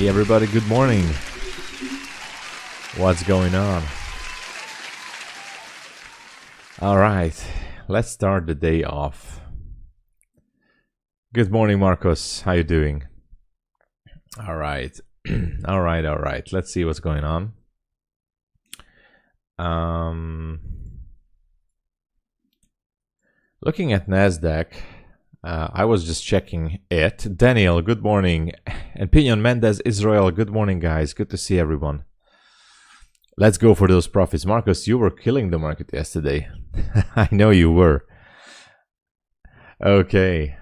Hey everybody, good morning. What's going on? All right, let's start the day off. Good morning, Marcos. How you doing? All right. all right. Let's see what's going on. Looking at Nasdaq, I was just checking it. Daniel, good morning. And Pinion Mendez, Israel, good morning, guys. Good to see everyone. Let's go for those profits. Marcos, you were killing the market yesterday. I know you were. Okay.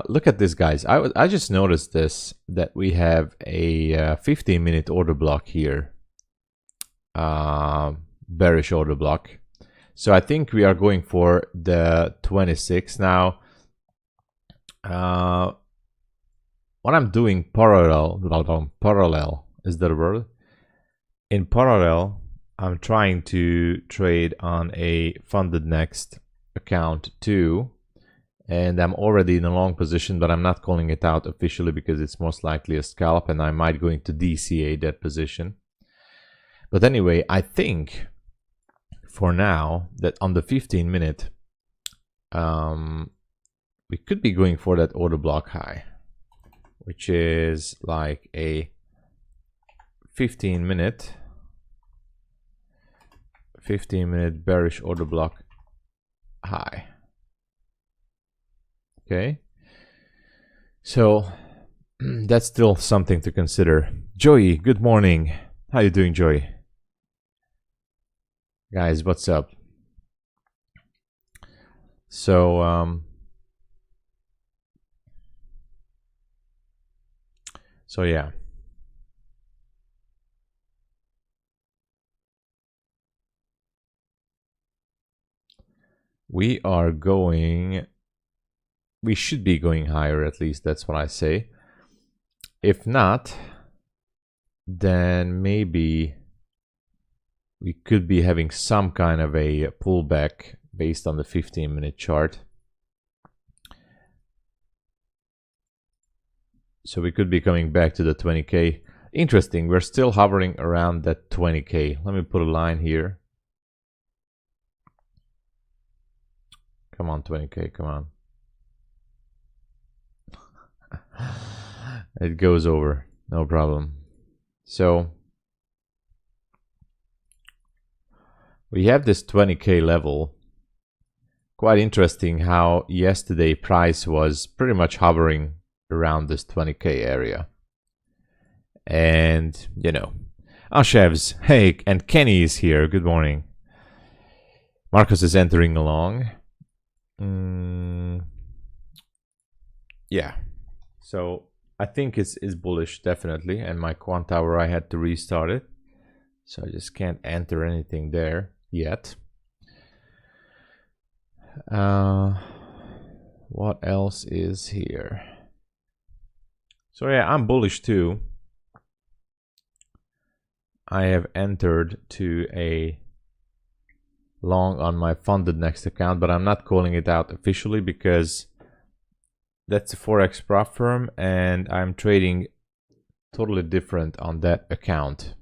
Look at this, guys. I just noticed this, that we have a 15-minute order block here. Bearish order block. So I think we are going for the 26 now. What I'm doing parallel is that a word? In parallel, I'm trying to trade on a funded next account too, and I'm already in a long position, but I'm not calling it out officially because it's most likely a scalp, and I might go into DCA that position. But anyway, I think for now that on the 15-minute, we could be going for that order block high, which is like a 15-minute bearish order block high. Okay, so that's still something to consider. Joey, good morning. How you doing, Joey? Guys, what's up? So yeah. We should be going higher, at least that's what I say. If not, then maybe we could be having some kind of a pullback based on the 15-minute chart. So we could be coming back to the 20K. Interesting, we're still hovering around that 20K. Let me put a line here. Come on, 20K, come on. It goes over, no problem. So we have this 20K level. Quite interesting how yesterday price was pretty much hovering around this 20K area. And, you know, Ashevs, hey, and Kenny is here. Good morning. Marcus is entering along. Yeah, so I think it's bullish, definitely. And my quant tower, I had to restart it, so I just can't enter anything there yet. What else is here? So yeah, I'm bullish too. I have entered to a long on my funded next account, but I'm not calling it out officially because that's a Forex prop firm and I'm trading totally different on that account.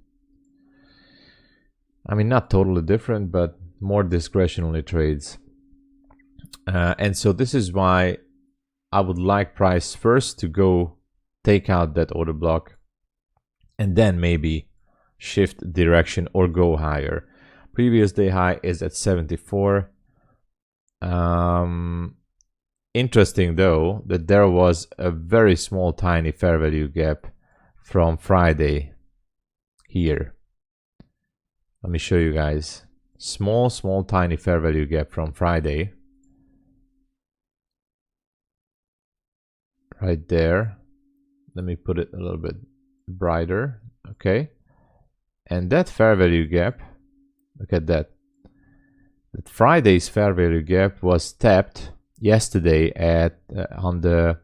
I mean, not totally different, but more discretionary trades. And so this is why I would like price first to go take out that order block and then maybe shift direction or go higher. Previous day high is at 74. Interesting though that there was a very small tiny fair value gap from Friday here. Let me show you guys. Small tiny fair value gap from Friday. Right there. Let me put it a little bit brighter. Okay. And that fair value gap, look at that. That Friday's fair value gap was tapped yesterday at on the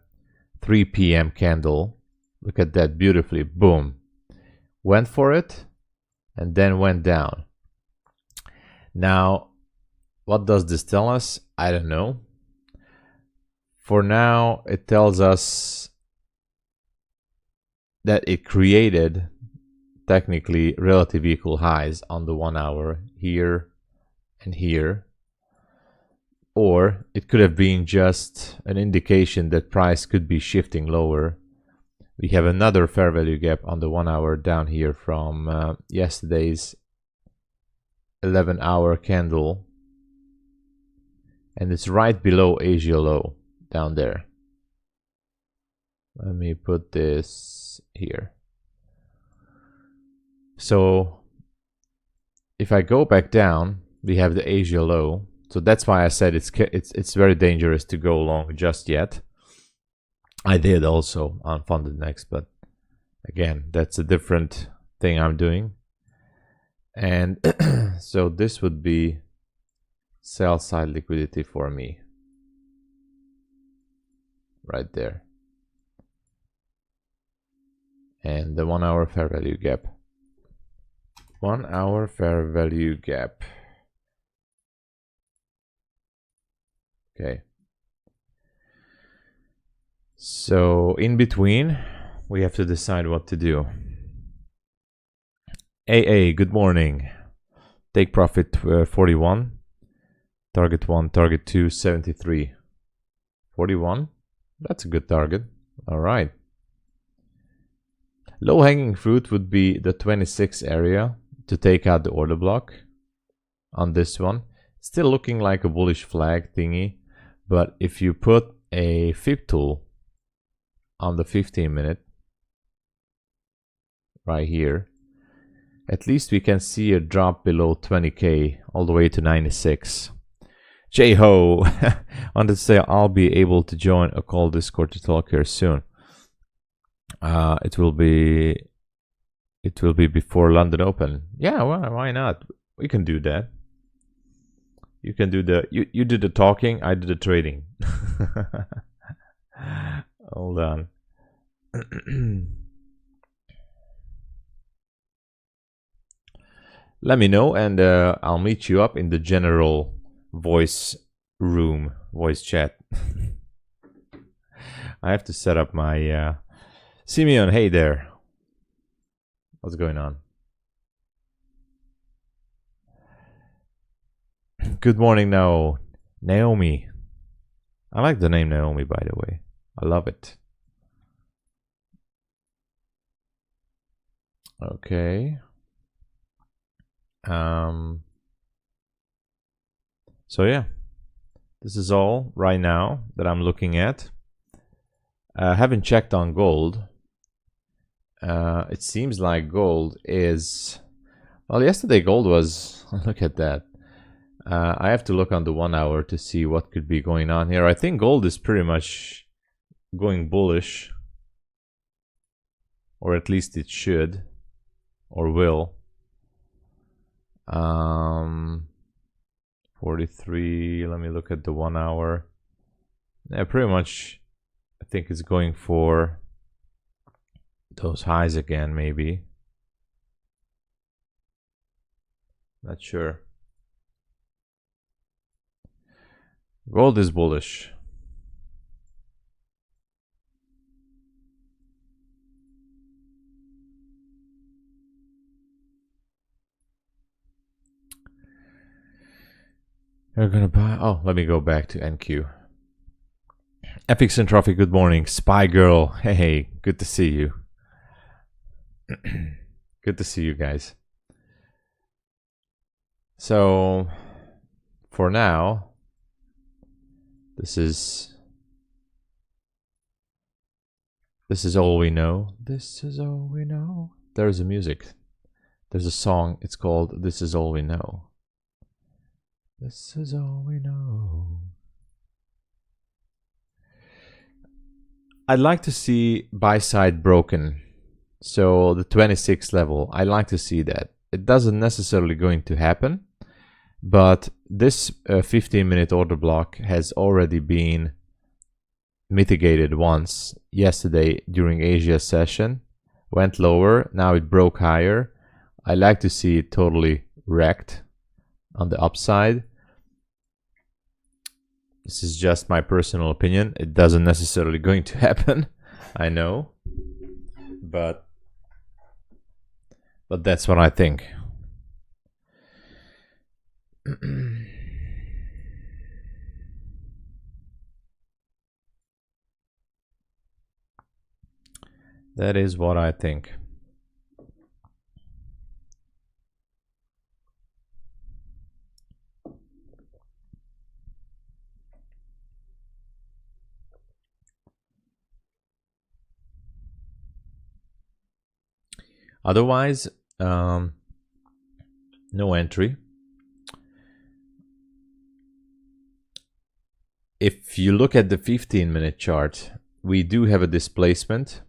3 p.m. candle. Look at that, beautifully. Boom. Went for it and then went down. Now, what does this tell us? I don't know. For now, it tells us that it created technically relative equal highs on the 1 hour here and here, or it could have been just an indication that price could be shifting lower. We have another fair value gap on the 1 hour down here from yesterday's 11-hour candle, and it's right below Asia low down there. Let me put this here. So if I go back down, we have the Asia low. So that's why I said it's very dangerous to go long just yet. I did also on MyFundedFutures, but again, that's a different thing I'm doing. And so this would be sell side liquidity for me right there. And the 1 hour fair value gap. 1 hour fair value gap. Okay. So in between, we have to decide what to do. AA, good morning. Take profit 41. Target 1, target 2, 73. 41. That's a good target. All right. Low hanging fruit would be the 26 area to take out the order block on this one. Still looking like a bullish flag thingy, but if you put a fib tool on the 15-minute right here, at least we can see a drop below 20k all the way to 96. J-ho! Wanted to say I'll be able to join a call Discord to talk here soon. It will be before London Open. Yeah, well, why not? We can do that. You can do the you do the talking, I do the trading. Hold on. Let me know, and I'll meet you up in the general voice room, voice chat. I have to set up my Simeon, hey there. What's going on? Good morning now, Naomi. I like the name Naomi, by the way. I love it. Okay. So yeah, this is all right now that I'm looking at. I haven't checked on gold. It seems like gold is, well, yesterday gold was, look at that. I have to look on the 1 hour to see what could be going on here. I think gold is pretty much going bullish, or at least it should, or will. 43, let me look at the 1 hour. Yeah, pretty much I think it's going for those highs again, maybe. Not sure. Gold is bullish. You're gonna buy. Oh, let me go back to NQ. Epic Centrophic, good morning. Spy Girl, hey, good to see you. Good to see you guys. So, for now, this is all we know. This is all we know. There's a music. There's a song. It's called This Is All We Know. This is all we know. I'd like to see buy side broken. So the 26 level, I'd like to see that. It doesn't necessarily going to happen, but this 15-minute order block has already been mitigated once yesterday during Asia session. Went lower, now it broke higher. I like to see it totally wrecked on the upside. This is just my personal opinion. It doesn't necessarily going to happen, I know. but that's what I think. That is what I think. Otherwise, no entry. If you look at the 15-minute chart, we do have a displacement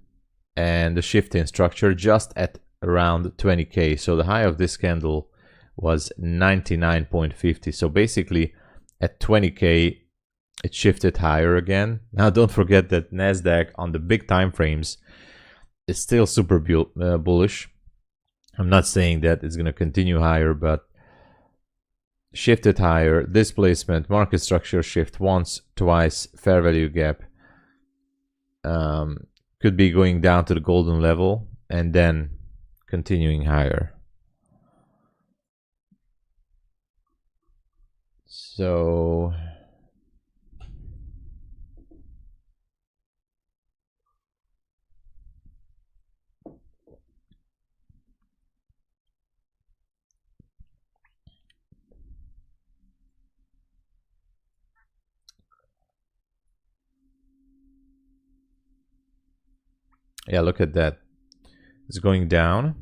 and a shift in structure just at around 20k. So the high of this candle was 99.50. So basically at 20k it shifted higher again. Now don't forget that Nasdaq on the big time frames is still super bullish. I'm not saying that it's going to continue higher, but shifted higher, displacement, market structure shift once, twice, fair value gap. Could be going down to the golden level and then continuing higher. So yeah, look at that. It's going down.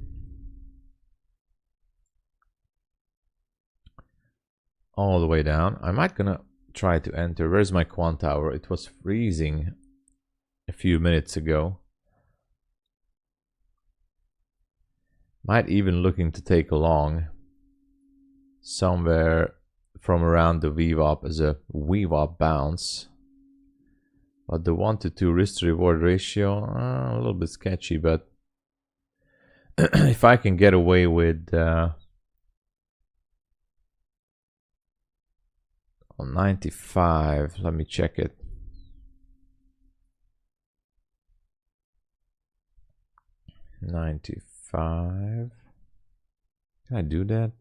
All the way down. I might gonna try to enter. Where's my quant hour? It was freezing a few minutes ago. Might even looking to take a long somewhere from around the VWAP as a VWAP bounce. But the 1 to 2 risk to reward ratio, a little bit sketchy, but if I can get away with on 95, let me check it. $95. Can I do that?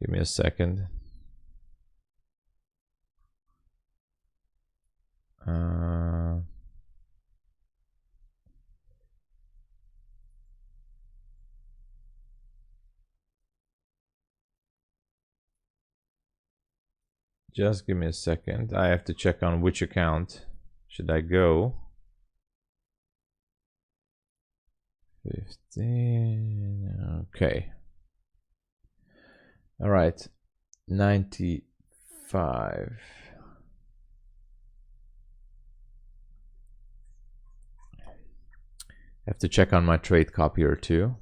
Give me a second. Just give me a second. I have to check on which account should I go. 15. Okay. All right. 95. I have to check on my trade copier too.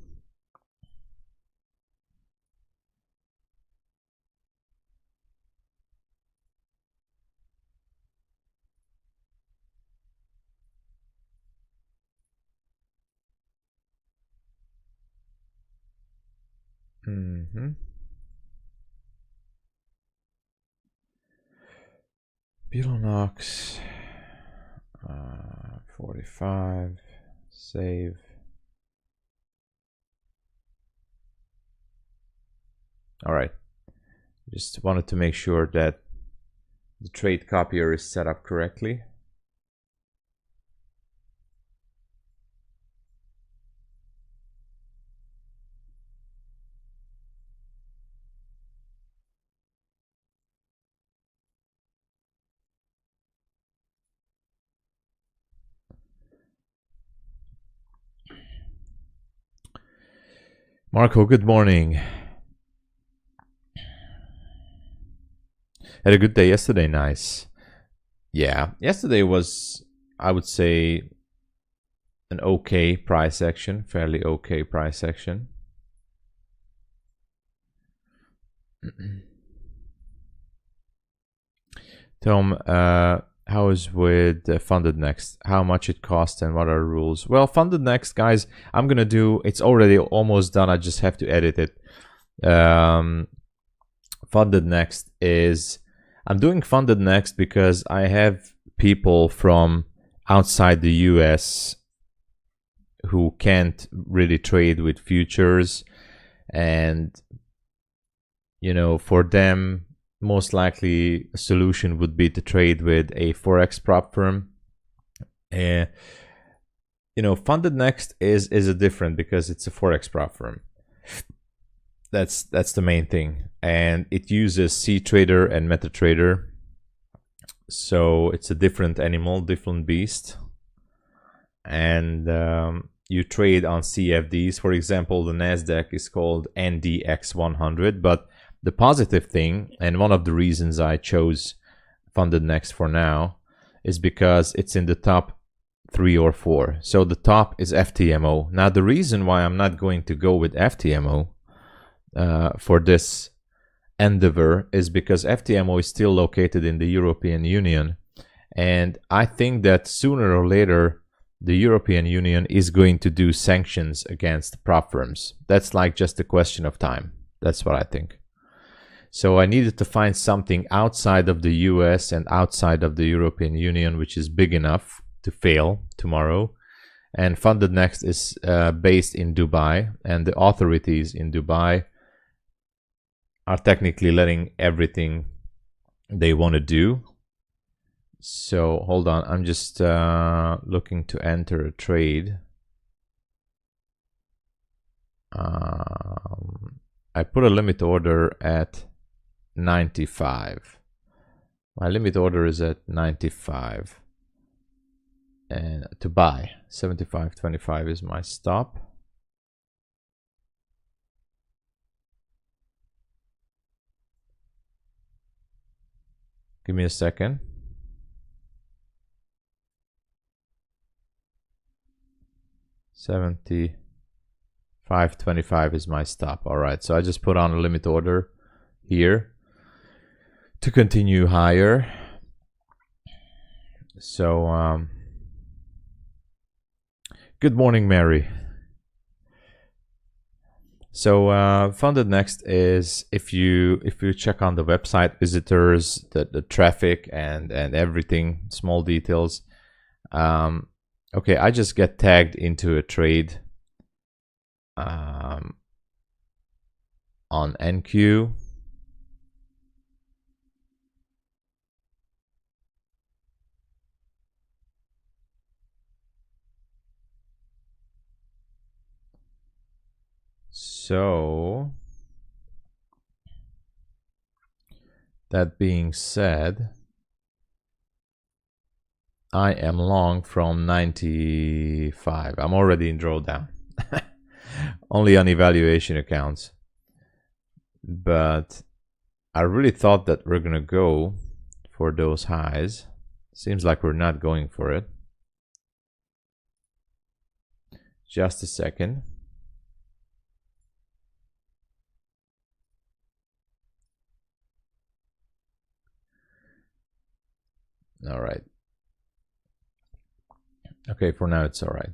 Buleanox 45, save. All right, just wanted to make sure that the trade copier is set up correctly. Marco, good morning. Had a good day yesterday. Nice. Yeah, yesterday was, I would say, an okay price action, fairly okay price action. Tom, how is with Funded Next? How much it costs and what are rules? Well, Funded Next, guys, I'm gonna do. It's already almost done. I just have to edit it. Funded Next is, I'm doing Funded Next because I have people from outside the US who can't really trade with futures, and you know, for them most likely a solution would be to trade with a forex prop firm. And you know, Funded Next is a different because it's a forex prop firm. That's the main thing, and it uses CTrader and MetaTrader, so it's a different animal, different beast. And you trade on CFDs. For example, the Nasdaq is called NDX 100. But the positive thing, and one of the reasons I chose Funded Next for now, is because it's in the top 3 or 4. So the top is FTMO. Now the reason why I'm not going to go with FTMO for this endeavor is because FTMO is still located in the European Union, and I think that sooner or later the European Union is going to do sanctions against prop firms. That's like just a question of time. That's what I think. So I needed to find something outside of the US and outside of the European Union which is big enough to fail tomorrow. And Funded Next is based in Dubai, and the authorities in Dubai are technically letting everything they want to do. So hold on, I'm just looking to enter a trade. I put a limit order at 95. My limit order is at 95, and to buy 75.25 is my stop. Give me a second. $75.25 is my stop. All right, so I just put on a limit order here to continue higher. So good morning, Mary. So Funded Next is, if you check on the website visitors, the traffic and everything, small details. Okay, I just get tagged into a trade on NQ. So that being said, I am long from 95. I'm already in drawdown. Only on evaluation accounts. But I really thought that we're gonna go for those highs. Seems like we're not going for it. Just a second. All right. Okay, for now it's all right.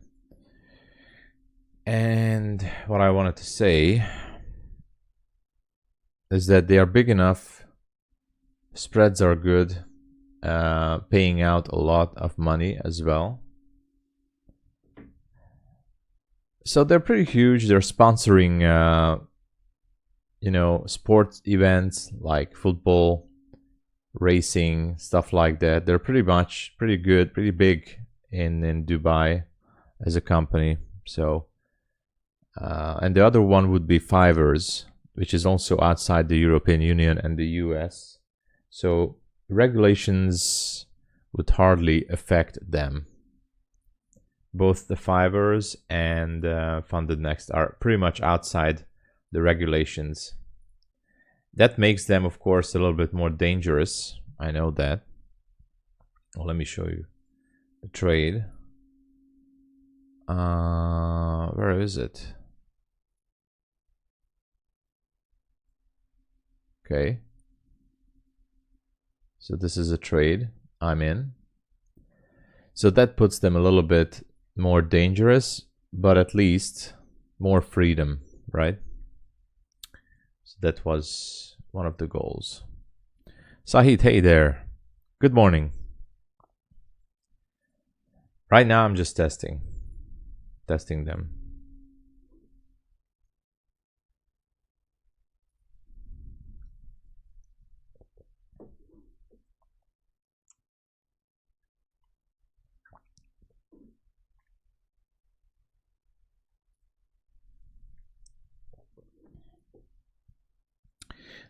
And what I wanted to say is that they are big enough, spreads are good, paying out a lot of money as well. So they're pretty huge. They're sponsoring you know, sports events like football, racing, stuff like that. They're pretty good, pretty big in Dubai as a company. So and the other one would be Fivers, which is also outside the European Union and the US. So regulations would hardly affect them. Both the Fivers and Funded Next are pretty much outside the regulations. That makes them, of course, a little bit more dangerous. I know that. Well, let me show you the trade. Where is it? Okay. So this is a trade I'm in. So that puts them a little bit more dangerous, but at least more freedom, right? So that was one of the goals. Sahid, hey there. Good morning. Right now I'm just testing them.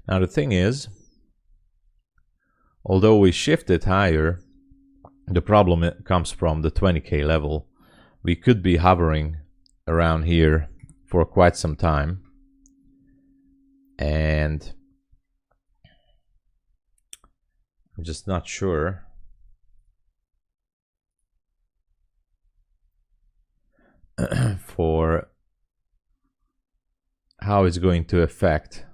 Now the thing is, although we shifted higher, the problem comes from the 20k level. We could be hovering around here for quite some time, and I'm just not sure for how it's going to affect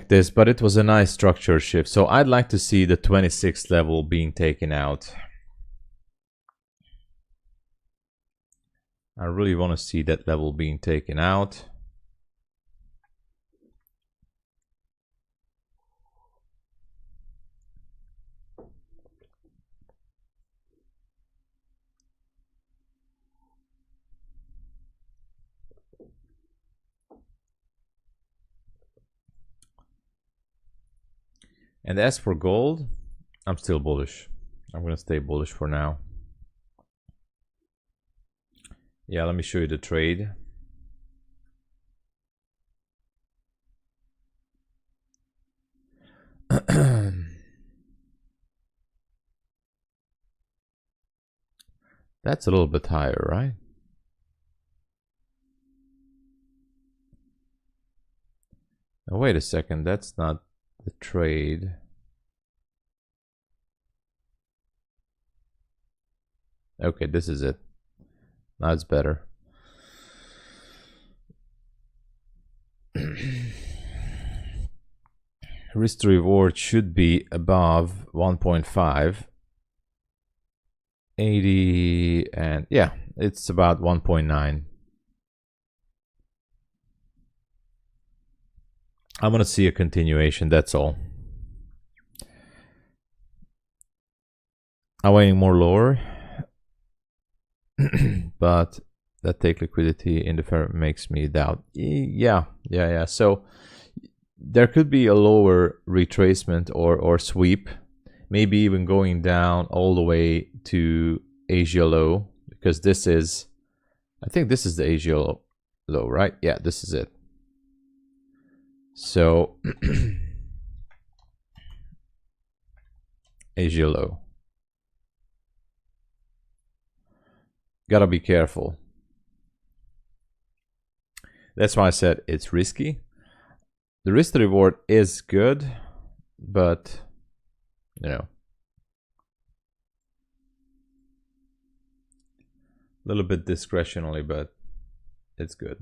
this, but it was a nice structure shift. So I'd like to see the 26th level being taken out. I really want to see that level being taken out. And as for gold, I'm still bullish. I'm going to stay bullish for now. Yeah, let me show you the trade. That's a little bit higher, right? Now wait a second, that's not the trade. Okay, this is it. Now it's better. Risk to reward should be above 1.5. 80, and yeah, it's about 1.9. I'm gonna see a continuation, that's all. I'm waiting more lower, but that take liquidity in the firm makes me doubt. Yeah. So there could be a lower retracement or sweep, maybe even going down all the way to Asia low, because this is, I think this is the Asia low, right? Yeah, this is it. So Asia low. Gotta be careful. That's why I said it's risky. The risk to reward is good, but you know, a little bit discretionary, but it's good.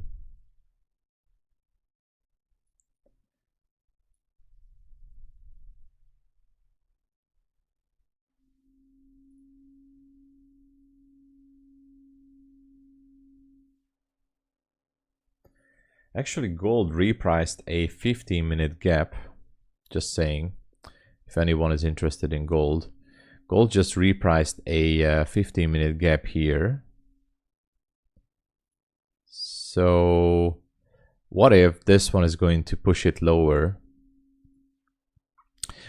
Actually, gold repriced a 15-minute gap. Just saying, if anyone is interested in gold. Gold just repriced a 15-minute gap here. So what if this one is going to push it lower?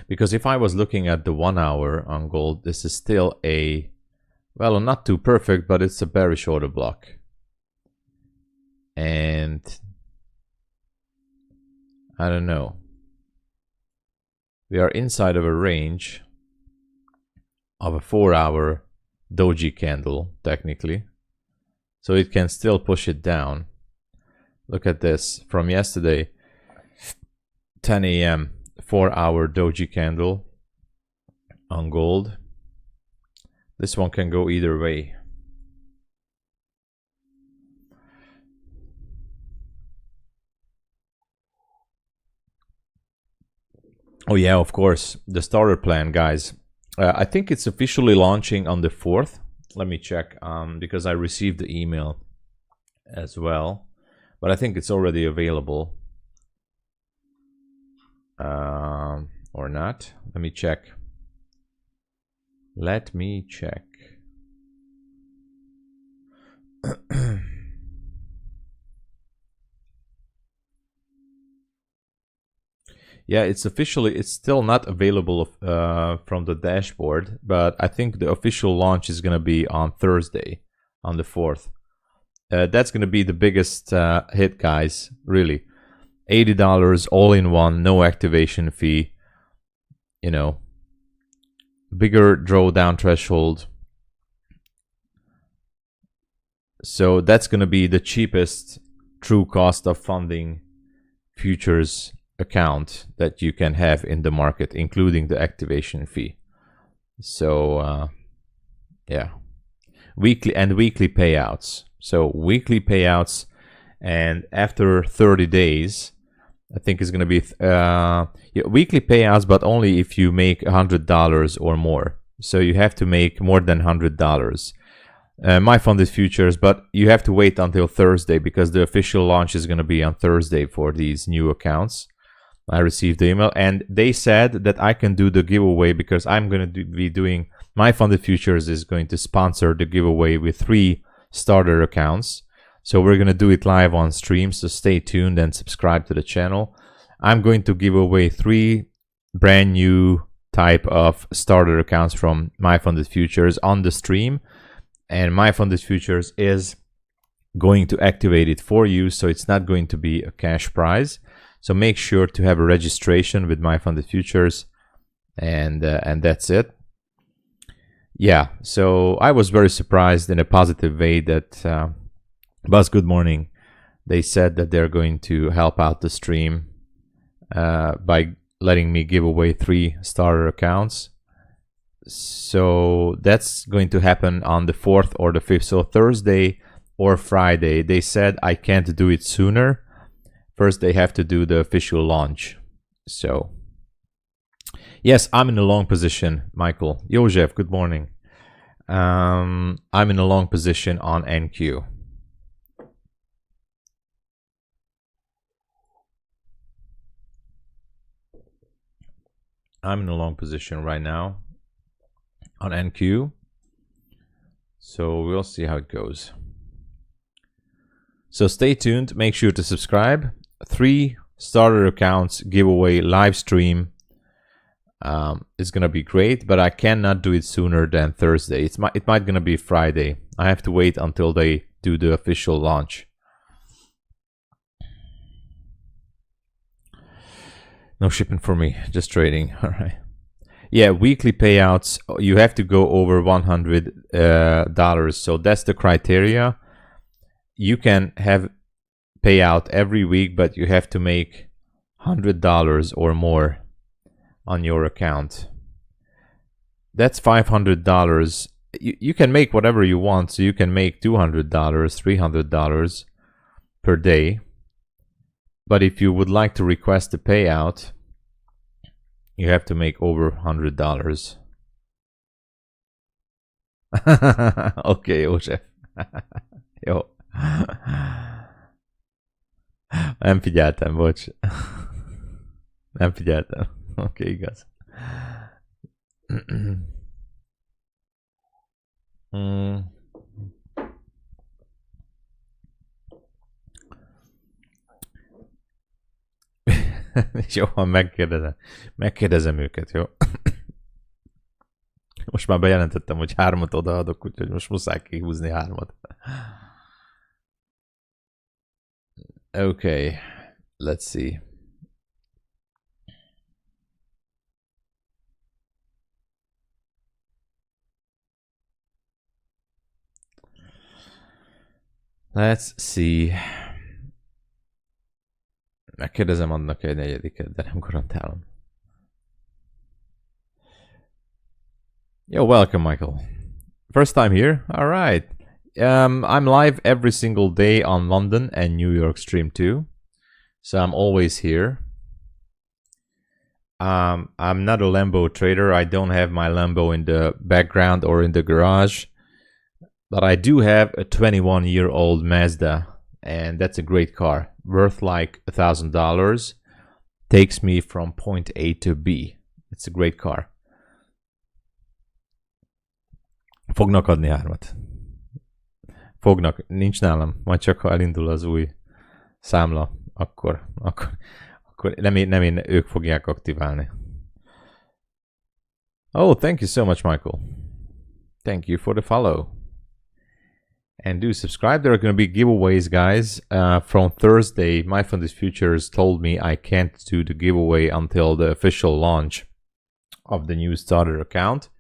Because if I was looking at the 1 hour on gold, this is still a, well, not too perfect, but it's a bearish order block. And I don't know. We are inside of a range of a 4-hour doji candle, technically. So it can still push it down. Look at this. From yesterday, 10 a.m., 4-hour doji candle on gold. This one can go either way. Oh yeah, of course, the starter plan, guys. I think it's officially launching on the 4th. Let me check, because I received the email as well, but I think it's already available. Or not. Let me check. Let me check. Yeah, it's still not available from the dashboard, but I think the official launch is going to be on Thursday, on the 4th. That's going to be the biggest hit, guys, really. $80 all in one, no activation fee, you know, bigger drawdown threshold. So that's going to be the cheapest true cost of funding futures account that you can have in the market, including the activation fee. So yeah, weekly payouts. So weekly payouts, and after 30 days, I think it's going to be yeah, weekly payouts, but only if you make $100 or more. So you have to make more than $100. My funded futures, but you have to wait until Thursday because the official launch is going to be on Thursday for these new accounts. I received the email and they said that I can do the giveaway because I'm going to be doing, My Funded Futures is going to sponsor the giveaway with 3 starter accounts. So we're going to do it live on stream, so stay tuned and subscribe to the channel. I'm going to give away 3 brand new type of starter accounts from My Funded Futures on the stream. And My Funded Futures is going to activate it for you, so it's not going to be a cash prize. So make sure to have a registration with My Funded Futures, and that's it. Yeah, so I was very surprised in a positive way that Buzz, good morning. They said that they're going to help out the stream by letting me give away 3 starter accounts. So that's going to happen on the 4th or the 5th, so Thursday or Friday. They said I can't do it sooner. First, they have to do the official launch. So, yes, I'm in a long position, Michael. Josef, good morning. I'm in a long position on NQ. I'm in a long position right now on NQ. So we'll see how it goes. So stay tuned. Make sure to subscribe. 3 starter accounts giveaway live stream. It's gonna be great, but I cannot do it sooner than Thursday. It might gonna be Friday. I have to wait until they do the official launch. No shipping for me, just trading. All right. Yeah, weekly payouts. You have to go over $100. So that's the criteria. You can have payout every week, but you have to make $100 or more on your account. That's $500. You can make whatever you want. So you can make $200, $300 per day. But if you would like to request a payout, you have to make over $100. Okay, József. Jó. Nem figyeltem, bocs. Nem figyeltem. Oké, igaz. Jó, megkérdezem őket, jó? Most már bejelentettem, hogy 3-at odaadok, úgyhogy most muszáj kihúzni 3-at. Okay, let's see. Let's see. Megkérdezem annak egy 4-et, de nem garantálom. Yo, welcome, Michael. First time here? All right. I'm live every single day on London and New York stream too. So I'm always here. I'm not a Lambo trader. I don't have my Lambo in the background or in the garage, but I do have a 21-year-old Mazda, and that's a great car, worth like $1,000. Takes me from point A to B. It's a great car. Fognak adni 3-at. Fognak, nincs nálam, majd csak ha elindul az új számla, akkor nem ők fogják aktiválni. Oh, thank you so much, Michael. Thank you for the follow. And do subscribe. There are going to be giveaways, guys. From Thursday, MyFundedFutures told me I can't do the giveaway until the official launch of the new starter account.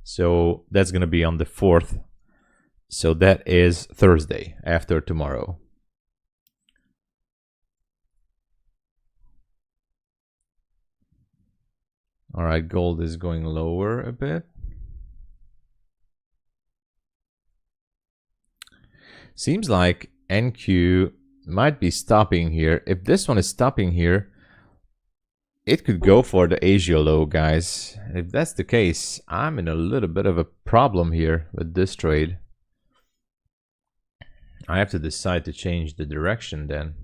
So that's going to be on the 4th. So that is Thursday, after tomorrow. All right, gold is going lower a bit. Seems like NQ might be stopping here. If this one is stopping here, it could go for the Asia low, guys. If that's the case, I'm in a little bit of a problem here with this trade. I have to decide to change the direction then.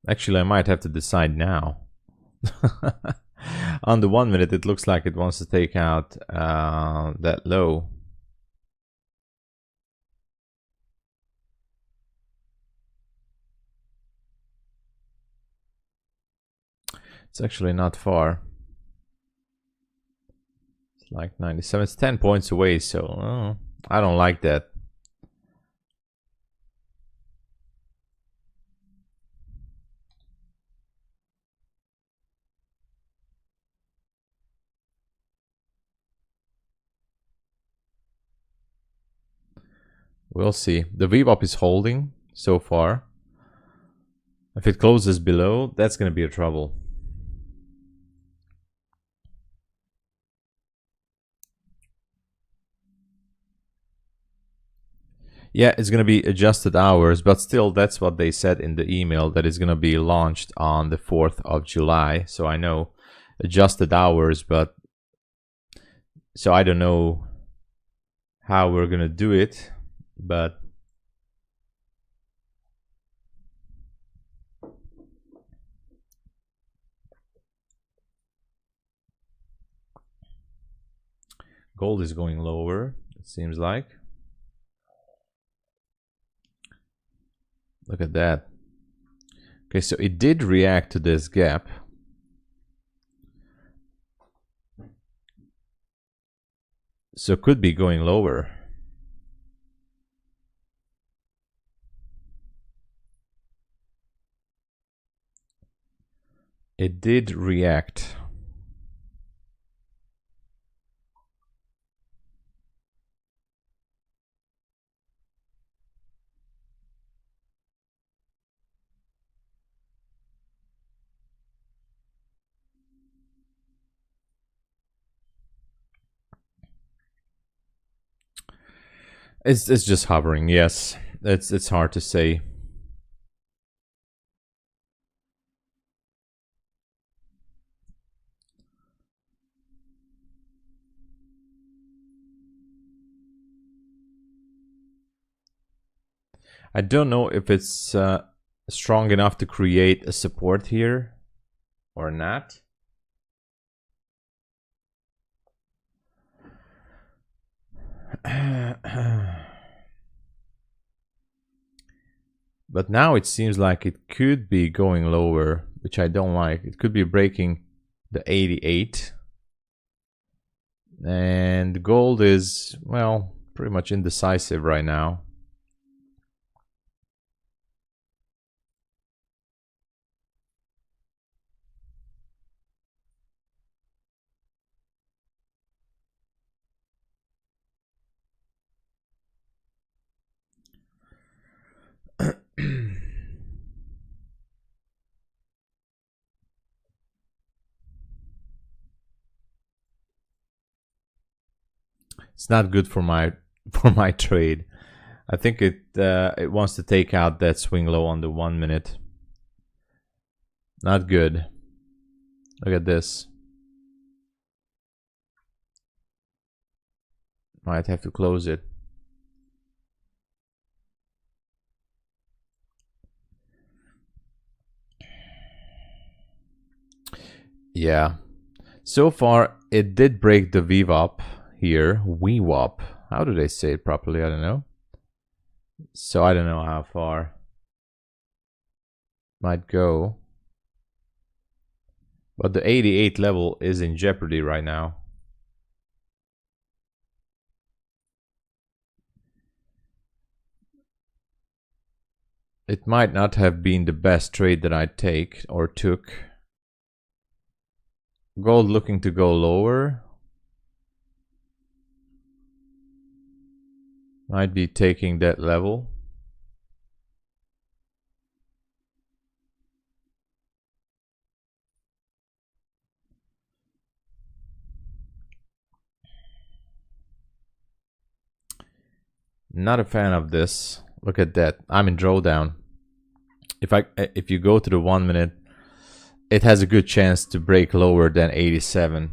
Actually, I might have to decide now. On the 1 minute, it looks like it wants to take out that low. It's actually not far. It's like 97. It's 10 points away, so I don't like that. We'll see. The VWAP is holding so far. If it closes below, that's going to be a trouble. Yeah, it's going to be adjusted hours, but still that's what they said in the email, that it's going to be launched on the 4th of July. So I know adjusted hours, but so I don't know how we're going to do it, but gold is going lower, it seems like. Look at that. Okay, so it did react to this gap. So could be going lower. It did react. It's just hovering. Yes, it's hard to say. I don't know if it's strong enough to create a support here or not. But now it seems like it could be going lower, which I don't like. It could be breaking the 88. And gold is, well, pretty much indecisive right now. It's not good for my trade. I think it wants to take out that swing low on the 1 minute. Not good. Look at this. Might have to close it. Yeah. So far, it did break the VWAP here. VWAP. How do they say it properly? I don't know. So I don't know how far might go. But the 88 level is in jeopardy right now. It might not have been the best trade that I take or took. Gold looking to go lower. Might be taking that level. Not a fan of this. Look at that. I'm in drawdown. If you go to the 1 minute, it has a good chance to break lower than 87.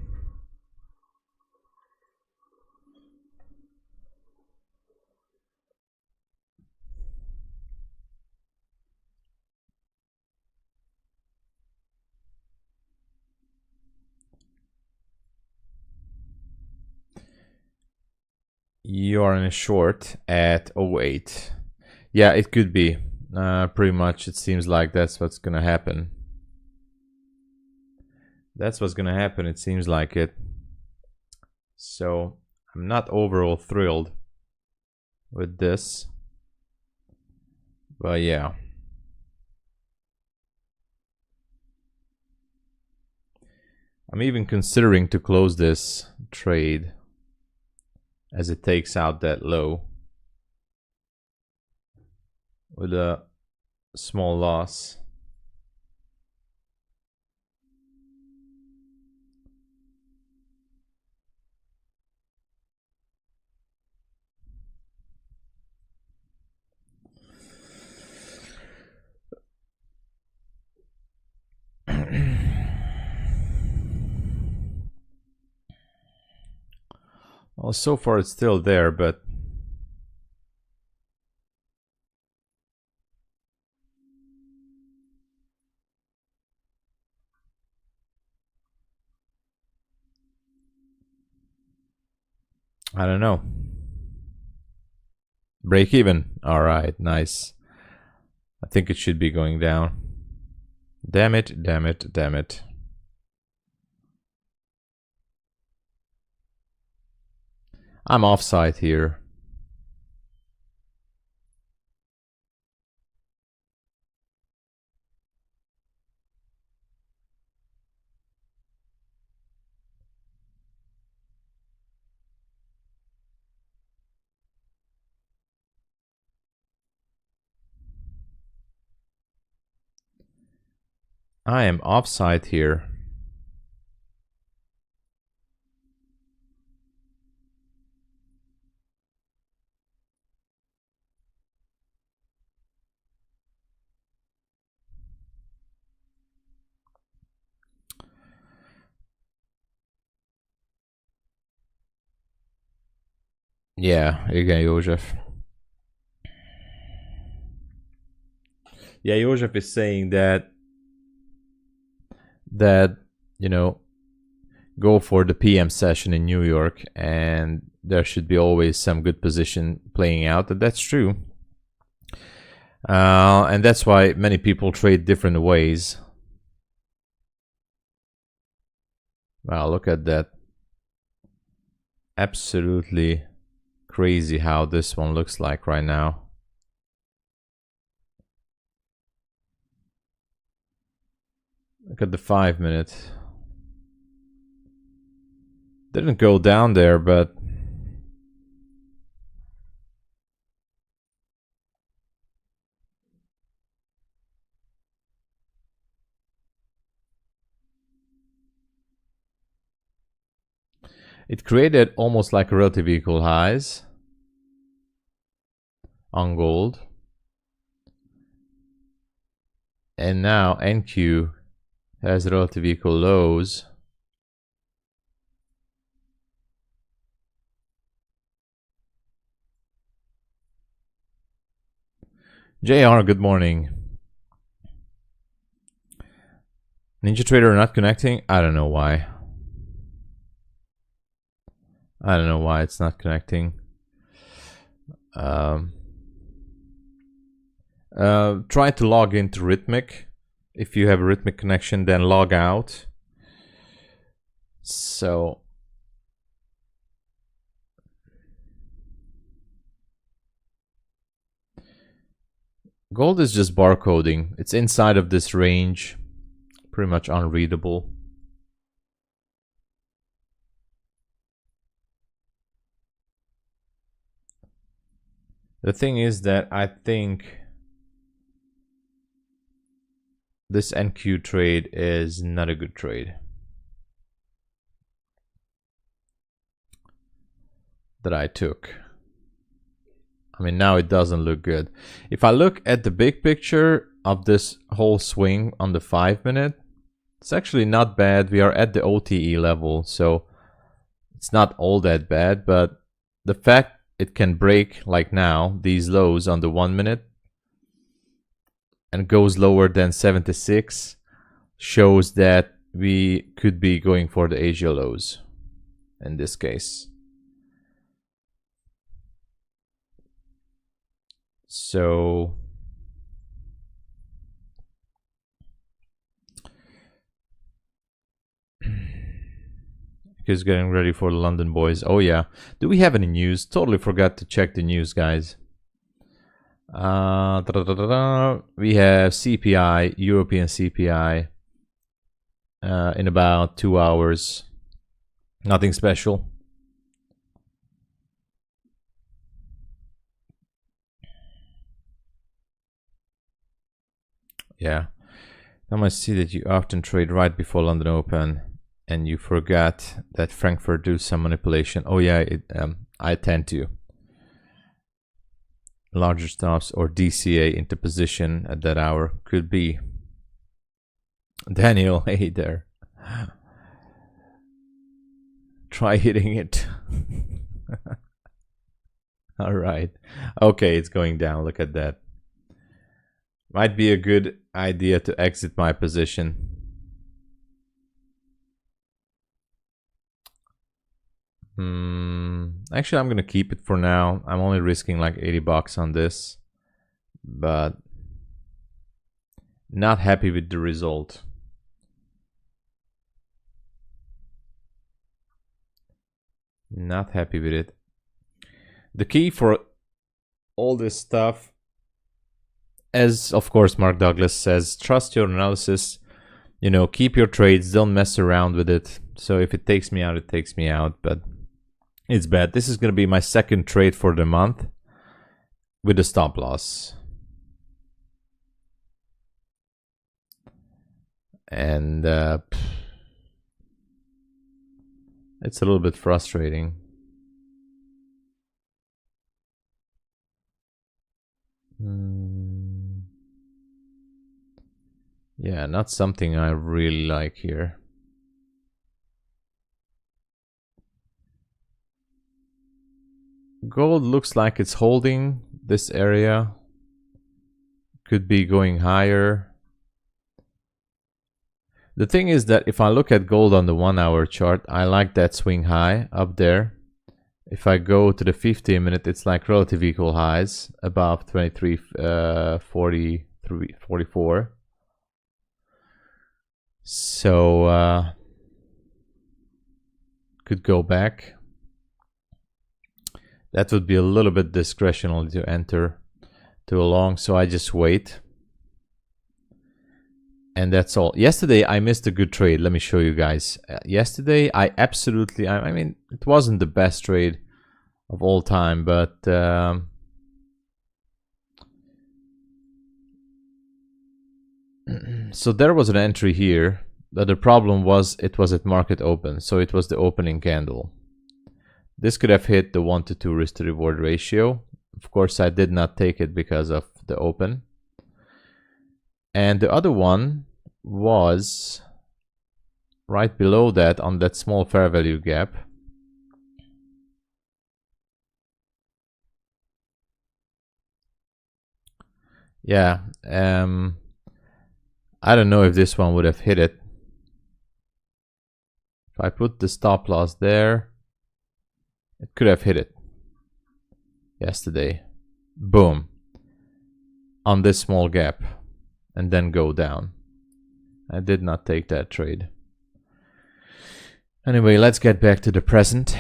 You are in a short at 08. Yeah, it could be. Pretty much it seems like that's what's gonna happen. That's what's gonna happen, it seems like it. So I'm not overall thrilled with this. But yeah. I'm even considering to close this trade as it takes out that low with a small loss. Well, so far it's still there, but I don't know. Break even. All right, nice. I think it should be going down. Damn it, damn it, damn it. I'm offside here. I am offside here. Yeah, igen, József. Yeah, József is saying that you know, go for the PM session in New York and there should be always some good position playing out, and that's true. And that's why many people trade different ways. Wow, look at that. Absolutely crazy how this one looks like right now. Look at the 5 minute. Didn't go down there, but it created almost like a relative equal highs on gold. And now NQ has relative equal lows. JR, good morning. Ninja Trader not connecting? I don't know why. I don't know why it's not connecting. Try to log into Rhythmic. If you have a Rhythmic connection, then log out. So gold is just barcoding. It's inside of this range. Pretty much unreadable. The thing is that I think this NQ trade is not a good trade that I took. I mean, now it doesn't look good. If I look at the big picture of this whole swing on the 5-minute, it's actually not bad. We are at the OTE level, so it's not all that bad, but the fact it can break, like now, these lows on the 1-minute and goes lower than 76 shows that we could be going for the Asia lows in this case. So is getting ready for the London boys. Oh yeah. Do we have any news? Totally forgot to check the news, guys. We have CPI, European CPI in about 2 hours. Nothing special. Yeah. I must see that you often trade right before London Open. And you forgot that Frankfurt do some manipulation. Oh yeah, I tend to. Larger stops or DCA into position at that hour could be. Daniel, hey there. Try hitting it. All right. Okay, it's going down. Look at that. Might be a good idea to exit my position. Actually, I'm gonna keep it for now. I'm only risking like 80 bucks on this, but not happy with the result. Not happy with it. The key for all this stuff, as of course Mark Douglas says, trust your analysis. You know, keep your trades, don't mess around with it. So if it takes me out, it takes me out, but it's bad. This is going to be my second trade for the month with a stop loss. And it's a little bit frustrating. Yeah, not something I really like here. Gold looks like it's holding this area. Could be going higher. The thing is that if I look at gold on the 1-hour chart, I like that swing high up there. If I go to the 15-minute, it's like relative equal highs above 23.44. So could go back. That would be a little bit discretional to enter to a long, so I just wait. And that's all. Yesterday, I missed a good trade. Let me show you guys. Yesterday, I mean, it wasn't the best trade of all time, but so there was an entry here, but the problem was it was at market open, so it was the opening candle. This could have hit the 1-to-2 risk to reward ratio. Of course, I did not take it because of the open. And the other one was right below that on that small fair value gap. Yeah, I don't know if this one would have hit it. If I put the stop loss there, it could have hit it yesterday. Boom. On this small gap and then go down. I did not take that trade. Anyway, let's get back to the present.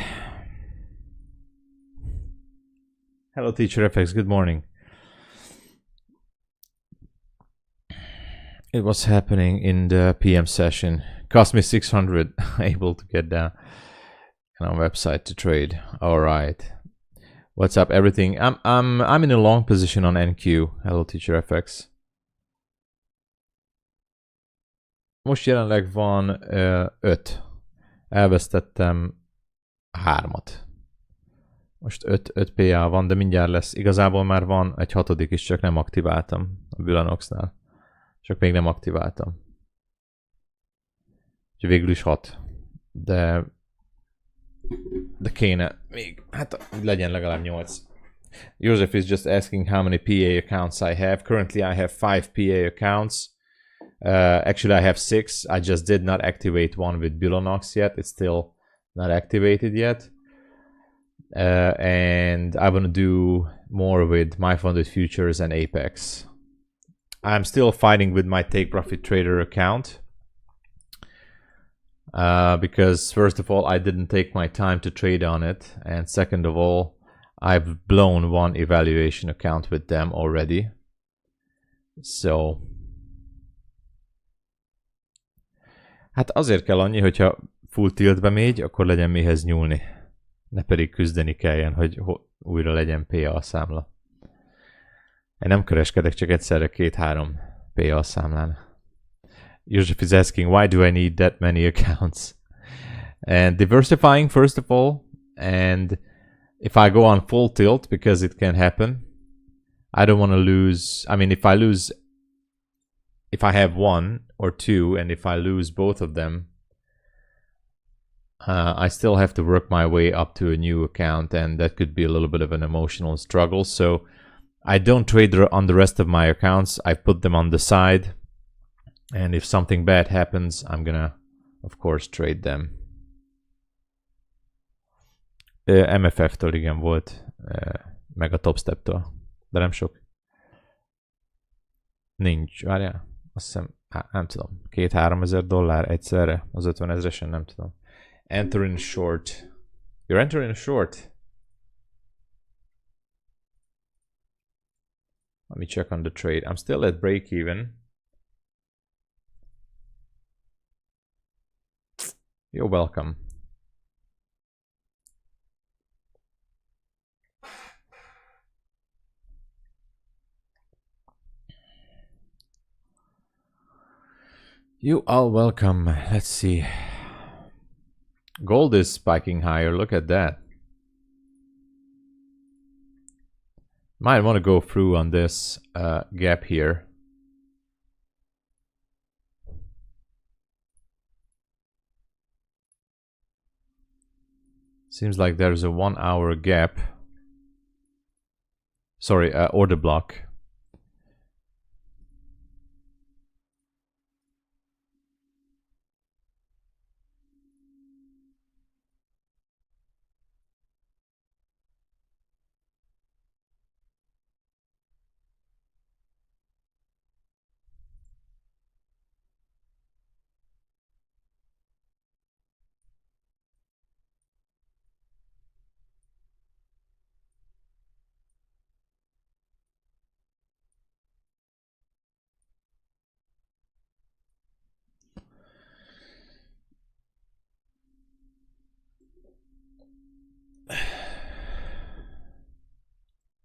Hello, Teacher FX. Good morning. It was happening in the PM session. Cost me 600 able to get down on our website to trade. All right. What's up, everything? I'm in a long position on NQ. Hello, Teacher FX. Most jelenleg van 5. Elvesztettem 3-at. Most 5 PA van, de mindjárt lesz. Igazából már van egy 6. is, csak nem aktiváltam a Bulenoxnál. Csak még nem aktiváltam. Úgyhogy végül is 6. De kéne még, hát legyen legalább 8. Joseph is just asking how many PA accounts I have. Currently I have 5 PA accounts. Actually I have 6. I just did not activate one with Bulenox yet. It's still not activated yet. And I want to do more with MyFundedFutures and Apex. I'm still fighting with my Take Profit Trader account. Because first of all, I didn't take my time to trade on it. And second of all, I've blown one evaluation account with them already. So... Hát azért kell annyi, hogyha full tiltbe megy, akkor legyen mihez nyúlni. Ne pedig küzdeni kelljen, hogy újra legyen PA a számla. Én nem kereskedek, csak egyszerre 2-3 PA a számlán. Joseph is asking, why do I need that many accounts? And diversifying, first of all. And if I go on full tilt, because it can happen, I don't want to lose. I mean, if I have 1 or 2, and if I lose both of them, I still have to work my way up to a new account, and that could be a little bit of an emotional struggle. So I don't trade on the rest of my accounts. I put them on the side, and if something bad happens, I'm gonna, of course, trade them. MFF-től igen volt, meg a TOPSTEP-től, de nem sok. Nincs, várjál, azt hiszem, nem tudom, 2-3 ezer dollár egyszerre, az 50 ezresen nem tudom. Enter in short. You're entering a short. Let me check on the trade. I'm still at break even. You're welcome. You are welcome. Let's see. Gold is spiking higher. Look at that. Might want to go through on this gap here. Seems like there's a 1 hour gap. Sorry, order block.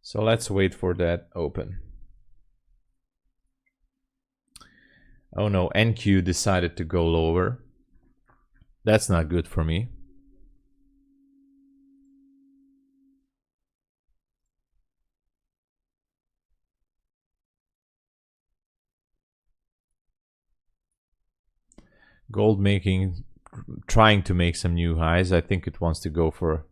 So let's wait for that open. Oh no, NQ decided to go lower. That's not good for me. Gold making trying to make some new highs. I think it wants to go for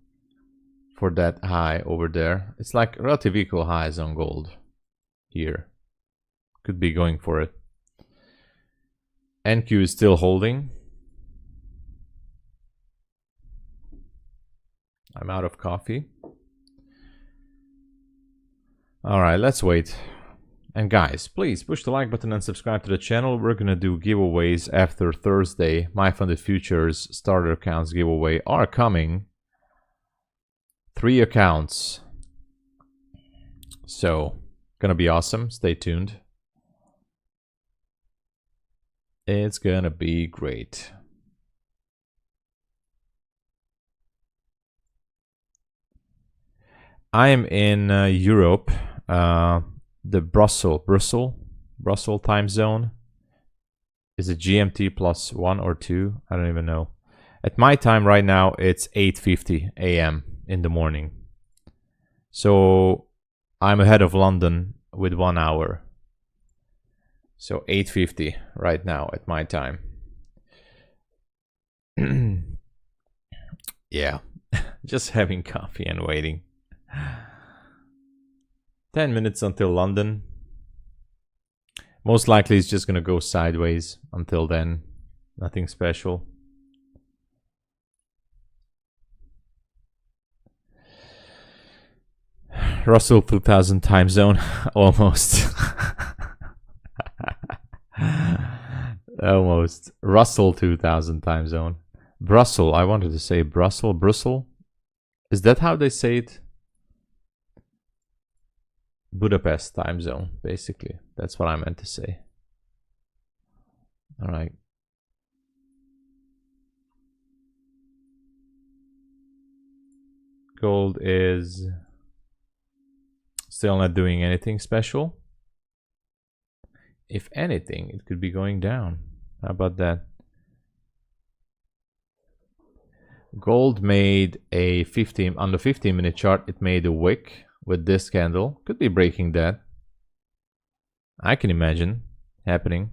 that high over there. It's like relative equal highs on gold here. Could be going for it. NQ is still holding. I'm out of coffee. All right, let's wait. And guys, please push the like button and subscribe to the channel. We're gonna do giveaways after Thursday. MyFundedFutures starter accounts giveaway are coming. 3 accounts. So, gonna be awesome. Stay tuned. It's gonna be great. I am in Europe, the Brussels time zone. Is it GMT +1 or 2? I don't even know. At my time right now, it's 8:50 a.m. in the morning. So I'm ahead of London with 1 hour. So 8:50 right now at my time. Yeah, just having coffee and waiting. 10 minutes until London. Most likely it's just gonna go sideways until then. Nothing special. Russell 2000 time zone. Almost. Almost. Russell 2000 time zone. Brussels. I wanted to say Brussels. Brussels. Is that how they say it? Budapest time zone, basically. That's what I meant to say. All right. Gold is still not doing anything special. If anything, it could be going down. How about that? Gold made a 15 on the 15-minute chart. It made a wick with this candle. Could be breaking that. I can imagine happening.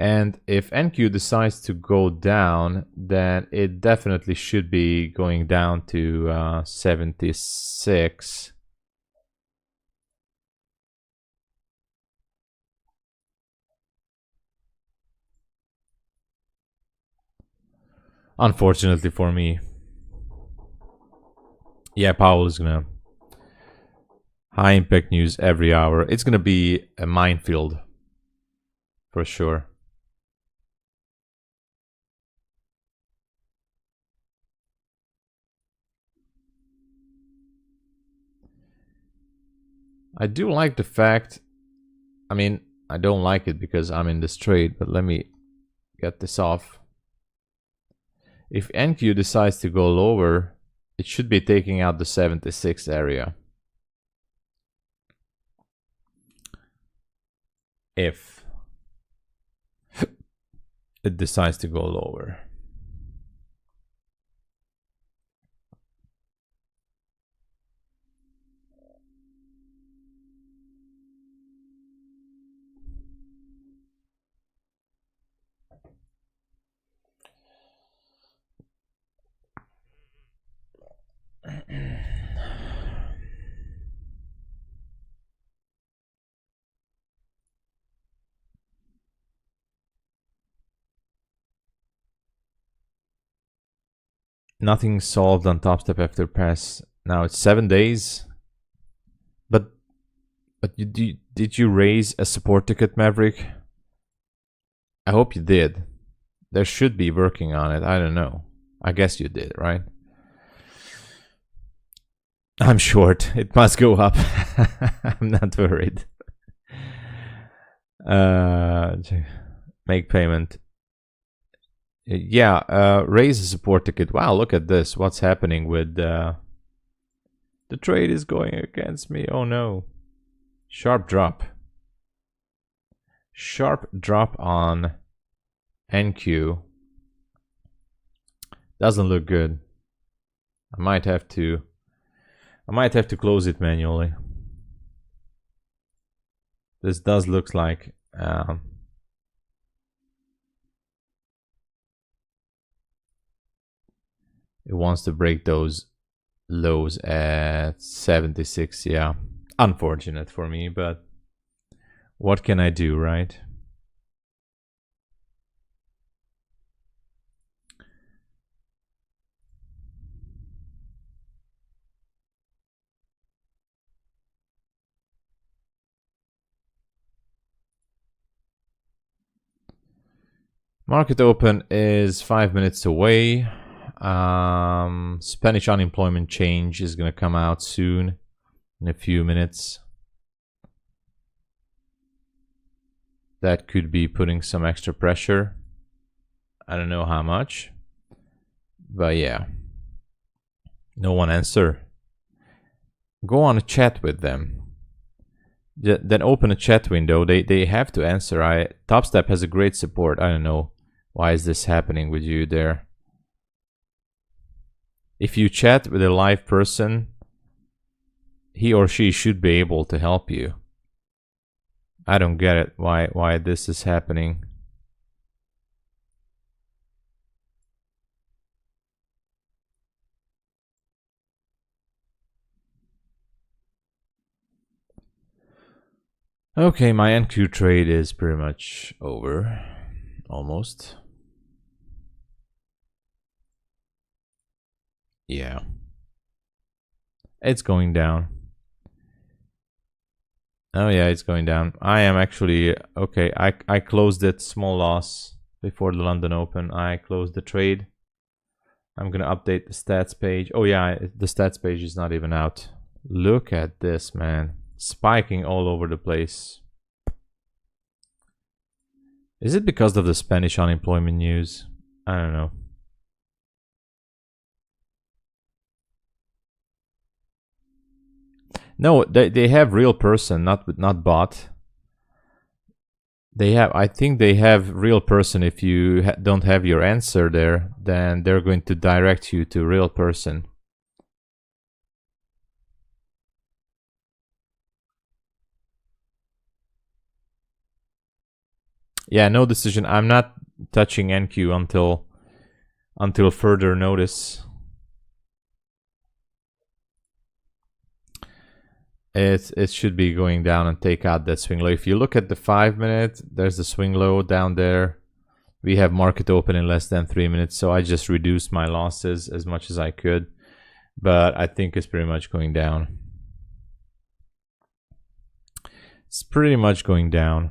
And if NQ decides to go down, then it definitely should be going down to 76. Unfortunately for me. Yeah, Powell is gonna high impact news every hour. It's gonna be a minefield for sure. I do like the fact, I mean, I don't like it because I'm in this trade, but let me get this off. If NQ decides to go lower, it should be taking out the 76 area. If it decides to go lower. Nothing solved on TOPSTEP after pass. Now it's 7 days. But did you raise a support ticket, Maverick? I hope you did. There should be working on it. I don't know. I guess you did, right? I'm short. It must go up. I'm not worried. Make payment. Yeah, raise a support ticket. Wow, look at this. What's happening with the trade is going against me. Oh no. Sharp drop. Sharp drop on NQ. Doesn't look good. I might have to close it manually. This does look like it wants to break those lows at 76. Yeah, unfortunate for me, but what can I do, right? Market open is 5 minutes away. Spanish unemployment change is going to come out soon, in a few minutes. That could be putting some extra pressure. I don't know how much, but yeah. No one answer. Go on a chat with them. Then open a chat window. They have to answer. TopSTEP has a great support. I don't know why is this happening with you there. If you chat with a live person, he or she should be able to help you. I don't get it, why this is happening. Okay, my NQ trade is pretty much over, almost. Yeah, it's going down. Oh yeah, it's going down. I am actually okay. I closed it, small loss before the London Open. I closed the trade. I'm gonna update the stats page. Oh yeah, the stats page is not even out. Look at this, man. Spiking all over the place. Is it because of the Spanish unemployment news? I don't know. No, they have real person, not bot. They have, I think they have real person. If you don't have your answer there, then they're going to direct you to real person. Yeah, no decision. I'm not touching NQ until further notice. It should be going down and take out that swing low. If you look at the 5 minute, there's the swing low down there. We have market open in less than 3 minutes, so I just reduced my losses as much as I could. But I think it's pretty much going down. It's pretty much going down.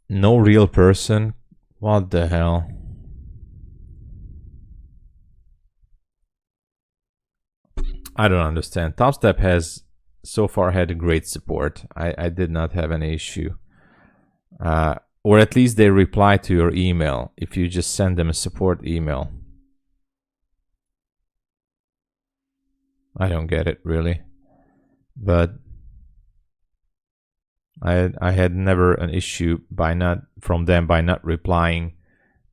No real person? What the hell? I don't understand. TopSTEP has so far had great support. I did not have any issue. Or at least they reply to your email if you just send them a support email. I don't get it really. But I had never an issue from them by not replying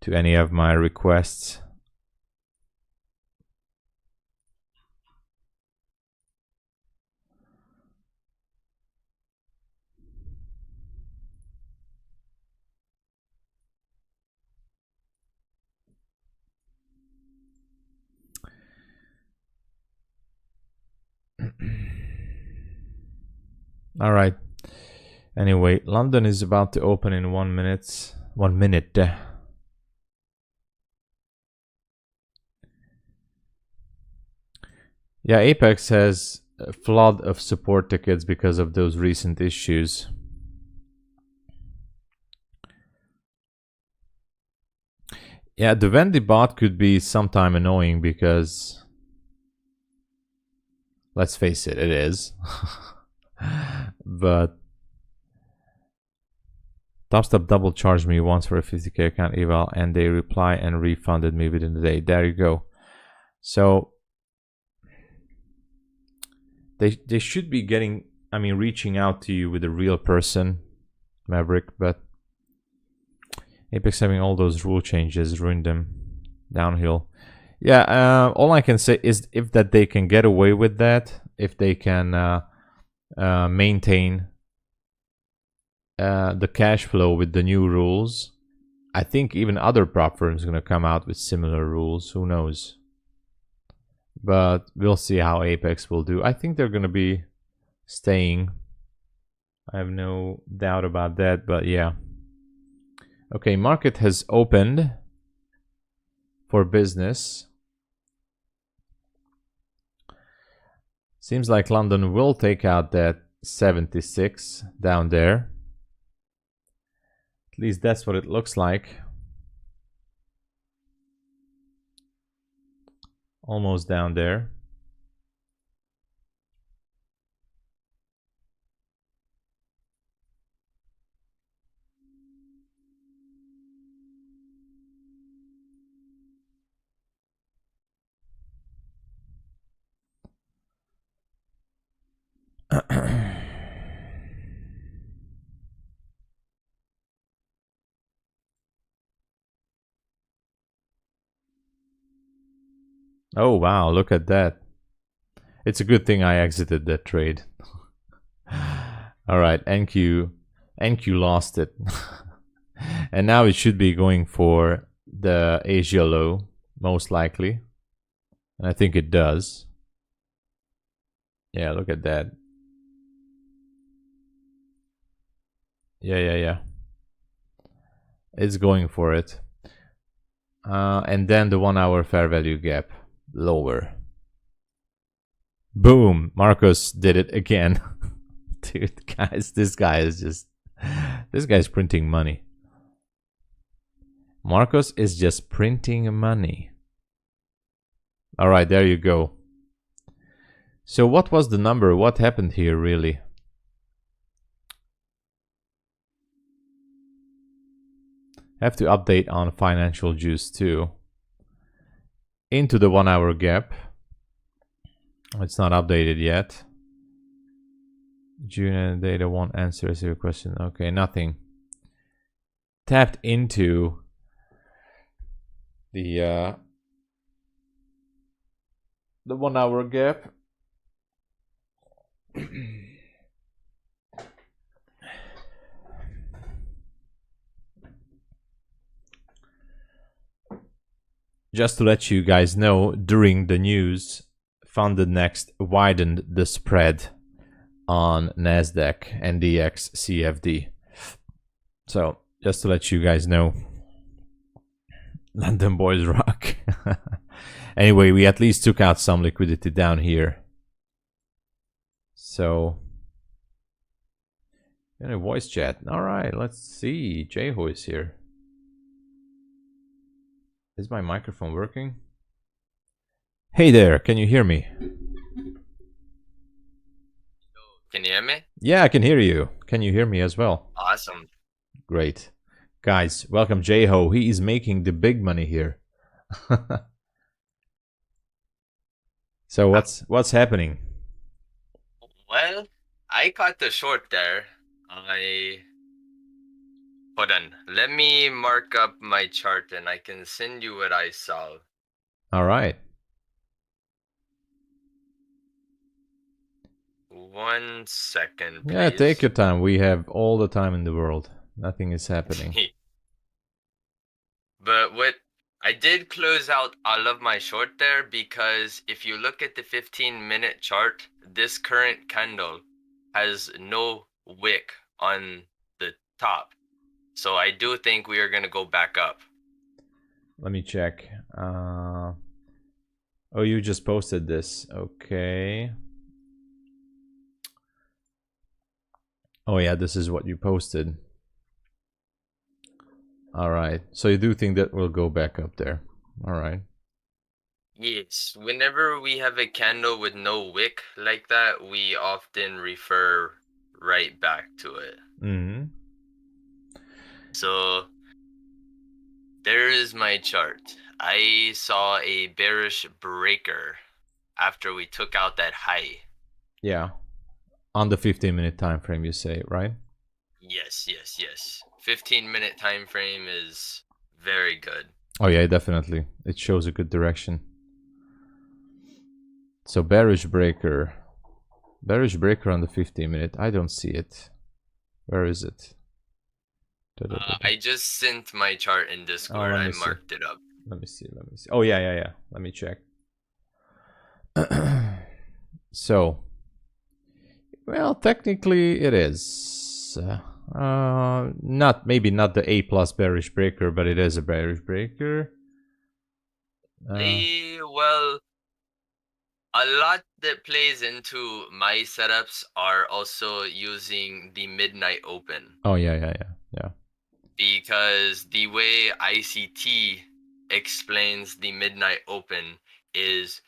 to any of my requests. All right. Anyway, London is about to open in 1 minute. 1 minute. Yeah, Apex has a flood of support tickets because of those recent issues. Yeah, the Vendy bot could be sometime annoying because Let's face it, it is. But TopStep double charged me once for a 50k account eval, and they reply and refunded me within the day. There you go. So they should be getting, I mean, reaching out to you with a real person, Maverick, but Apex having all those rule changes ruined them downhill. Yeah, all I can say is if that they can get away with that, if they can maintain the cash flow with the new rules, I think even other prop firms are going to come out with similar rules. Who knows? But we'll see how Apex will do. I think they're going to be staying. I have no doubt about that, but yeah. Okay, market has opened for business. Seems like London will take out that 76 down there. At least that's what it looks like. Almost down there. Oh wow, look at that. It's a good thing I exited that trade. Alright, NQ lost it. And now it should be going for the Asia low, most likely. And I think it does. Yeah, look at that. Yeah. It's going for it. And then the 1 hour fair value gap lower. Boom! Marcos did it again. Dude, guys, this guy is just... This guy's printing money. Marcos is just printing money. Alright, there you go. So what was the number? What happened here, really? Have to update on financial juice too. Into the 1 hour gap. It's not updated yet. June data won't answer your question. Okay, nothing. Tapped into the 1 hour gap. Just to let you guys know, during the news, FundedNext widened the spread on Nasdaq and ES CFD. So just to let you guys know, London boys rock. Anyway, we at least took out some liquidity down here. So, in a voice chat. All right, let's see. Jeho is here. Is my microphone working? Hey there, can you hear me? Can you hear me? Yeah, I can hear you. Can you hear me as well? Awesome. Great. Guys, welcome Jeho. He is making the big money here. So what's happening? Well, I caught the short there. Hold on. Let me mark up my chart and I can send you what I saw. All right. 1 second, please. Yeah, take your time. We have all the time in the world. Nothing is happening. But what I did close out all of my short there because if you look at the 15-minute chart, this current candle has no wick on the top. So I do think we are going to go back up. Let me check. Oh, you just posted this. Okay. Oh yeah, this is what you posted. All right. So you do think that we'll go back up there. All right. Yes, whenever we have a candle with no wick like that, we often refer right back to it. Mm-hmm. So there is my chart. I saw a bearish breaker after we took out that high. Yeah. On the 15-minute time frame, you say, right? Yes, yes, yes. 15-minute time frame is very good. Oh yeah, definitely. It shows a good direction. So bearish breaker. Bearish breaker on the 15-minute. I don't see it. Where is it? I just sent my chart in Oh, Discord. let I me see. marked it up. Let me see. Let me see. Oh, yeah. Let me check. So, well, technically it is. Maybe not the A plus bearish breaker, but it is a bearish breaker. Well, a lot that plays into my setups are also using the midnight open. Oh, yeah. Because the way ICT explains the midnight open is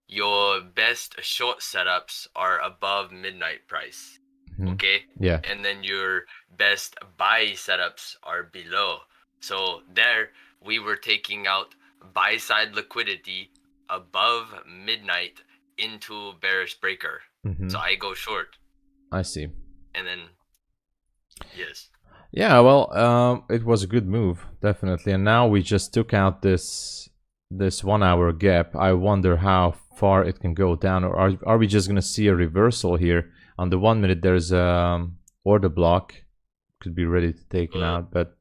your best short setups are above midnight price. Mhm. Okay? Yeah. And then your best buy setups are below. So there we were taking out buy side liquidity above midnight into bearish breaker. Mhm. So I go short I see. and then yes. Yeah, well, it was a good move, definitely. And now we just took out this 1 hour gap. I wonder how far it can go down, or are we just gonna see a reversal here? On the 1 minute, there's order block, could be ready to take him out, but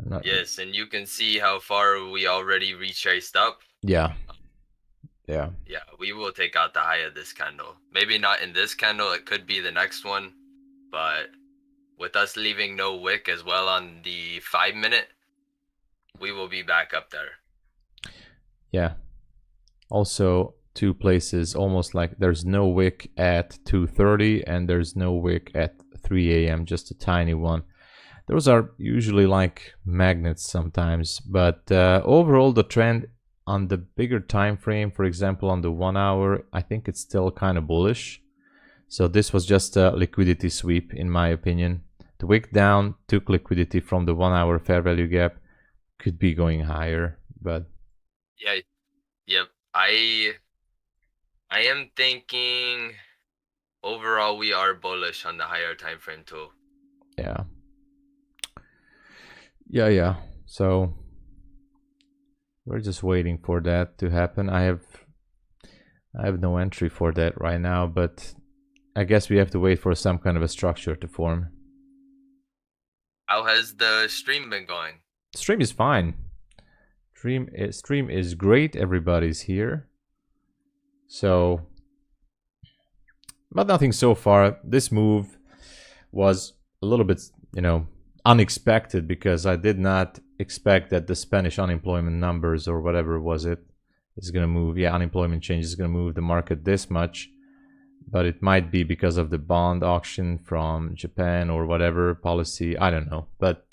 I'm not. Yes, and you can see how far we already retraced up. Yeah. Yeah, we will take out the high of this candle. Maybe not in this candle, it could be the next one, but with us leaving no wick as well on the 5 minute, we will be back up there. Yeah. Also, two places almost like there's no wick at 2:30 and there's no wick at 3 a.m. Just a tiny one. Those are usually like magnets sometimes, but overall the trend on the bigger time frame, for example on the 1 hour, I think it's still kind of bullish. So this was just a liquidity sweep in my opinion. The wick down took liquidity from the 1 hour fair value gap, could be going higher, but Yeah, yep. I am thinking overall we are bullish on the higher time frame too. yeah. Yeah. So we're just waiting for that to happen. I have no entry for that right now, but I guess we have to wait for some kind of a structure to form. How has the stream been going? Stream is fine. Stream is great. Everybody's here. So, but nothing so far. This move was a little bit, unexpected because I did not expect that the Spanish unemployment numbers or whatever was it is going to move. Yeah, unemployment change is going to move the market this much. But it might be because of the bond auction from Japan or whatever policy. I don't know. But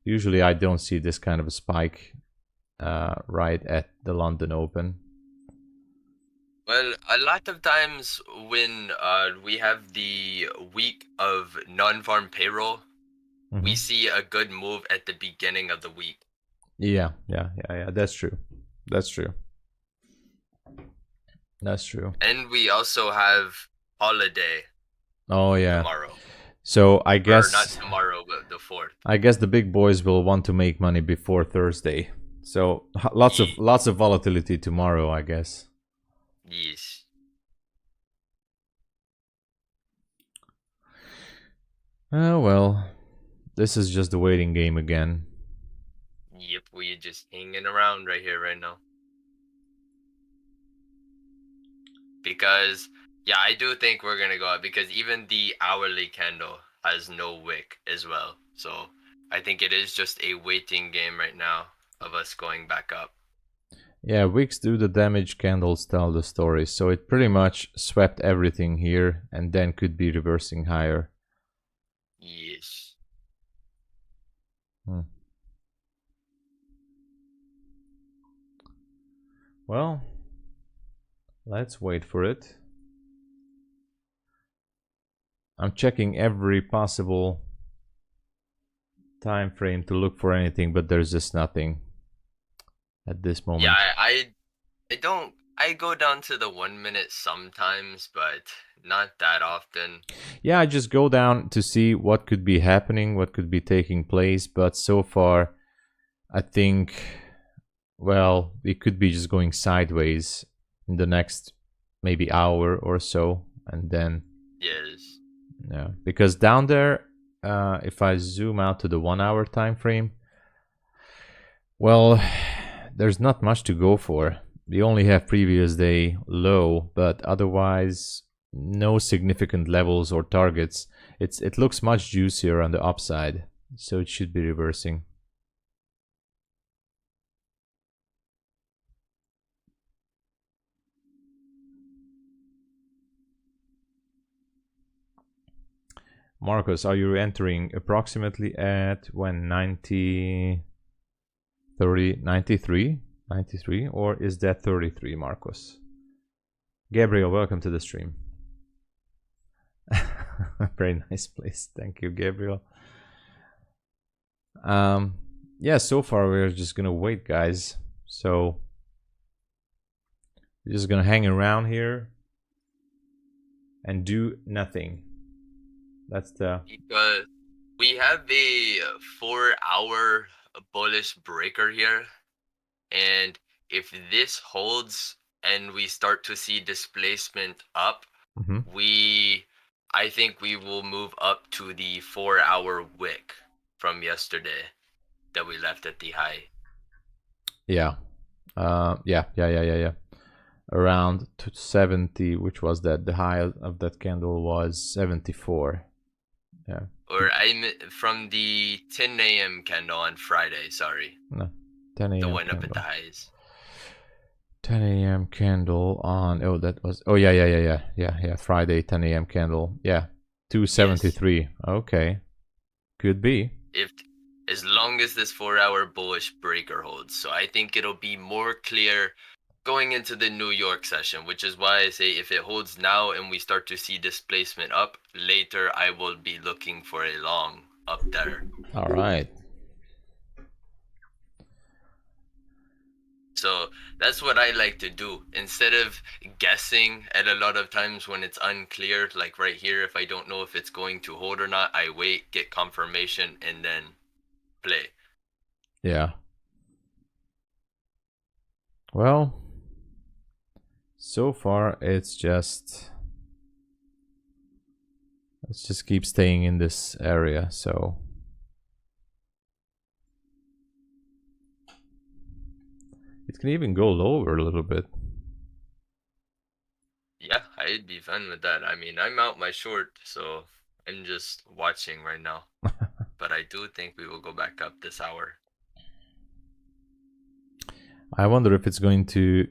usually I don't see this kind of a spike right at the London Open. Well, a lot of times when we have the week of non-farm payroll, we see a good move at the beginning of the week. Yeah. That's true. That's true. And we also have holiday Oh yeah. tomorrow. So I Or guess not tomorrow, but the 4th. I guess the big boys will want to make money before Thursday. So lots of volatility tomorrow, I guess. Yes. Oh well, this is just the waiting game again. Yep, we just hanging around right here right now. Because yeah, I do think we're gonna go up because even the hourly candle has no wick as well. So I think it is just a waiting game right now of us going back up. Yeah, wicks do the damage, candles tell the story. So it pretty much swept everything here and then could be reversing higher. Yes. Well, let's wait for it. I'm checking every possible time frame to look for anything, but there's just nothing at this moment. Yeah, I go down to the 1 minute sometimes, but not that often. Yeah, I just go down to see what could be happening, what could be taking place, but so far I think, well, it could be just going sideways in the next maybe hour or so, and then Yes. yeah, because down there, if I zoom out to the 1 hour time frame, well, there's not much to go for. We only have previous day low, but otherwise no significant levels or targets. It looks much juicier on the upside, so it should be reversing. Marcus, are you entering approximately at when 90, 30, 93, 93, or is that 33, Marcus? Gabriel, welcome to the stream. Very nice place. Thank you, Gabriel. Yeah, so far we're just gonna wait, guys. So we're just gonna hang around here and do nothing. That's the Because we have a 4-hour bullish breaker here, and if this holds and we start to see displacement up, I think we will move up to the 4-hour wick from yesterday that we left at the high. Yeah. Yeah. Around 70, which was that the high of that candle was 74. Yeah. Or I'm from the 10 a.m. candle on Friday, sorry. No, 10 a.m. The one candle. up at the highs. 10 a.m. candle on, oh, that was, oh, yeah, Friday, 10 a.m. candle. Yeah, 273. Yes. Okay. Could be. As long as this 4-hour bullish breaker holds. So I think it'll be more clear going into the New York session, which is why I say if it holds now and we start to see displacement up, later I will be looking for a long up there. All right. So that's what I like to do. Instead of guessing at a lot of times when it's unclear, like right here, if I don't know if it's going to hold or not, I wait, get confirmation, and then play. Yeah. Well, so far it's just, let's just keep staying in this area. So it can even go lower a little bit. Yeah, I'd be fine with that. I mean, I'm out my short, so I'm just watching right now. But I do think we will go back up this hour. I wonder if it's going to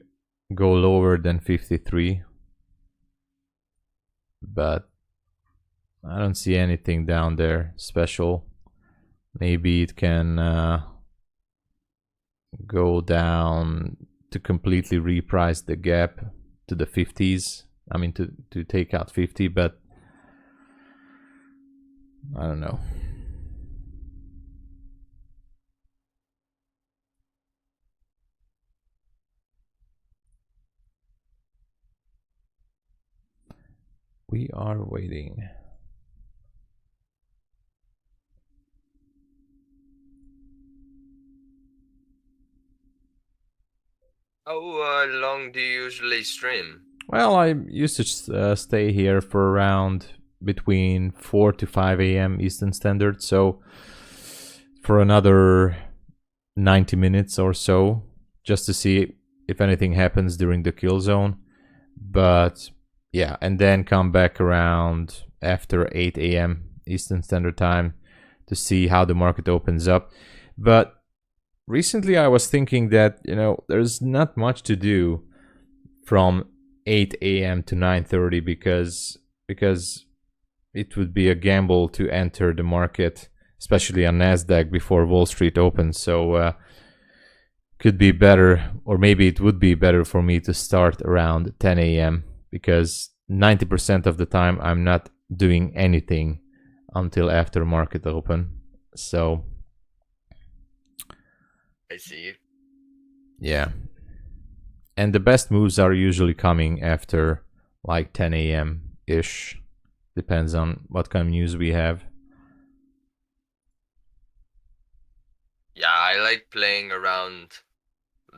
go lower than 53. But I don't see anything down there special. Maybe it can go down to completely reprice the gap to the 50s. I mean to take out 50, but I don't know. We are waiting. How long do you usually stream? Well, I used to stay here for around between 4 to 5 a.m. Eastern Standard. So for another 90 minutes or so, just to see if anything happens during the kill zone. But yeah, and then come back around after 8 a.m. Eastern Standard Time to see how the market opens up. But recently I was thinking that, you know, there's not much to do from 8 a.m. to 9:30 because it would be a gamble to enter the market, especially on Nasdaq before Wall Street opens. So could be better, or maybe it would be better for me to start around 10 a.m. because 90% of the time I'm not doing anything until after market open. So I see. yeah. And the best moves are usually coming after like 10 a.m. ish. Depends on what kind of news we have. Yeah, I like playing around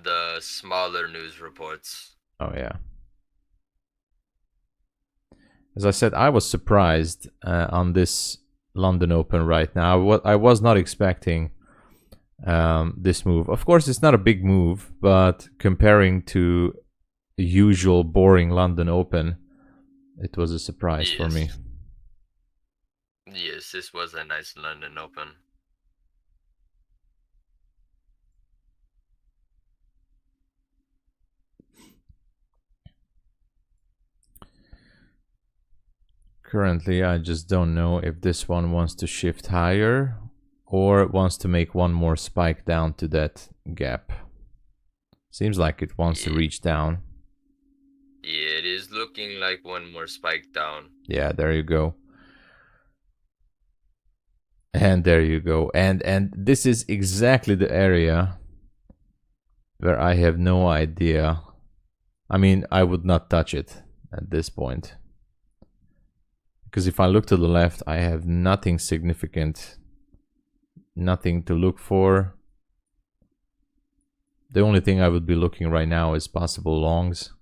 the smaller news reports. Oh yeah. As I said, I was surprised on this London Open right now. I was not expecting this move. Of course, it's not a big move, but comparing to the usual boring London Open, it was a surprise for me. Yes, this was a nice London Open. Currently, I just don't know if this one wants to shift higher or wants to make one more spike down to that gap. Seems like it wants to reach down. Yeah, it is looking like one more spike down. Yeah, there you go. And there you go. And this is exactly the area where I have no idea. I mean, I would not touch it at this point. Because if I look to the left, I have nothing significant. Nothing to look for. The only thing I would be looking right now is possible longs.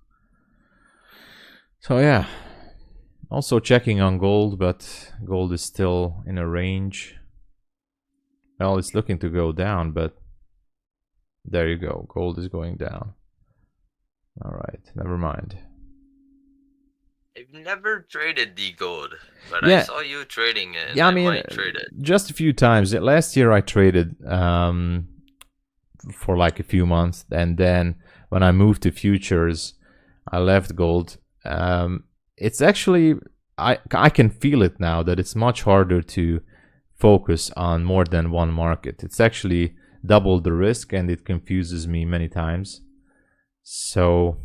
So yeah. Also checking on gold, but gold is still in a range. Well, it's looking to go down, but there you go. Gold is going down. All right, never mind. I've never traded the gold, but Yeah. I saw you trading it. And yeah, I mean, might trade it. just a few times. Last year I traded for like a few months, and then when I moved to futures, I left gold. It's actually I can feel it now that it's much harder to focus on more than one market. It's actually double the risk, and it confuses me many times. So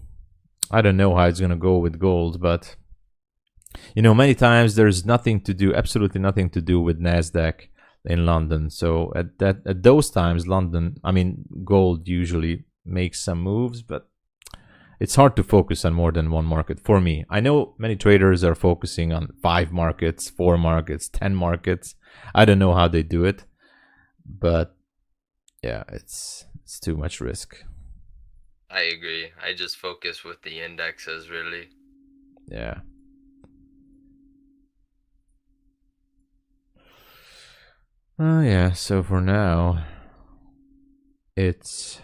I don't know how it's gonna go with gold, but you know, many times there's nothing to do, absolutely nothing to do with Nasdaq in London. So at those times, gold usually makes some moves, but it's hard to focus on more than one market for me. I know many traders are focusing on 5 markets, 4 markets, 10 markets. I don't know how they do it, but yeah, it's too much risk. I agree. I just focus with the indexes, really. Yeah. Yeah, so for now, it's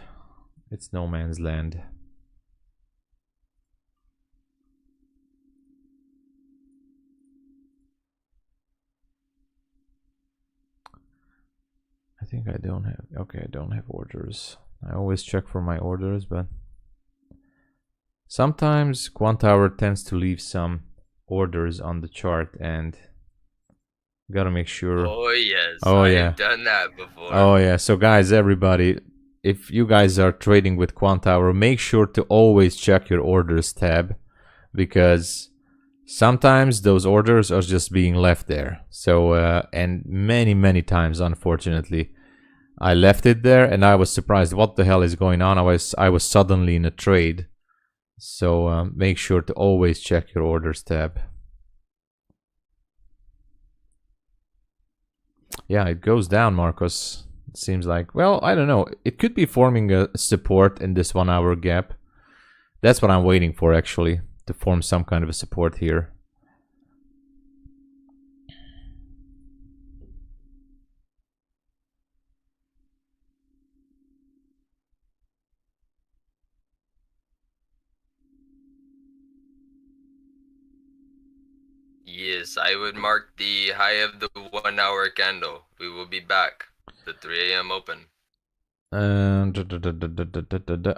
no man's land. I think I don't have, okay, I don't have orders. I always check for my orders, but sometimes Quantower tends to leave some orders on the chart, and gotta make sure. Oh yes, Oh yeah, I've done that before. Oh yeah, so guys, everybody, if you guys are trading with Quantower, make sure to always check your orders tab, because sometimes those orders are just being left there. So and many times, unfortunately, I left it there and I was surprised what the hell is going on. I was suddenly in a trade. So make sure to always check your orders tab. Yeah, it goes down, Marcos. It seems like, well, I don't know. It could be forming a support in this 1 hour gap. That's what I'm waiting for, actually, to form some kind of a support here. Yes, I would mark the high of the 1 hour candle. We will be back. The 3 a.m. open.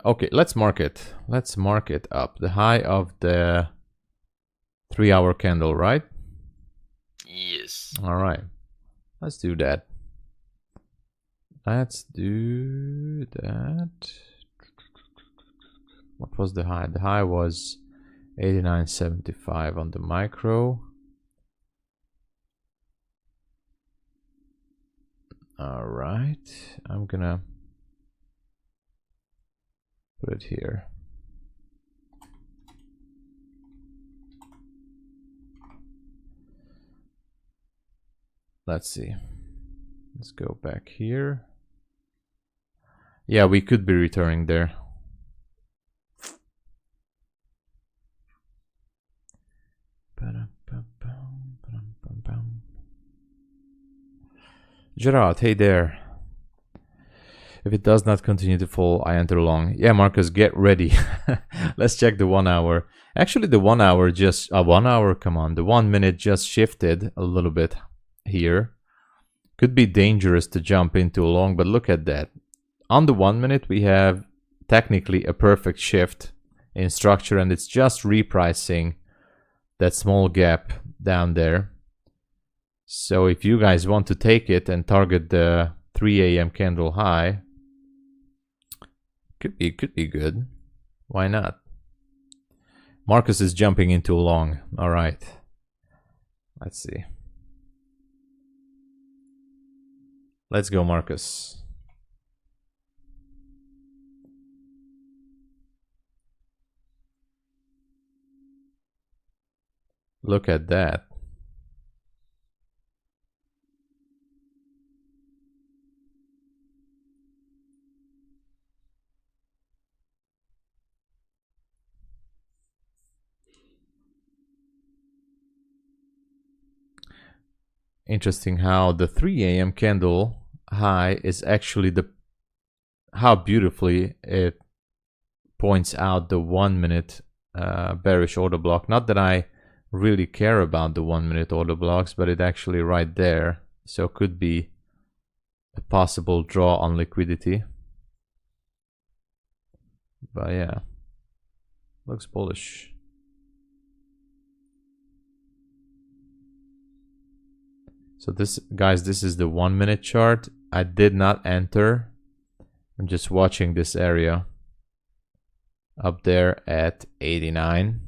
Okay, let's mark it. Let's mark it up. The high of the 3 hour candle, right? Yes. All right. Let's do that. Let's do that. What was the high? The high was 89.75 on the micro. All right, I'm gonna put it here. Let's see. Let's go back here. Yeah, we could be returning there. Gerard, hey there. If it does not continue to fall, I enter long. Yeah, Marcus, get ready. Let's check the 1 hour. Actually, the 1 hour just 1 hour. Come on, the 1 minute just shifted a little bit here. Could be dangerous to jump into a long, but look at that. On the 1 minute, we have technically a perfect shift in structure, and it's just repricing that small gap down there. So if you guys want to take it and target the 3 a.m. candle high, could be good. Why not? Marcus is jumping into a long. All right. Let's see. Let's go, Marcus. Look at that. Interesting how the 3 a.m. candle high is actually how beautifully it points out the 1 minute bearish order block. Not that I really care about the 1 minute order blocks, but it actually right there. So could be a possible draw on liquidity. But yeah, looks bullish. So this, guys, this is the 1 minute chart. I did not enter. I'm just watching this area up there at 89.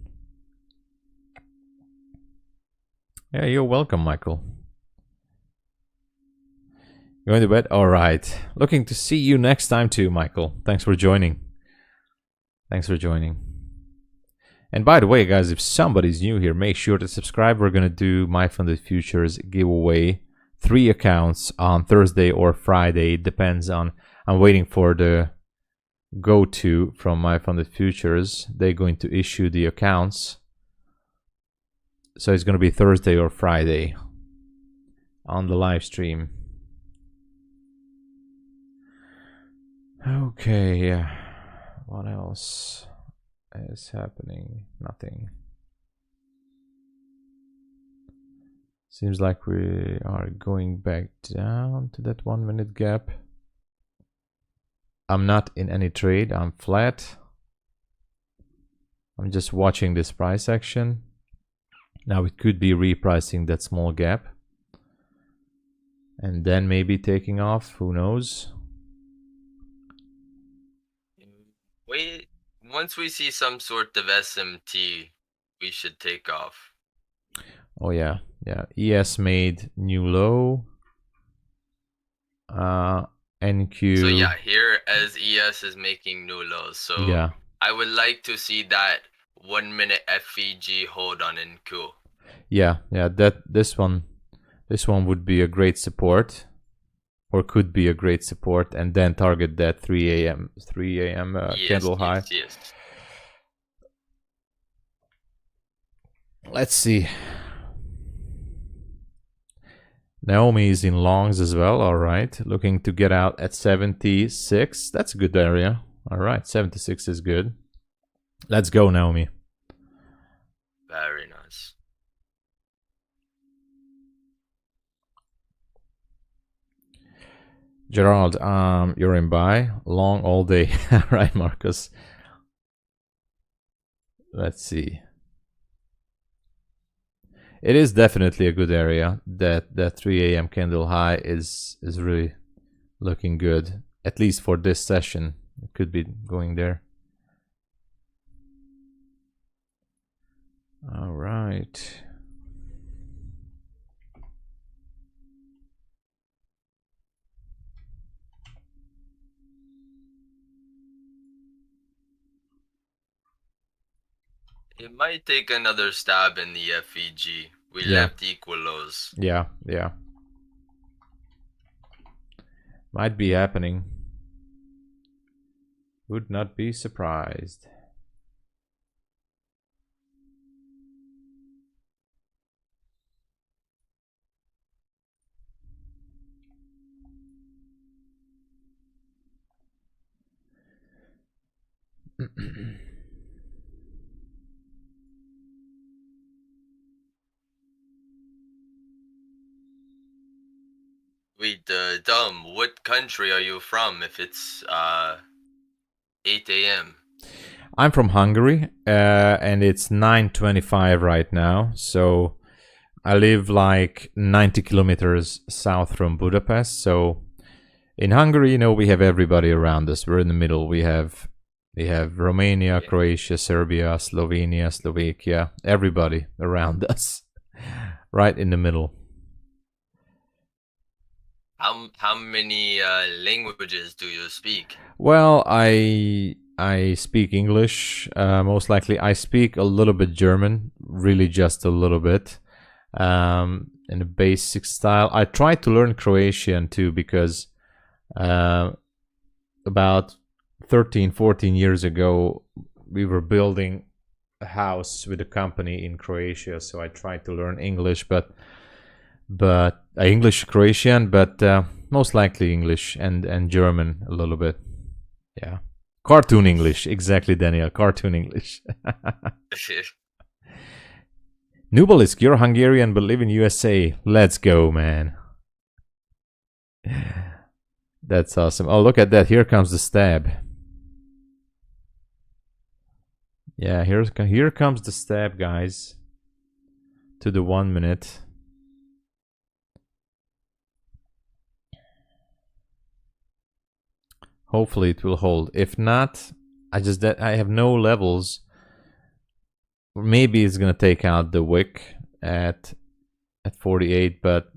Yeah, you're welcome, Michael. Going to bed? All right. Looking to see you next time too, Michael. Thanks for joining. Thanks for joining. And by the way, guys, if somebody's new here, make sure to subscribe. We're going to do My Funded Futures giveaway. 3 accounts on Thursday or Friday. Depends on, I'm waiting for the go-to from My Funded Futures. They're going to issue the accounts. So it's going to be Thursday or Friday on the live stream. Okay, what else is happening? Nothing. Seems like we are going back down to that 1 minute gap. I'm not in any trade, I'm flat. I'm just watching this price action. Now it could be repricing that small gap. And then maybe taking off, who knows? Wait, once we see some sort of SMT, we should take off. Oh yeah, yeah. ES made new low. NQ. So yeah, here as ES is making new lows. So yeah, I would like to see that 1 minute FEG hold on NQ. Yeah, yeah. That this one would be a great support, or could be a great support, and then target that 3 a.m. Yes, candle high. Yes. Let's see. Naomi is in longs as well. All right, looking to get out at 76. That's a good area. All right, 76 is good. Let's go, Naomi. Very nice. Gerald, you're in buy, long all day. Right, Marcus. Let's see. It is definitely a good area. That 3 a.m. candle high is really looking good, at least for this session. It could be going there. right. It might take another stab in the FEG. We Yeah. left equal lows. Yeah, yeah. Might be happening. Would not be surprised. Wait, Dumb, what country are you from if it's 8 a.m.? I'm from Hungary, and it's 9:25 right now. So I live like 90 kilometers south from Budapest. So in Hungary, you know, we have everybody around us. We're in the middle. We have Romania, Yeah. Croatia, Serbia, Slovenia, Slovakia, everybody around us, right in the middle. How many languages do you speak? Well, I speak English. Most likely, I speak a little bit German. Really, just a little bit. In a basic style. I tried to learn Croatian too because about 13, 14 years ago, we were building a house with a company in Croatia. So I tried to learn English, but English, Croatian, but most likely English and German a little bit. Yeah. Cartoon English. Exactly, Daniel. Cartoon English. Nubalisk, you're Hungarian but live in USA. Let's go, man. That's awesome. Oh, look at that. Here comes the stab. Yeah, here comes the stab, guys. To the 1 minute. Hopefully it will hold. If not, I have no levels. Maybe it's gonna take out the wick at 48, but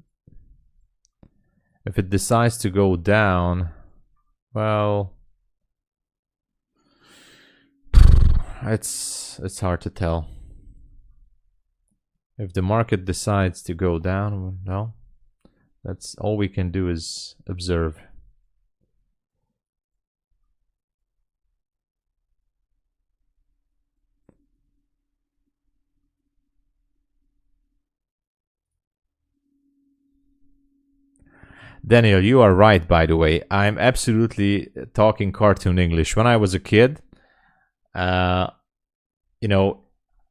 if it decides to go down, well, it's hard to tell. If the market decides to go down, well, that's all we can do is observe. Daniel, you are right, by the way. I'm absolutely talking cartoon English. When I was a kid, you know,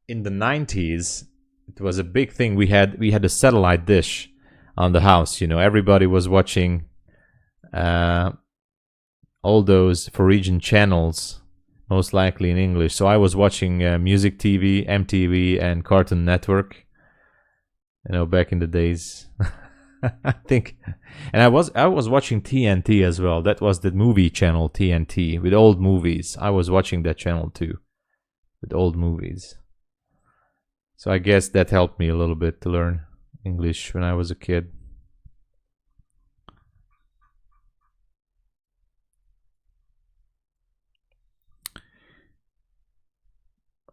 in the 90s, it was a big thing. We had a satellite dish on the house. You know, everybody was watching all those foreign channels, most likely in English. So I was watching Music TV, MTV, and Cartoon Network. You know, back in the days. I think, and I was watching TNT as well. That was the movie channel TNT with old movies. I was watching that channel too, with old movies. So I guess that helped me a little bit to learn English when I was a kid.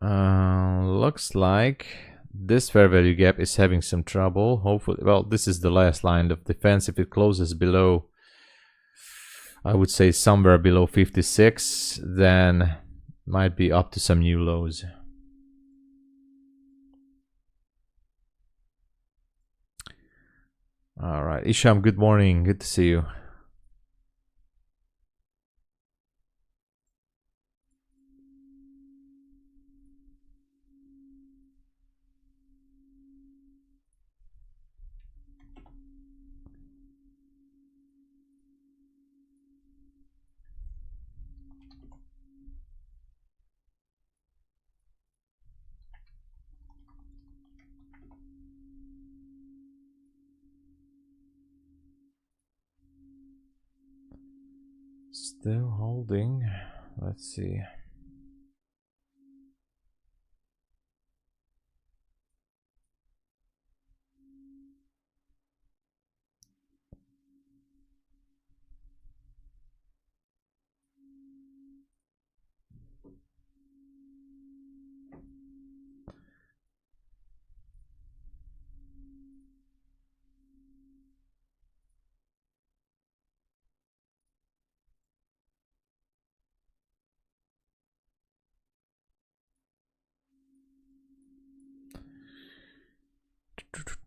Looks like this fair value gap is having some trouble. Hopefully, well, this is the last line of defense. If it closes below, I would say somewhere below 56, then might be up to some new lows. All right, Isham, good morning. Good to see you. Still holding. Let's see.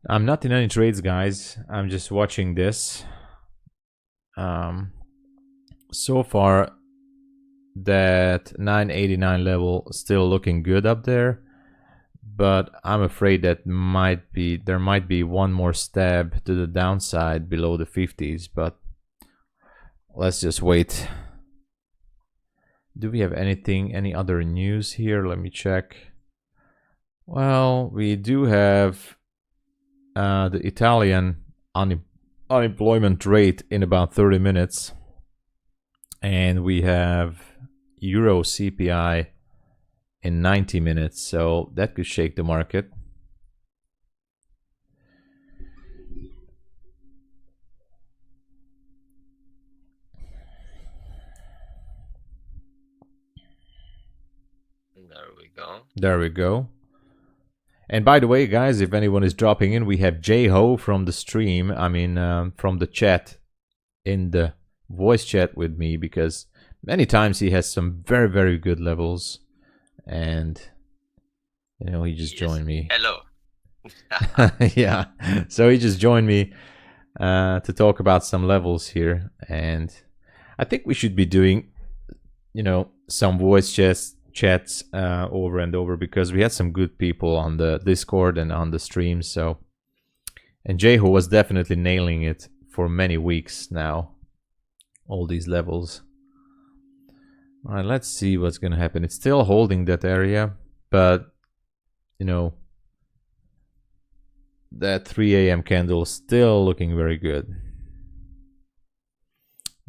I'm not in any trades, guys. I'm just watching this. So far, that 989 level still looking good up there, but I'm afraid that there might be one more stab to the downside below the 50s, but let's just wait. Do we have any other news here? Let me check. Well, we do have the Italian unemployment rate in about 30 minutes, and we have Euro CPI in 90 minutes, so that could shake the market. There we go. There we go. And by the way, guys, if anyone is dropping in, we have J-Ho from the stream, from the chat, in the voice chat with me, because many times he has some very, very good levels. And, you know, he just joined me. Hello. Yeah, so he just joined me to talk about some levels here. And I think we should be doing, you know, some voice chats over and over, because we had some good people on the Discord and on the stream. So, and Jehu was definitely nailing it for many weeks now, all these levels. All right, let's see what's gonna happen. It's still holding that area, but you know, that 3 a.m. candle is still looking very good.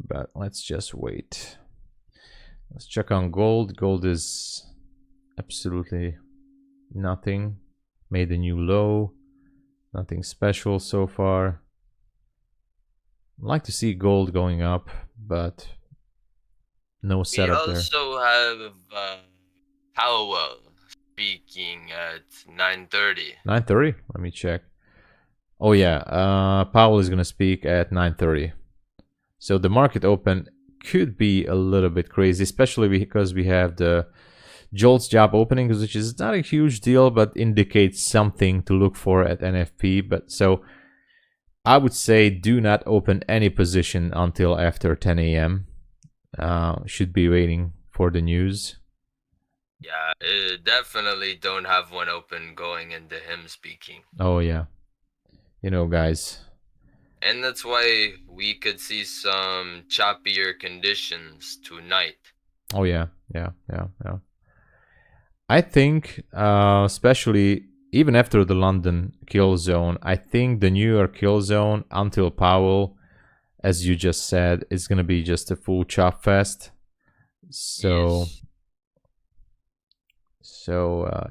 But let's just wait. Let's check on gold. Gold is absolutely nothing. Made a new low. Nothing special so far. I'd like to see gold going up, but no setup there. We also have Powell speaking at 9:30. 9:30? Let me check. Oh yeah, Powell is going to speak at 9:30. So the market open could be a little bit crazy, especially because we have the Jolt's job opening, which is not a huge deal, but indicates something to look for at NFP. But so I would say do not open any position until after 10 a.m. Should be waiting for the news. Yeah, definitely don't have one open going into him speaking. Oh yeah, you know, guys. And that's why we could see some choppier conditions tonight. Oh yeah. I think, especially even after the London kill zone, I think the New York kill zone until Powell, as you just said, is going to be just a full chop fest. So, yes.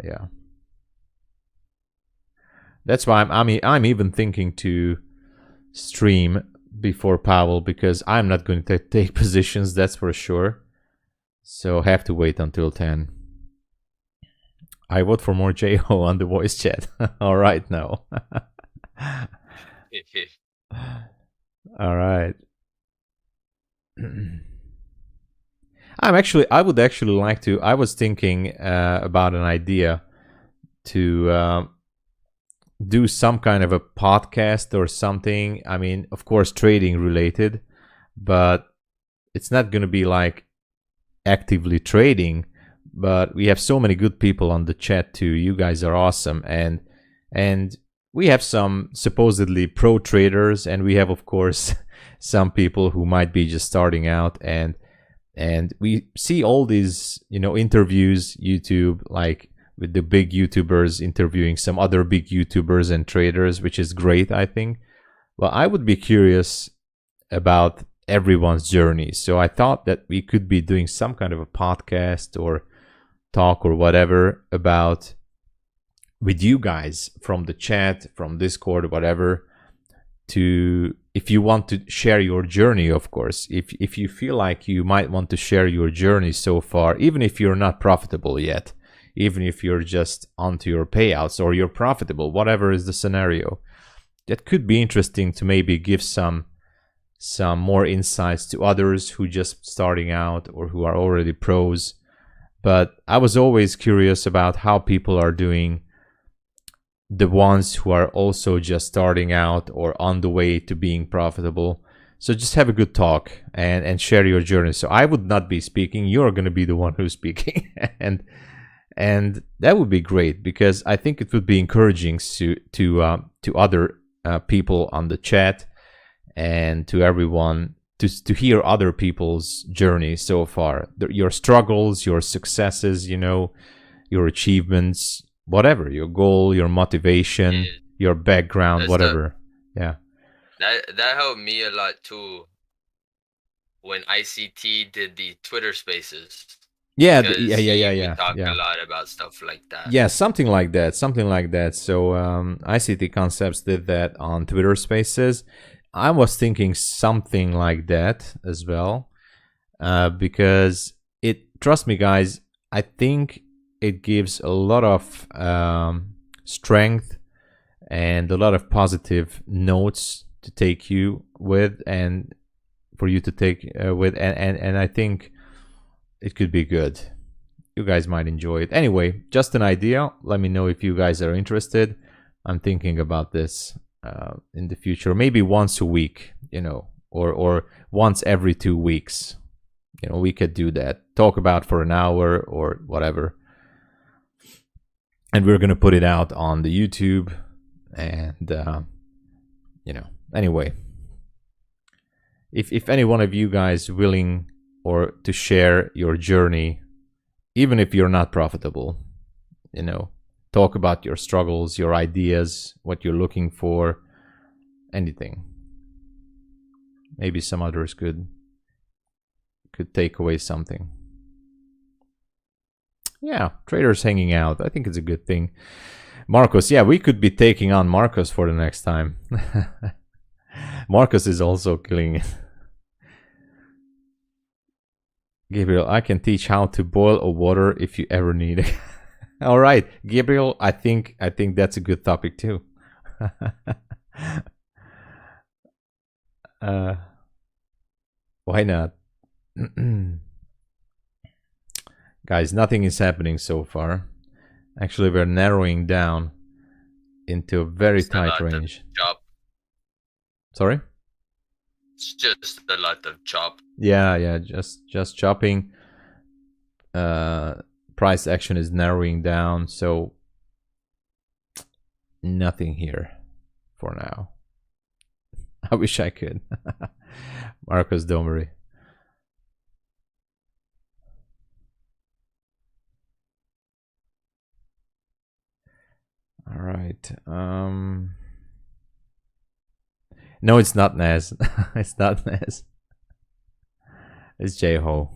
Yeah. That's why I'm even thinking to stream before Powell, because I'm not going to take positions, that's for sure. So have to wait until 10. I vote for more J-Ho on the voice chat. All right, now. All right. I would actually like to, I was thinking about an idea to do some kind of a podcast or something. I mean, of course, trading related, but it's not going to be like actively trading. But we have so many good people on the chat too. You guys are awesome, and we have some supposedly pro traders, and we have, of course, some people who might be just starting out, and we see all these, you know, interviews, YouTube, like with the big YouTubers interviewing some other big YouTubers and traders, which is great, I think. Well, I would be curious about everyone's journey. So I thought that we could be doing some kind of a podcast or talk or whatever about with you guys from the chat, from Discord, or whatever, to, if you want to share your journey, of course, if you feel like you might want to share your journey so far, even if you're not profitable yet, even if you're just onto your payouts or you're profitable, whatever is the scenario, that could be interesting to maybe give some more insights to others who just starting out or who are already pros. But I was always curious about how people are doing the ones who are also just starting out or on the way to being profitable. So just have a good talk and share your journey. So I would not be speaking. You're going to be the one who's speaking. and that would be great, because I think it would be encouraging to other people on the chat and to everyone to hear other people's journey so far, your struggles, your successes, you know, your achievements, whatever, your goal, your motivation, your background, whatever. Yeah. That helped me a lot too when ICT did the Twitter Spaces. Yeah, We talk a lot about stuff like that. Yeah, something like that. So ICT Concepts did that on Twitter Spaces. I was thinking something like that as well, because trust me, guys, I think it gives a lot of strength and a lot of positive notes to take you with, and for you to take with, and I think it could be good. You guys might enjoy it. Anyway, just an idea. Let me know if you guys are interested. I'm thinking about this in the future, maybe once a week, you know, or once every 2 weeks. You know, we could do that. Talk about for an hour or whatever. And we're going to put it out on the YouTube. And, you know, anyway, if any one of you guys willing or to share your journey, even if you're not profitable, you know, talk about your struggles, your ideas, what you're looking for, anything. Maybe some others could take away something. Yeah, traders hanging out. I think it's a good thing. Marcos, yeah, we could be taking on Marcos for the next time. Marcos is also killing it. Gabriel, I can teach how to boil a water if you ever need it. All right, Gabriel, I think that's a good topic too. Why not? Guys, nothing is happening so far. Actually, we're narrowing down into a very tight range. Sorry? It's just a lot of chop. Yeah, just chopping. Price action is narrowing down, so nothing here for now. I wish I could. Marcus, don't worry. All right. No, it's not Naz. It's not Naz. It's J-Ho.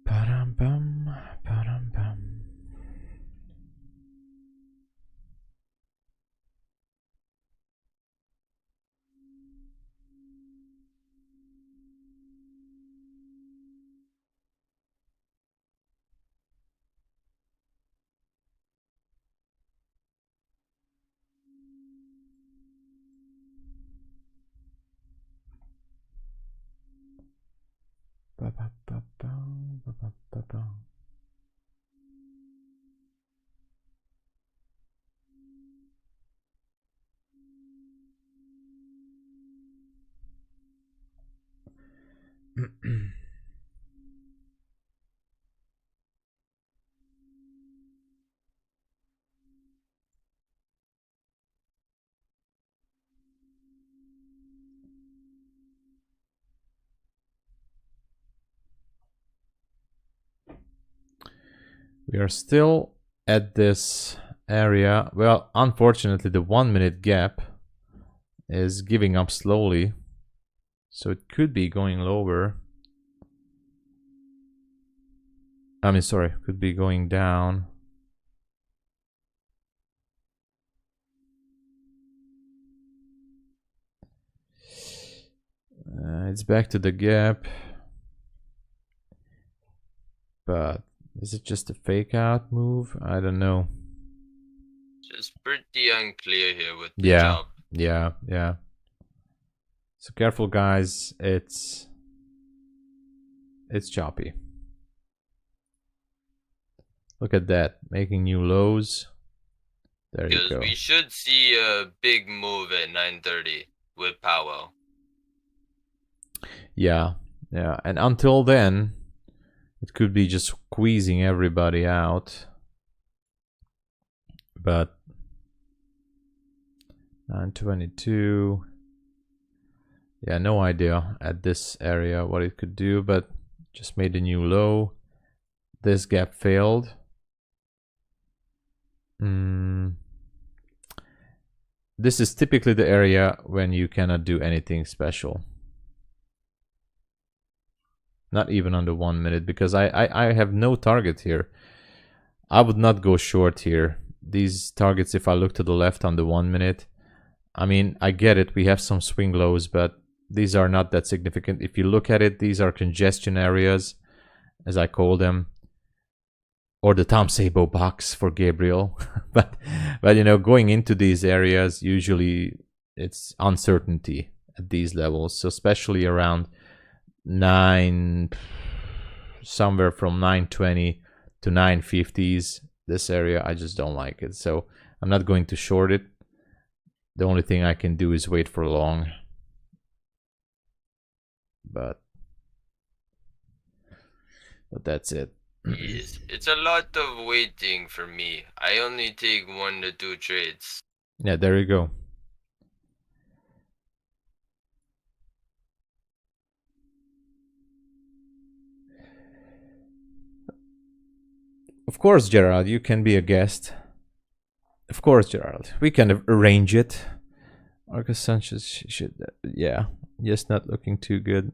Ba-dum-bum, ba-dum-bum. We are still at this area. Well, unfortunately, the 1 minute gap is giving up slowly, so it could be going lower. I mean, sorry, could be going down. It's back to the gap, but is it just a fake out move? I don't know. Just pretty unclear here with the job. Yeah. So careful, guys. It's It's choppy. Look at that, making new lows. There you Because go. we should see a big move at 9:30 with Powell. Yeah, yeah. And until then, it could be just squeezing everybody out. But 922. Yeah, no idea at this area what it could do, but just made a new low. This gap failed. This is typically the area when you cannot do anything special. Not even under 1 minute, because I have no target here. I would not go short here. These targets, if I look to the left on the 1 minute, I mean, I get it. We have some swing lows, but these are not that significant. If you look at it, these are congestion areas, as I call them, or the tomsabo box for Gabriel. but you know, going into these areas, usually it's uncertainty at these levels. So especially around somewhere from 920 to 950s, this area, I just don't like it. So I'm not going to short it. The only thing I can do is wait for long. But that's it. Yes, it's a lot of waiting for me. I only take 1 to 2 trades. Yeah, there you go. Of course, Gerald, you can be a guest. Of course, Gerald, we can arrange it. Marcus Sanchez should, yeah, just not looking too good.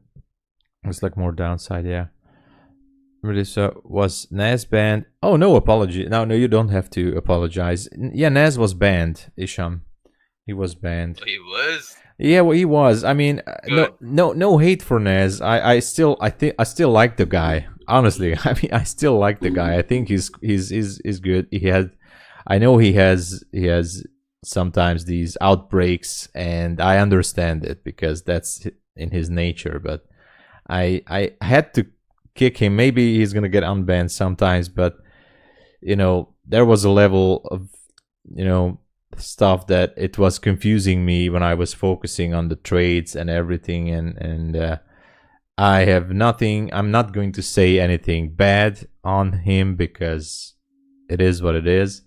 It's like more downside, yeah. Melissa, was Nas banned? Oh, no apology. No, you don't have to apologize. Yeah, Nas was banned, Isham. He was banned. Oh, he was? Yeah, well, he was. I mean, no hate for Nas. I still like the guy. Honestly, I mean, I still like the guy. I think he's good. I know he has sometimes these outbreaks, and I understand it because that's in his nature. But I had to kick him. Maybe he's gonna get unbanned sometimes, but you know, there was a level of, you know, stuff that it was confusing me when I was focusing on the trades and everything, and I have nothing. I'm not going to say anything bad on him because it is what it is.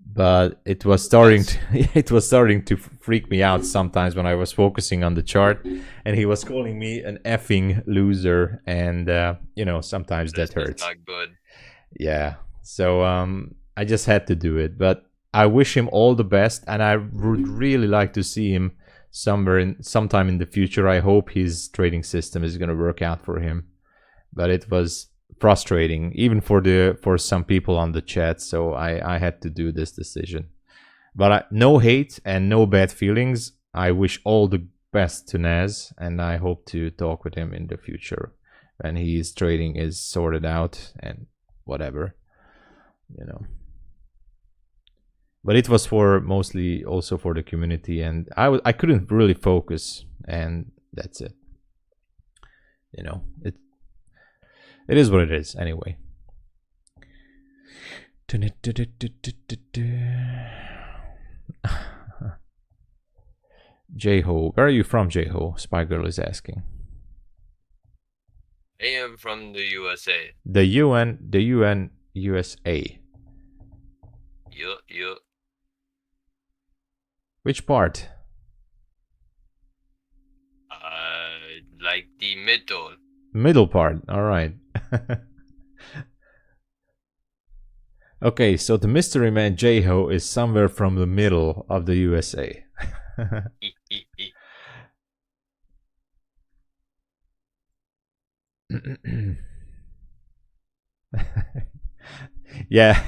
But it was starting to freak me out sometimes when I was focusing on the chart, and he was calling me an effing loser, and you know, sometimes that hurts. Not good. Yeah. So I just had to do it, but I wish him all the best, and I would really like to see him sometime in the future. I hope his trading system is going to work out for him. But it was frustrating, even for some people on the chat. So I had to do this decision. But no hate and no bad feelings. I wish all the best to Naz, and I hope to talk with him in the future when his trading is sorted out and whatever, you know. But it was mostly also for the community, and I couldn't really focus, and that's it. You know, it is what it is anyway. J-Ho, where are you from, J-Ho? Spy Girl is asking. I am from the USA. The UN USA. Yup. Which part? Like the middle. Middle part. All right. Okay, so the mystery man J-Ho is somewhere from the middle of the USA. Yeah,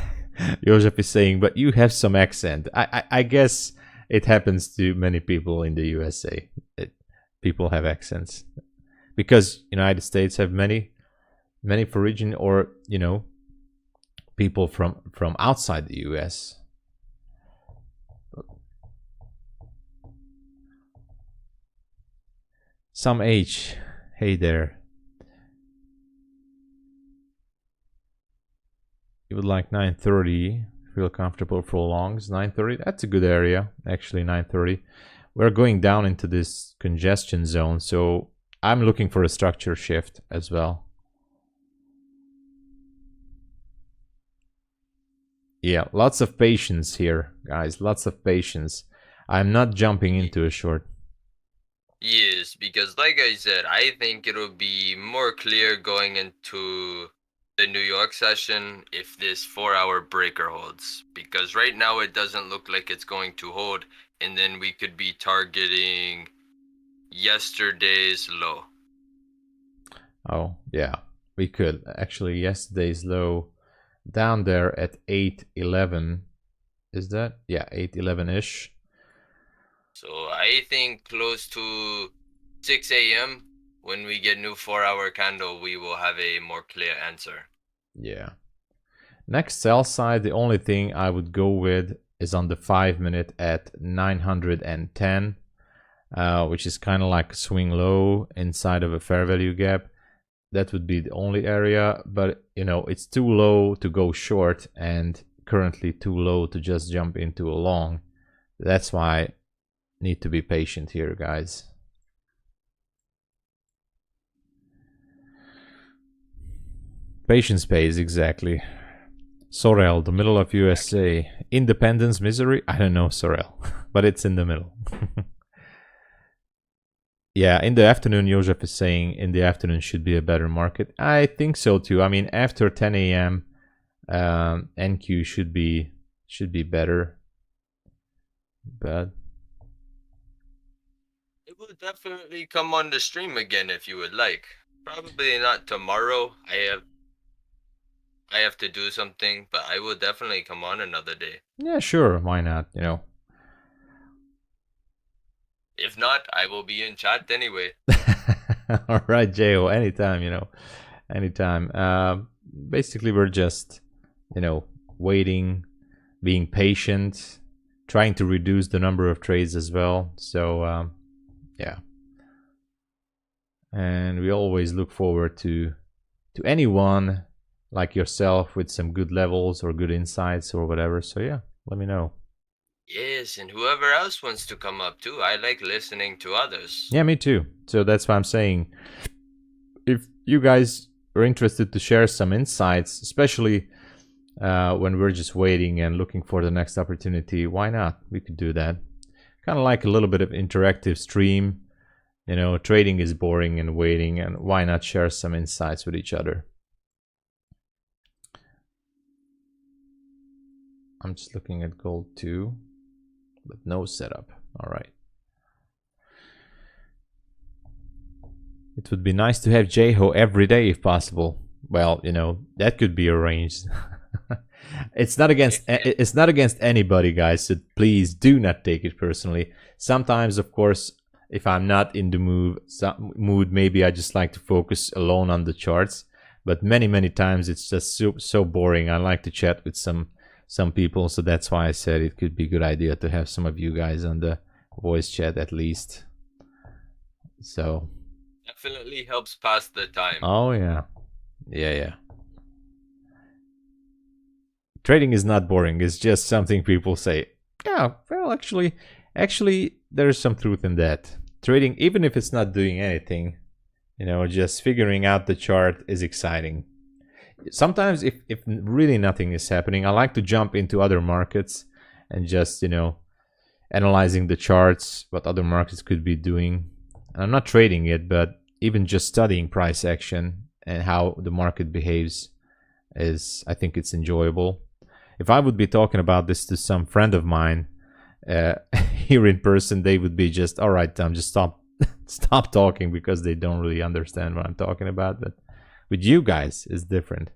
Joseph is saying, but you have some accent. I guess it happens to many people in the USA. People have accents because United States have many for origin, or you know, people from outside the US. Some H, hey there. You would like 930. Feel comfortable for longs. 930. That's a good area. Actually, 930. We're going down into this congestion zone, so I'm looking for a structure shift as well. Yeah, lots of patience here, guys. Lots of patience. I'm not jumping into a short. Yes, because like I said, I think it'll be more clear going into the New York session if this 4-hour breaker holds. Because right now it doesn't look like it's going to hold, and then we could be targeting yesterday's low. Oh, yeah, we could. Actually, yesterday's low down there at 811. Is that? Yeah, 811-ish. So I think close to 6 a.m. when we get new 4-hour candle, we will have a more clear answer. Yeah. Next sell side, the only thing I would go with is on the 5-minute at 910, which is kind of like a swing low inside of a fair value gap. That would be the only area, but you know, it's too low to go short and currently too low to just jump into a long. That's why I need to be patient here, guys. Patience pays, exactly. Sorel, the middle of USA. Independence, Missouri? I don't know, Sorel, but it's in the middle. Yeah, in the afternoon, Joseph is saying in the afternoon should be a better market. I think so too. I mean, after 10 a.m., NQ should be better. But it will definitely come on the stream again if you would like. Probably not tomorrow. I have to do something, but I will definitely come on another day. yeah, sure, why not? You know. If not, I will be in chat anyway. All right, Jo, anytime, you know, anytime. Basically, we're just, you know, waiting, being patient, trying to reduce the number of trades as well. So, yeah. And we always look forward to anyone like yourself with some good levels or good insights or whatever. So, yeah, let me know. Yes, and whoever else wants to come up too. I like listening to others. Yeah, me too. So that's why I'm saying, if you guys are interested to share some insights, especially when we're just waiting and looking for the next opportunity, why not? We could do that. Kind of like a little bit of interactive stream. You know, trading is boring and waiting, and why not share some insights with each other? I'm just looking at gold too, but no setup. All right. It would be nice to have Jeho every day if possible. Well, you know, that could be arranged. It's not against anybody, guys, so please do not take it personally. Sometimes, of course, if I'm not in the mood, maybe I just like to focus alone on the charts, but many times it's just so boring. I like to chat with some people, so that's why I said it could be a good idea to have some of you guys on the voice chat at least. So definitely helps pass the time. Oh yeah. Trading is not boring. It's just something people say. Yeah, well, actually there's some truth in that. Trading, even if it's not doing anything, you know, just figuring out the chart is exciting. Sometimes if really nothing is happening, I like to jump into other markets and just, you know, analyzing the charts, what other markets could be doing. And I'm not trading it, but even just studying price action and how the market behaves is, I think it's enjoyable. If I would be talking about this to some friend of mine here in person, they would be just, all right, Tom, just stop talking, because they don't really understand what I'm talking about. But with you guys, it's different.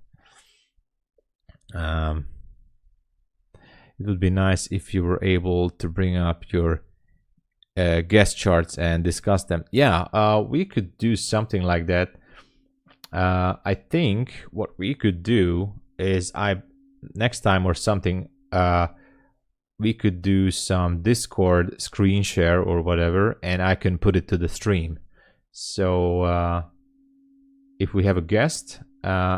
It would be nice if you were able to bring up your guest charts and discuss them. Yeah, we could do something like that. I think what we could do is next time or something, we could do some Discord screen share or whatever, and I can put it to the stream. So if we have a guest,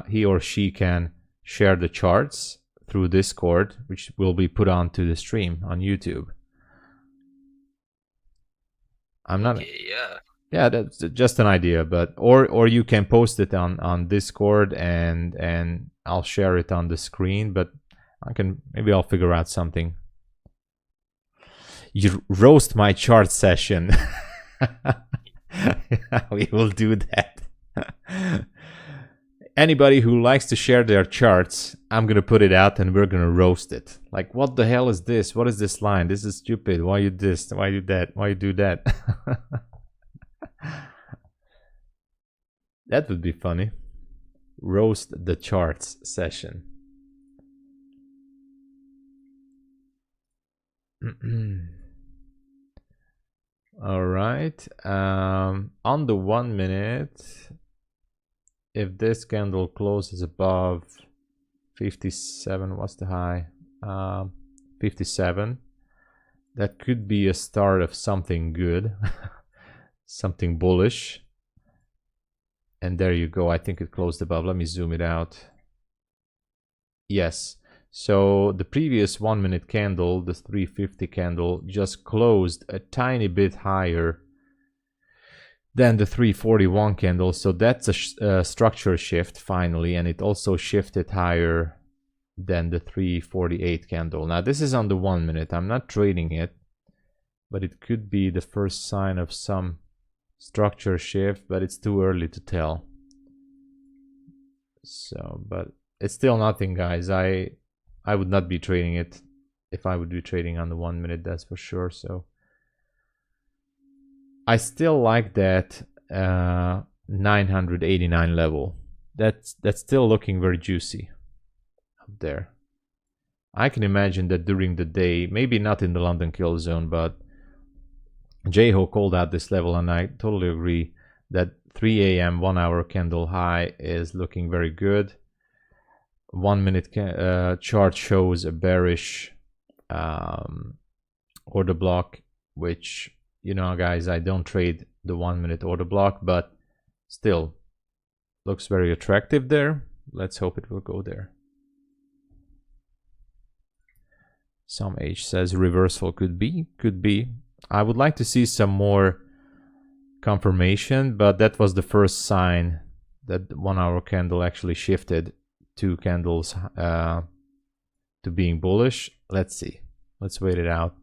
he or she can share the charts through Discord, which will be put onto the stream on YouTube. I'm not. Okay, yeah. Yeah, that's just an idea, but or you can post it on Discord and I'll share it on the screen. But maybe I'll figure out something. You roast my chart session. We will do that. Anybody who likes to share their charts, I'm gonna put it out and we're gonna roast it. Like, what the hell is this? What is this line? This is stupid. Why you this? Why you that? Why you do that? That would be funny. Roast the charts session. All right. On the 1 minute, if this candle closes above 57, what's the high? 57. That could be a start of something good, something bullish. And there you go. I think it closed above. Let me zoom it out. Yes. So the previous 1 minute candle, the 350 candle, just closed a tiny bit higher than the 341 candle. So that's a structure shift finally. And it also shifted higher than the 348 candle. Now this is on the 1 minute. I'm not trading it, but it could be the first sign of some structure shift, but it's too early to tell. So, but it's still nothing, guys. I would not be trading it if I would be trading on the 1 minute, that's for sure. So I still like that 989 level. That's still looking very juicy up there. I can imagine that during the day, maybe not in the London kill zone, but Jeho called out this level, and I totally agree that 3 a.m. 1 hour candle high is looking very good. 1 minute chart shows a bearish order block, which, you know, guys, I don't trade the 1 minute order block, but still looks very attractive there. Let's hope it will go there. Some H says reversal could be. I would like to see some more confirmation, but that was the first sign that 1 hour candle actually shifted 2 candles to being bullish. Let's see. Let's wait it out.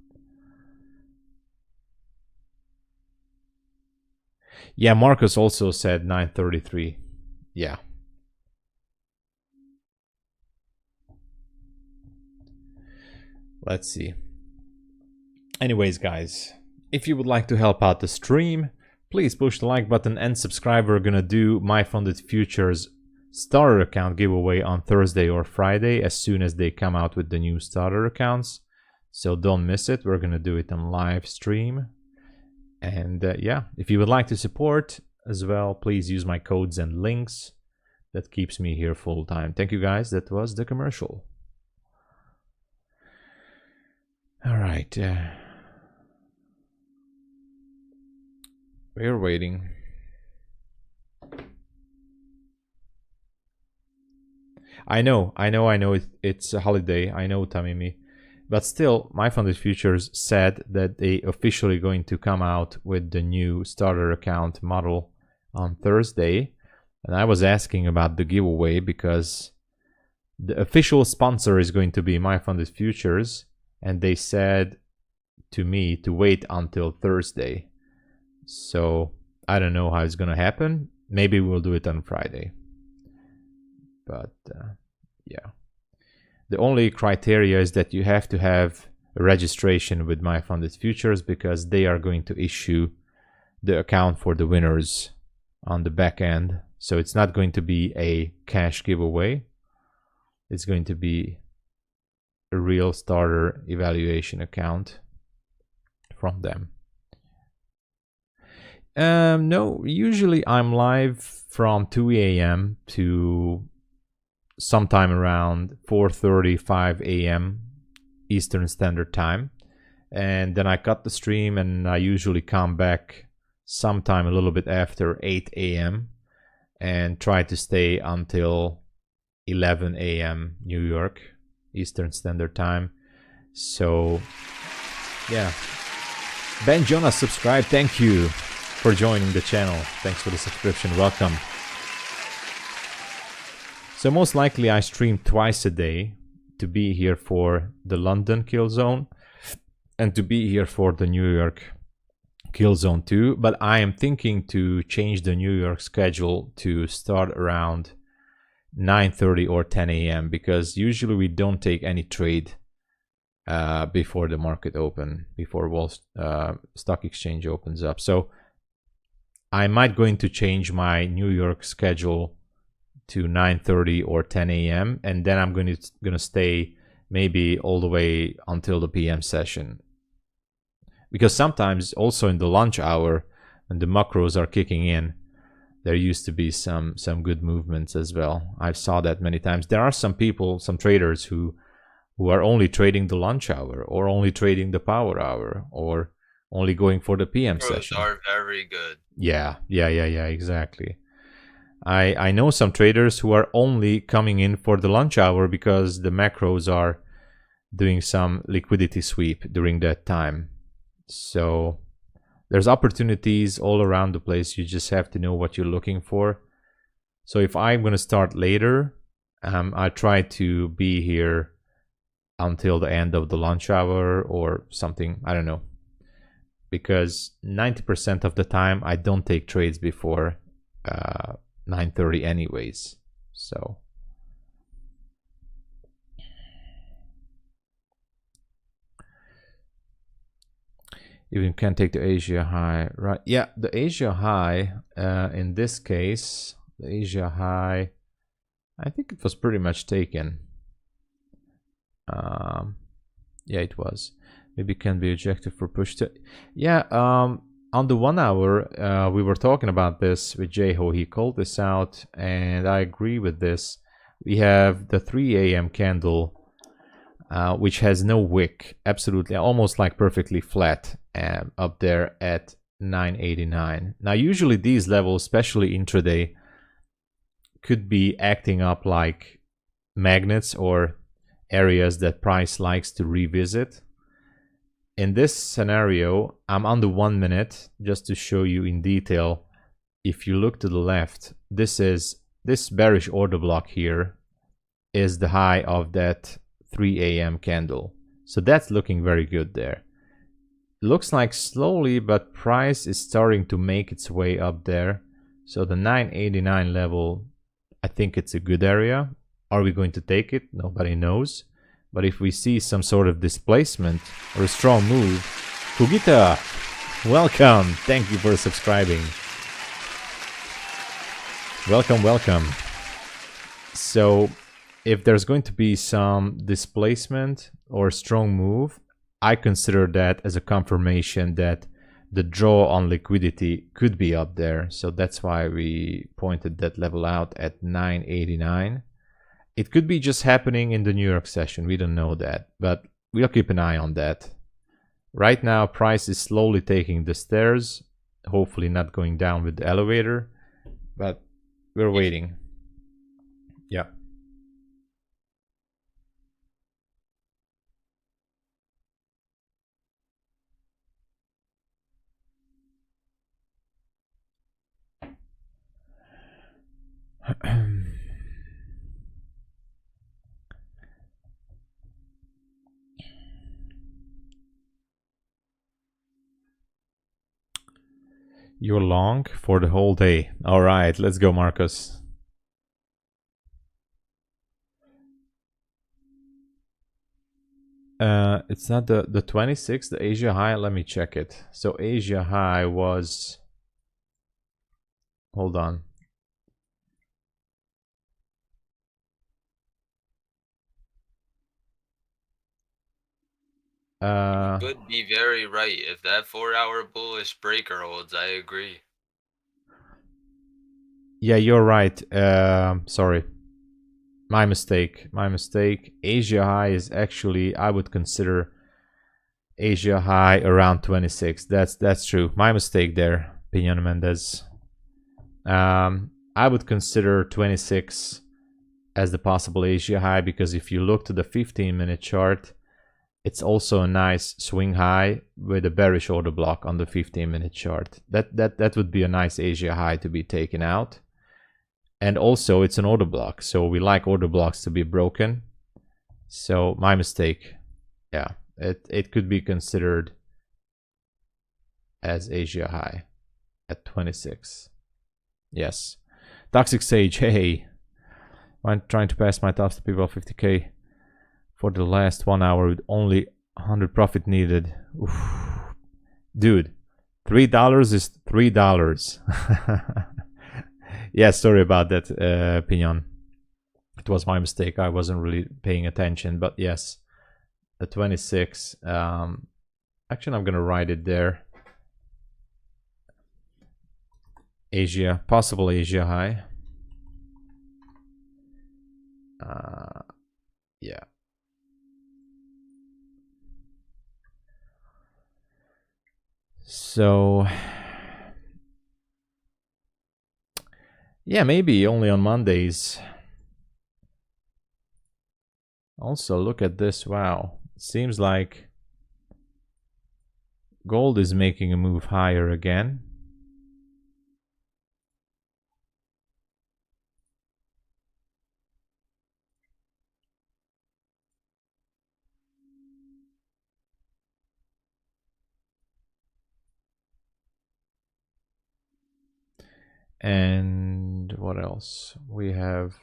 Yeah, Marcus also said 933. Yeah. Let's see. Anyways, guys, if you would like to help out the stream, please push the like button and subscribe. We're gonna do MyFundedFutures starter account giveaway on Thursday or Friday as soon as they come out with the new starter accounts. So don't miss it. We're gonna do it on live stream. And yeah, if you would like to support as well, please use my codes and links. That keeps me here full time. Thank you, guys. That was the commercial. All right. We're waiting. I know it's a holiday. I know, Tamimi. But still, MyFundedFutures said that they officially going to come out with the new starter account model on Thursday. And I was asking about the giveaway because the official sponsor is going to be MyFundedFutures. And they said to me to wait until Thursday. So I don't know how it's going to happen. Maybe we'll do it on Friday. But yeah. The only criteria is that you have to have a registration with MyFundedFutures because they are going to issue the account for the winners on the back end. So it's not going to be a cash giveaway. It's going to be a real starter evaluation account from them. No, usually I'm live from 2 a.m. to sometime around 4:35 a.m. Eastern Standard Time, and then I cut the stream and I usually come back sometime a little bit after 8 a.m. and try to stay until 11 a.m. New York Eastern Standard Time. So yeah, Ben Jonas subscribe. Thank you for joining the channel. Thanks for the subscription. Welcome. So most likely I stream twice a day to be here for the London kill zone and to be here for the New York kill zone too. But I am thinking to change the New York schedule to start around 9:30 or 10 a.m. because usually we don't take any trade before the market open, before stock exchange opens up. So I might going to change my New York schedule to 9:30 or 10 a.m. and then I'm gonna stay maybe all the way until the PM session, because sometimes also in the lunch hour when the macros are kicking in, there used to be some good movements as well. I saw that many times. There are some people, some traders who are only trading the lunch hour or only trading the power hour or only going for the PM session. Those are very good. Yeah, exactly. I know some traders who are only coming in for the lunch hour because the macros are doing some liquidity sweep during that time. So there's opportunities all around the place. You just have to know what you're looking for. So if I'm going to start later, I try to be here until the end of the lunch hour or something. I don't know. Because 90% of the time I don't take trades before 9:30 anyways. So even can take the Asia high, right? Yeah, the Asia high in this case, the Asia high, I think it was pretty much taken. Yeah, it was. Maybe can be objective for push to, yeah. On the 1 hour, we were talking about this with Jeho. He called this out, and I agree with this. We have the 3 a.m. candle, which has no wick, absolutely, almost like perfectly flat, up there at 989. Now, usually these levels, especially intraday, could be acting up like magnets or areas that price likes to revisit. In this scenario, I'm on the 1 minute just to show you in detail. If you look to the left, this bearish order block here is the high of that 3 a.m. candle. So that's looking very good there. Looks like slowly, but price is starting to make its way up there. So the 989 level, I think it's a good area. Are we going to take it? Nobody knows. But if we see some sort of displacement or a strong move, Fugita, welcome. Thank you for subscribing. Welcome, welcome. So if there's going to be some displacement or strong move, I consider that as a confirmation that the draw on liquidity could be up there. So that's why we pointed that level out at 989. It could be just happening in the New York session. We don't know that, but we'll keep an eye on that. Right now, price is slowly taking the stairs, hopefully not going down with the elevator, but we're waiting. Yeah. You're long for the whole day. All right, let's go, Marcus. It's not the 26th, the Asia high. Let me check it. So Asia high was, hold on. Could be very right. If that 4-hour bullish breaker holds, I agree. Yeah, you're right. Sorry. My mistake. My mistake. Asia high is actually, I would consider Asia high around 26. That's true. My mistake there, Piñon Mendez. I would consider 26 as the possible Asia high, because if you look to the 15-minute chart, it's also a nice swing high with a bearish order block on the 15-minute chart. That would be a nice Asia high to be taken out. And also it's an order block, so we like order blocks to be broken. So my mistake. Yeah, it could be considered as Asia high at 26. Yes. Toxic Sage, hey. I'm trying to pass my top step above 50k for the last 1 hour with only 100 profit needed. Oof. Dude, $3 is $3. Yeah, sorry about that, Pignon. It was my mistake. I wasn't really paying attention, but yes, the 26. Actually, I'm gonna write it there. Asia, possible Asia high. Yeah. So yeah, maybe only on Mondays. Also, look at this. Wow, it seems like gold is making a move higher again. And what else? We have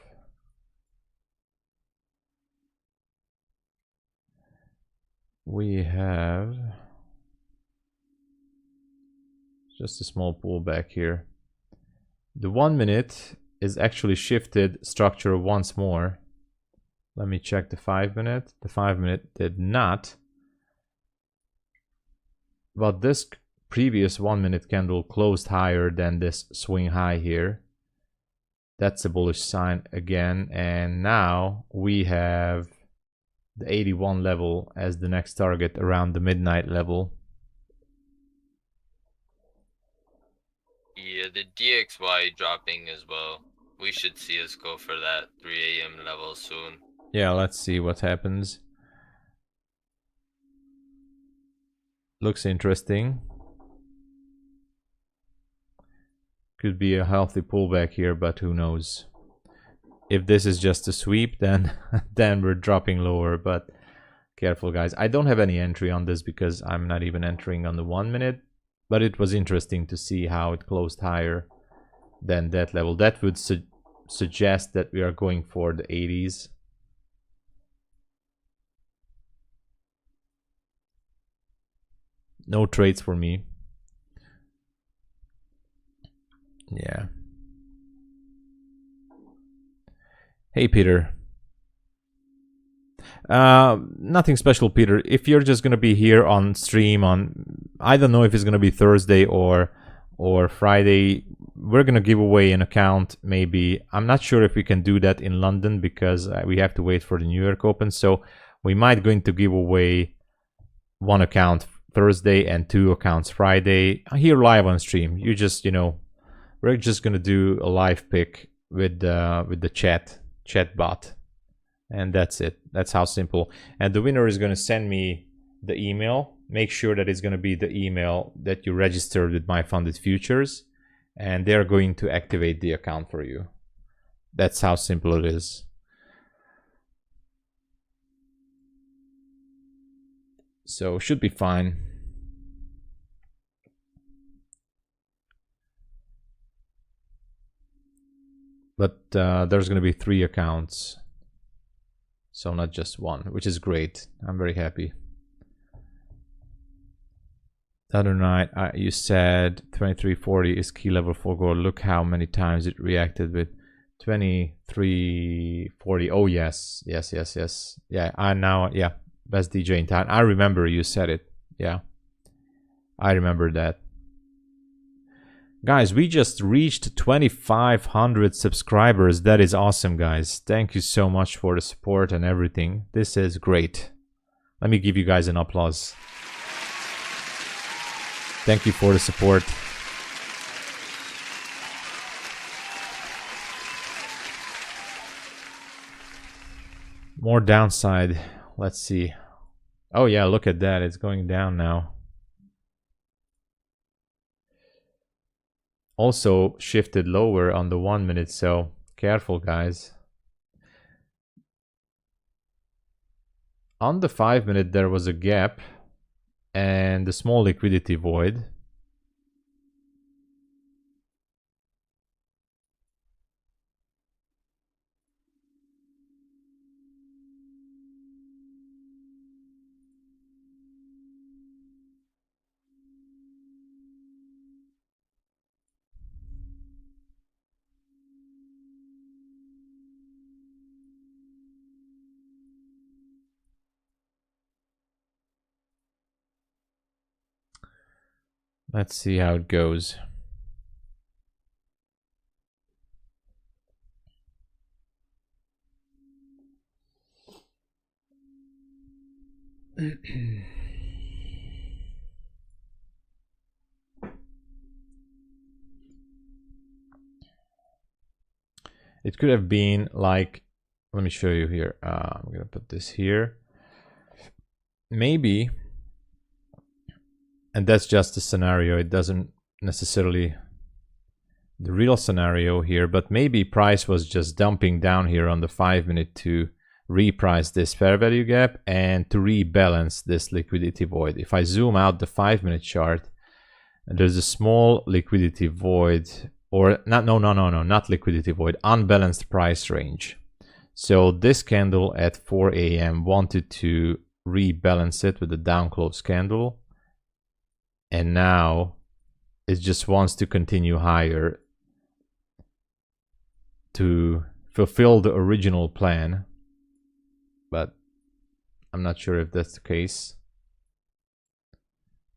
just a small pullback here. The 1 minute is actually shifted structure once more. Let me check the 5 minute. The 5 minute did not. But this previous 1 minute candle closed higher than this swing high here. That's a bullish sign again. And now we have the 81 level as the next target around the midnight level. Yeah, the DXY dropping as well. We should see us go for that 3 a.m. level soon. Yeah, let's see what happens. Looks interesting. Could be a healthy pullback here, but who knows? If this is just a sweep, then then we're dropping lower, but careful guys. I don't have any entry on this because I'm not even entering on the 1 minute, but it was interesting to see how it closed higher than that level. That would suggest that we are going for the 80s. No trades for me. Yeah. Hey, Peter. Nothing special, Peter. If you're just gonna be here on stream on, I don't know if it's gonna be Thursday or Friday, we're gonna give away an account. Maybe I'm not sure if we can do that in London because we have to wait for the New York Open. So we might going to give away 1 account Thursday and 2 accounts Friday here live on stream. You just, you know, we're just gonna do a live pick with the chat bot, and that's it. That's how simple. And the winner is gonna send me the email. Make sure that it's gonna be the email that you registered with MyFundedFutures, and they're going to activate the account for you. That's how simple it is. So should be fine. But there's going to be 3 accounts, so not just 1, which is great. I'm very happy. The other night you said 2340 is key level for gold. Look how many times it reacted with 2340. Oh yes. Yeah, I now, yeah, best DJ in town. I remember you said it. Yeah, I remember that. Guys, we just reached 2,500 subscribers. That is awesome, guys. Thank you so much for the support and everything. This is great. Let me give you guys an applause. Thank you for the support. More downside. Let's see. Oh yeah, look at that. It's going down now. Also shifted lower on the 1 minute, so careful, guys. On the 5 minute, there was a gap and a small liquidity void. Let's see how it goes. It could have been like, let me show you here. I'm gonna put this here. Maybe, and that's just a scenario. It doesn't necessarily the real scenario here, but maybe price was just dumping down here on the 5 minute to reprice this fair value gap and to rebalance this liquidity void. If I zoom out the 5 minute chart, there's a small liquidity void, or not, not liquidity void, unbalanced price range. So this candle at 4 a.m. wanted to rebalance it with a down close candle, and now it just wants to continue higher to fulfill the original plan, but I'm not sure if that's the case.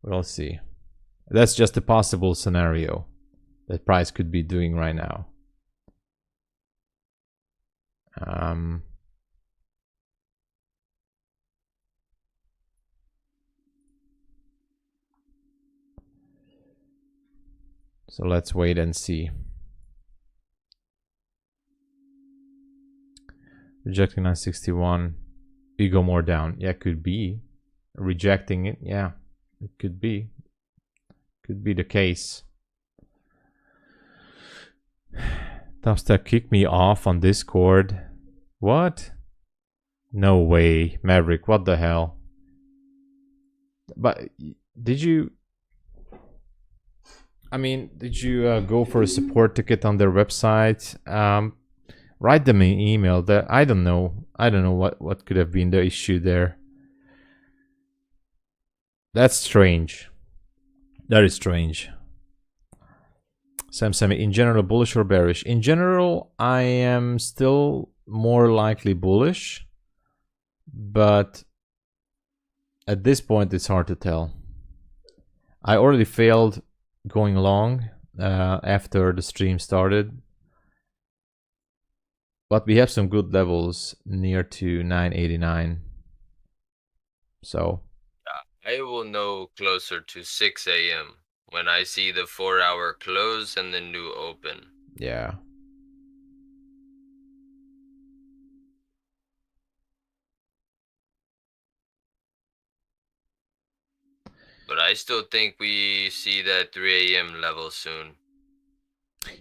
We'll see. That's just a possible scenario that price could be doing right now. So let's wait and see. Rejecting 961. We go more down. Yeah, could be. Rejecting it. Yeah, it could be. Could be the case. TOPSTEP kicked me off on Discord. What? No way, Maverick. What the hell? But did you? I mean, did you go for a support ticket on their website? Write them an email. That I don't know. I don't know what could have been the issue there. That's strange. That is strange. Sam, in general, bullish or bearish? In general, I am still more likely bullish, but at this point, it's hard to tell. I already failed going long after the stream started, but we have some good levels near to 989. So I will know closer to 6 a.m. when I see the 4-hour close and the new open. yeah. But I still think we see that 3 a.m. level soon.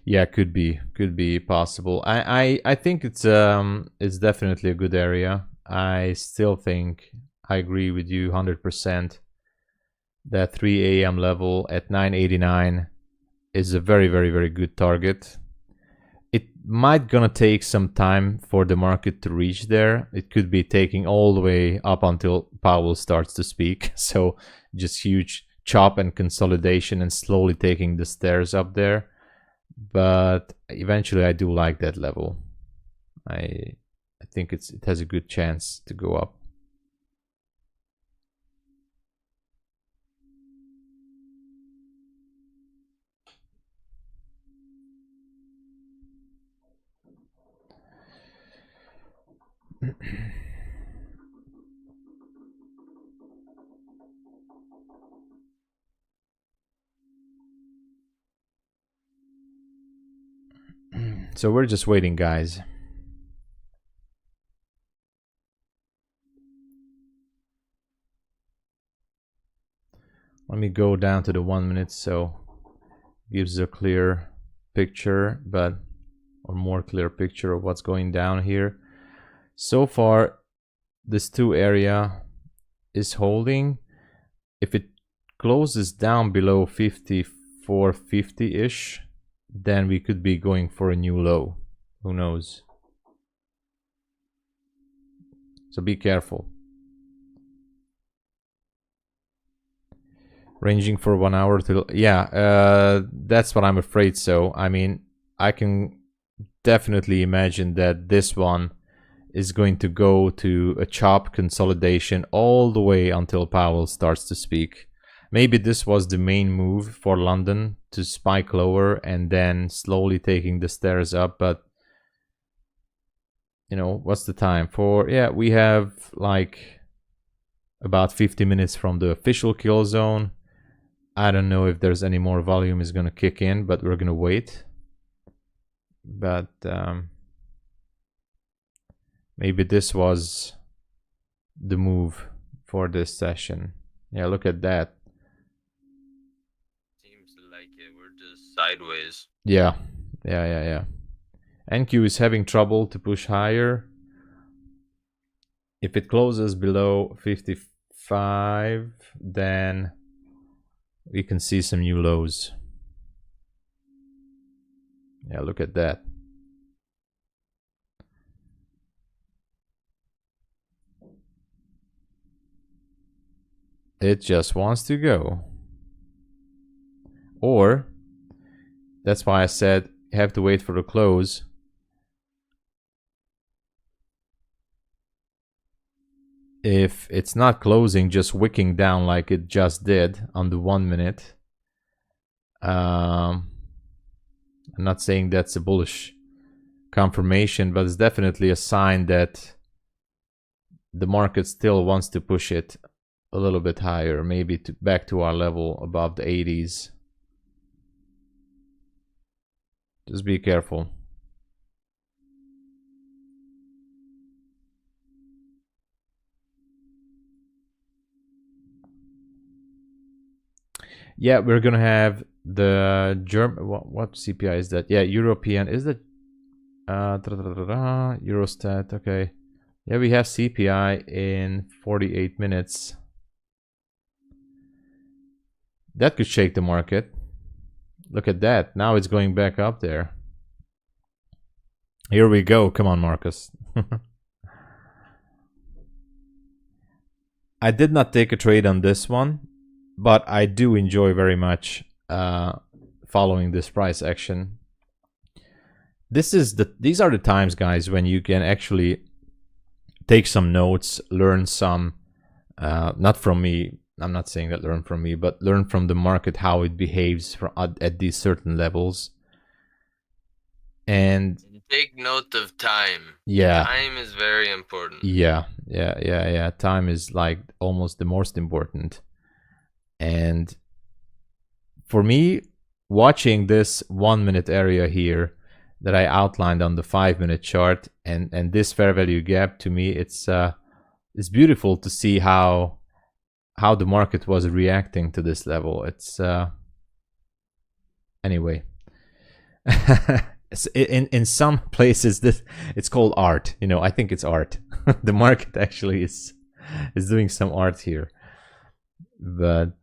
Yeah, could be possible. I think it's definitely a good area. I still think I agree with you 100%. That 3 a.m. level at 989 is a very, very, very good target. It might gonna take some time for the market to reach there. It could be taking all the way up until Powell starts to speak. So just huge chop and consolidation and slowly taking the stairs up there. But eventually I do like that level. I think it has a good chance to go up. So we're just waiting, guys. Let me go down to the 1 minute so gives a clear picture, or more clear picture of what's going down here. So far, this 2 area is holding. If it closes down below 54.50-ish, then we could be going for a new low. Who knows? So be careful. Ranging for 1 hour till, yeah, that's what I'm afraid. So I mean, I can definitely imagine that this one is going to go to a chop consolidation all the way until Powell starts to speak. Maybe this was the main move for London, to spike lower and then slowly taking the stairs up. But you know, what's the time for? Yeah, we have like about 50 minutes from the official kill zone. I don't know if there's any more volume is going to kick in, but we're going to wait. But maybe this was the move for this session. Yeah, look at that. Seems like it. We're just sideways. Yeah. NQ is having trouble to push higher. If it closes below 55, then we can see some new lows. Yeah, look at that. It just wants to go. Or, that's why I said you have to wait for the close. If it's not closing, just wicking down like it just did on the 1 minute. I'm not saying that's a bullish confirmation, but it's definitely a sign that the market still wants to push it a little bit higher, maybe back to our level above the 80s. Just be careful. Yeah, we're gonna have the German. What CPI is that? Yeah, European. Is that Eurostat? Okay. Yeah, we have CPI in 48 minutes. That could shake the market. Look at that. Now it's going back up there. Here we go. Come on, Marcus. I did not take a trade on this one, but I do enjoy very much following this price action. These are the times, guys, when you can actually take some notes, learn some, not from me. I'm not saying that learn from me, but learn from the market how it behaves at these certain levels. And take note of time. Yeah. Time is very important. Yeah. Time is like almost the most important. And for me, watching this 1 minute area here that I outlined on the 5 minute chart and this fair value gap, to me, it's beautiful to see how the market was reacting to this level. It's anyway. In some places it's called art. You know, I think it's art. The market actually is doing some art here, but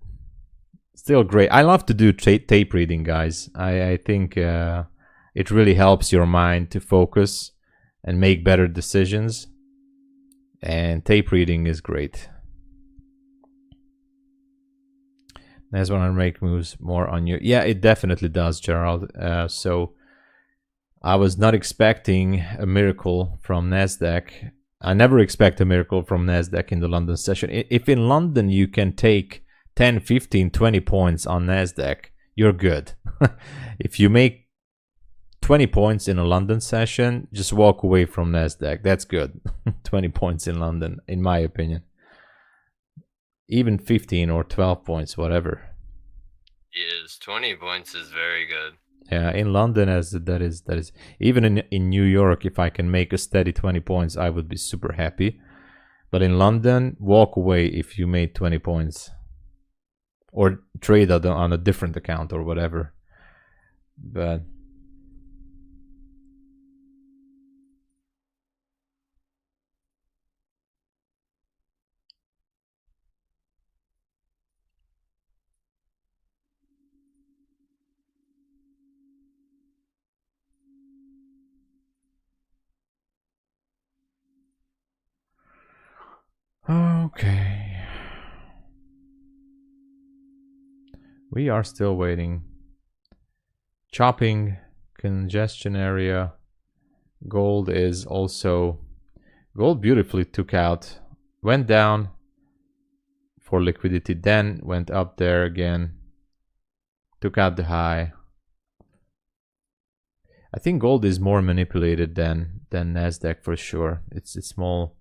still great. I love to do tape reading, guys. I think it really helps your mind to focus and make better decisions, and tape reading is great. That's when I make moves more on you. Yeah, it definitely does, Gerald. So I was not expecting a miracle from Nasdaq. I never expect a miracle from Nasdaq in the London session. If in London you can take 10, 15, 20 points on Nasdaq, you're good. If you make 20 points in a London session, just walk away from Nasdaq. That's good. 20 points in London, in my opinion. Even 15 or 12 points, whatever. Yes, 20 points is very good. Yeah, in London, that is even in New York, if I can make a steady 20 points, I would be super happy. But in London, walk away if you made 20 points. or trade on a different account or whatever. But okay, we are still waiting. Chopping, congestion area. Gold is also, gold beautifully took out, went down for liquidity, then went up there again, took out the high. I think gold is more manipulated than Nasdaq for sure. It's small.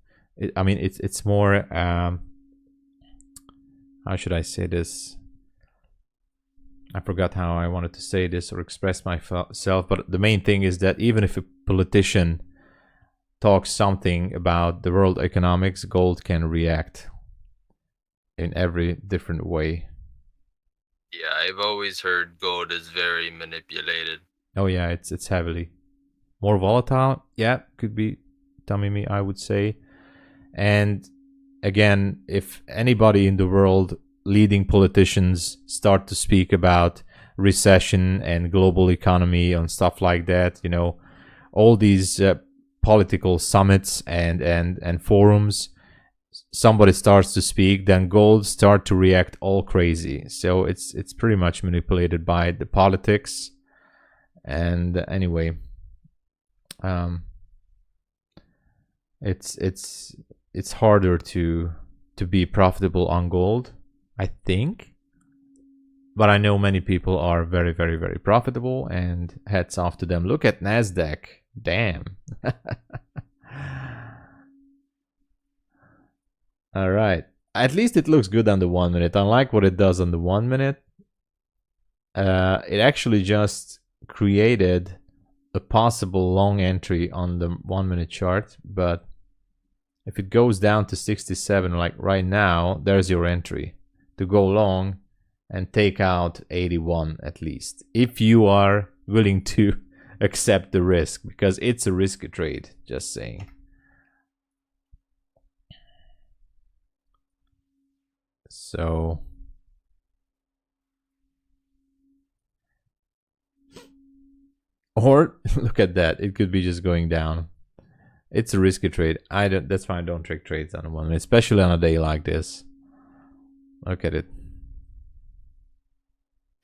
I mean, it's more. How should I say this? I forgot how I wanted to say this or express myself. But the main thing is that even if a politician talks something about the world economics, gold can react in every different way. Yeah, I've always heard gold is very manipulated. Oh yeah, it's heavily more volatile. Yeah, could be dummy me, I would say. And again, if anybody in the world, leading politicians, start to speak about recession and global economy and stuff like that, you know, all these political summits and forums, somebody starts to speak, then gold start to react all crazy. So it's pretty much manipulated by the politics. And anyway, it's harder to be profitable on gold, I think. But I know many people are very, very, very profitable, and hats off to them. Look at Nasdaq. Damn. All right. At least it looks good on the 1 minute. Unlike what it does on the 1 minute, it actually just created a possible long entry on the 1 minute chart. But if it goes down to 67, like right now, there's your entry to go long and take out 81 at least, if you are willing to accept the risk, because it's a risky trade, just saying. So or look at that, it could be just going down. It's a risky trade. That's why I don't take trades on one, especially on a day like this. Look at it.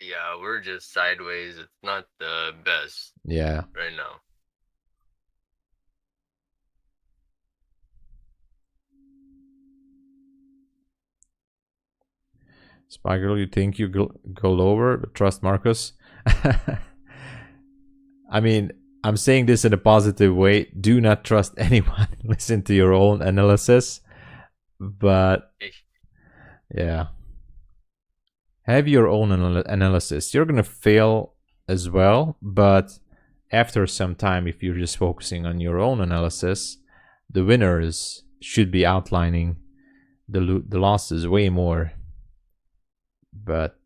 Yeah, we're just sideways. It's not the best. Yeah. Right now. Spy Girl, you think you go lower, but trust Marcus? I mean, I'm saying this in a positive way. Do not trust anyone. Listen to your own analysis. But yeah, have your own analysis. You're gonna fail as well, but after some time, if you're just focusing on your own analysis, the winners should be outlining the losses way more. But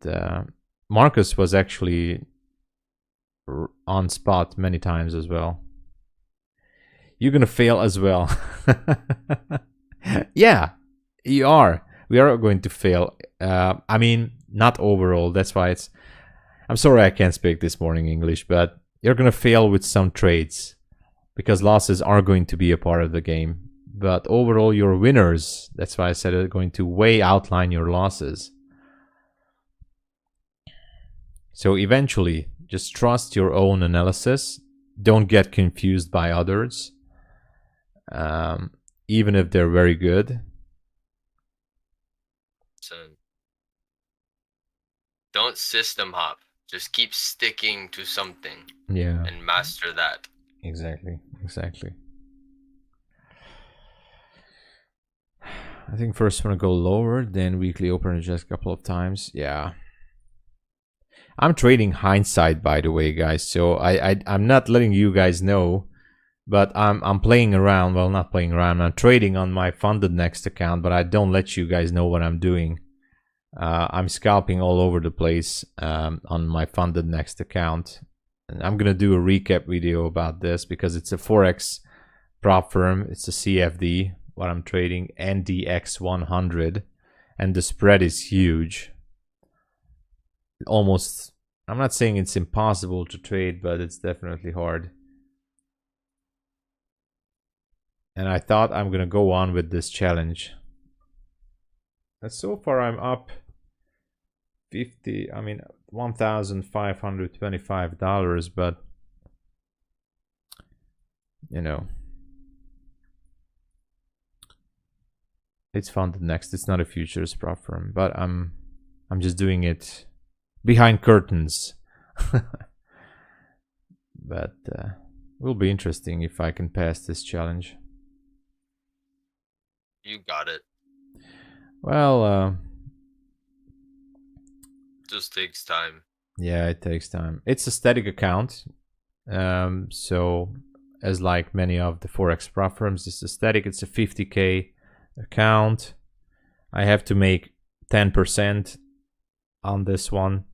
Marcus was actually on spot many times as well. You're gonna fail as well. Yeah, you are. We are going to fail. I mean, not overall. That's why it's. I'm sorry I can't speak this morning English, but you're gonna fail with some trades because losses are going to be a part of the game. But overall, you're winners. That's why I said it's going to way outline your losses. So eventually, just trust your own analysis. Don't get confused by others, even if they're very good. So don't system hop. Just keep sticking to something. Yeah. And master that. Exactly. I think first we're gonna go lower, then weekly open just a couple of times. Yeah. I'm trading hindsight, by the way, guys. So I'm not letting you guys know, but I'm playing around. Well, not playing around. I'm trading on my MyFundedNext account, but I don't let you guys know what I'm doing. I'm scalping all over the place on my Funded Next account. And I'm gonna do a recap video about this because it's a Forex prop firm. It's a CFD, what I'm trading, NDX 100, and the spread is huge. Almost, I'm not saying it's impossible to trade, but it's definitely hard. And I thought I'm gonna go on with this challenge. And so far I'm up $1,525, but you know, it's Funded Next. It's not a futures prop firm, but I'm just doing it behind curtains. But it will be interesting if I can pass this challenge. You got it. Well, just takes time. Yeah, it takes time. It's a static account. So as like many of the Forex prop firms, it's a static. It's a 50K account. I have to make 10% on this one.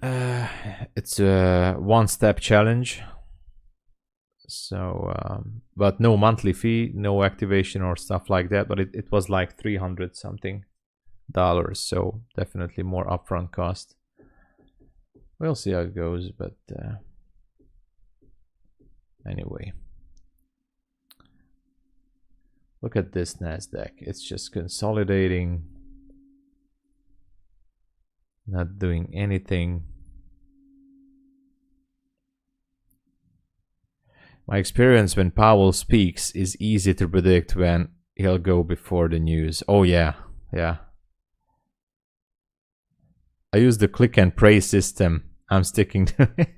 It's a one-step challenge. So, but no monthly fee, no activation or stuff like that. But it was like $300 something. So definitely more upfront cost. We'll see how it goes, but anyway. Look at this Nasdaq. It's just consolidating, not doing anything. My experience when Powell speaks is easy to predict when he'll go before the news. Oh yeah, yeah. I use the click and pray system. I'm sticking to it.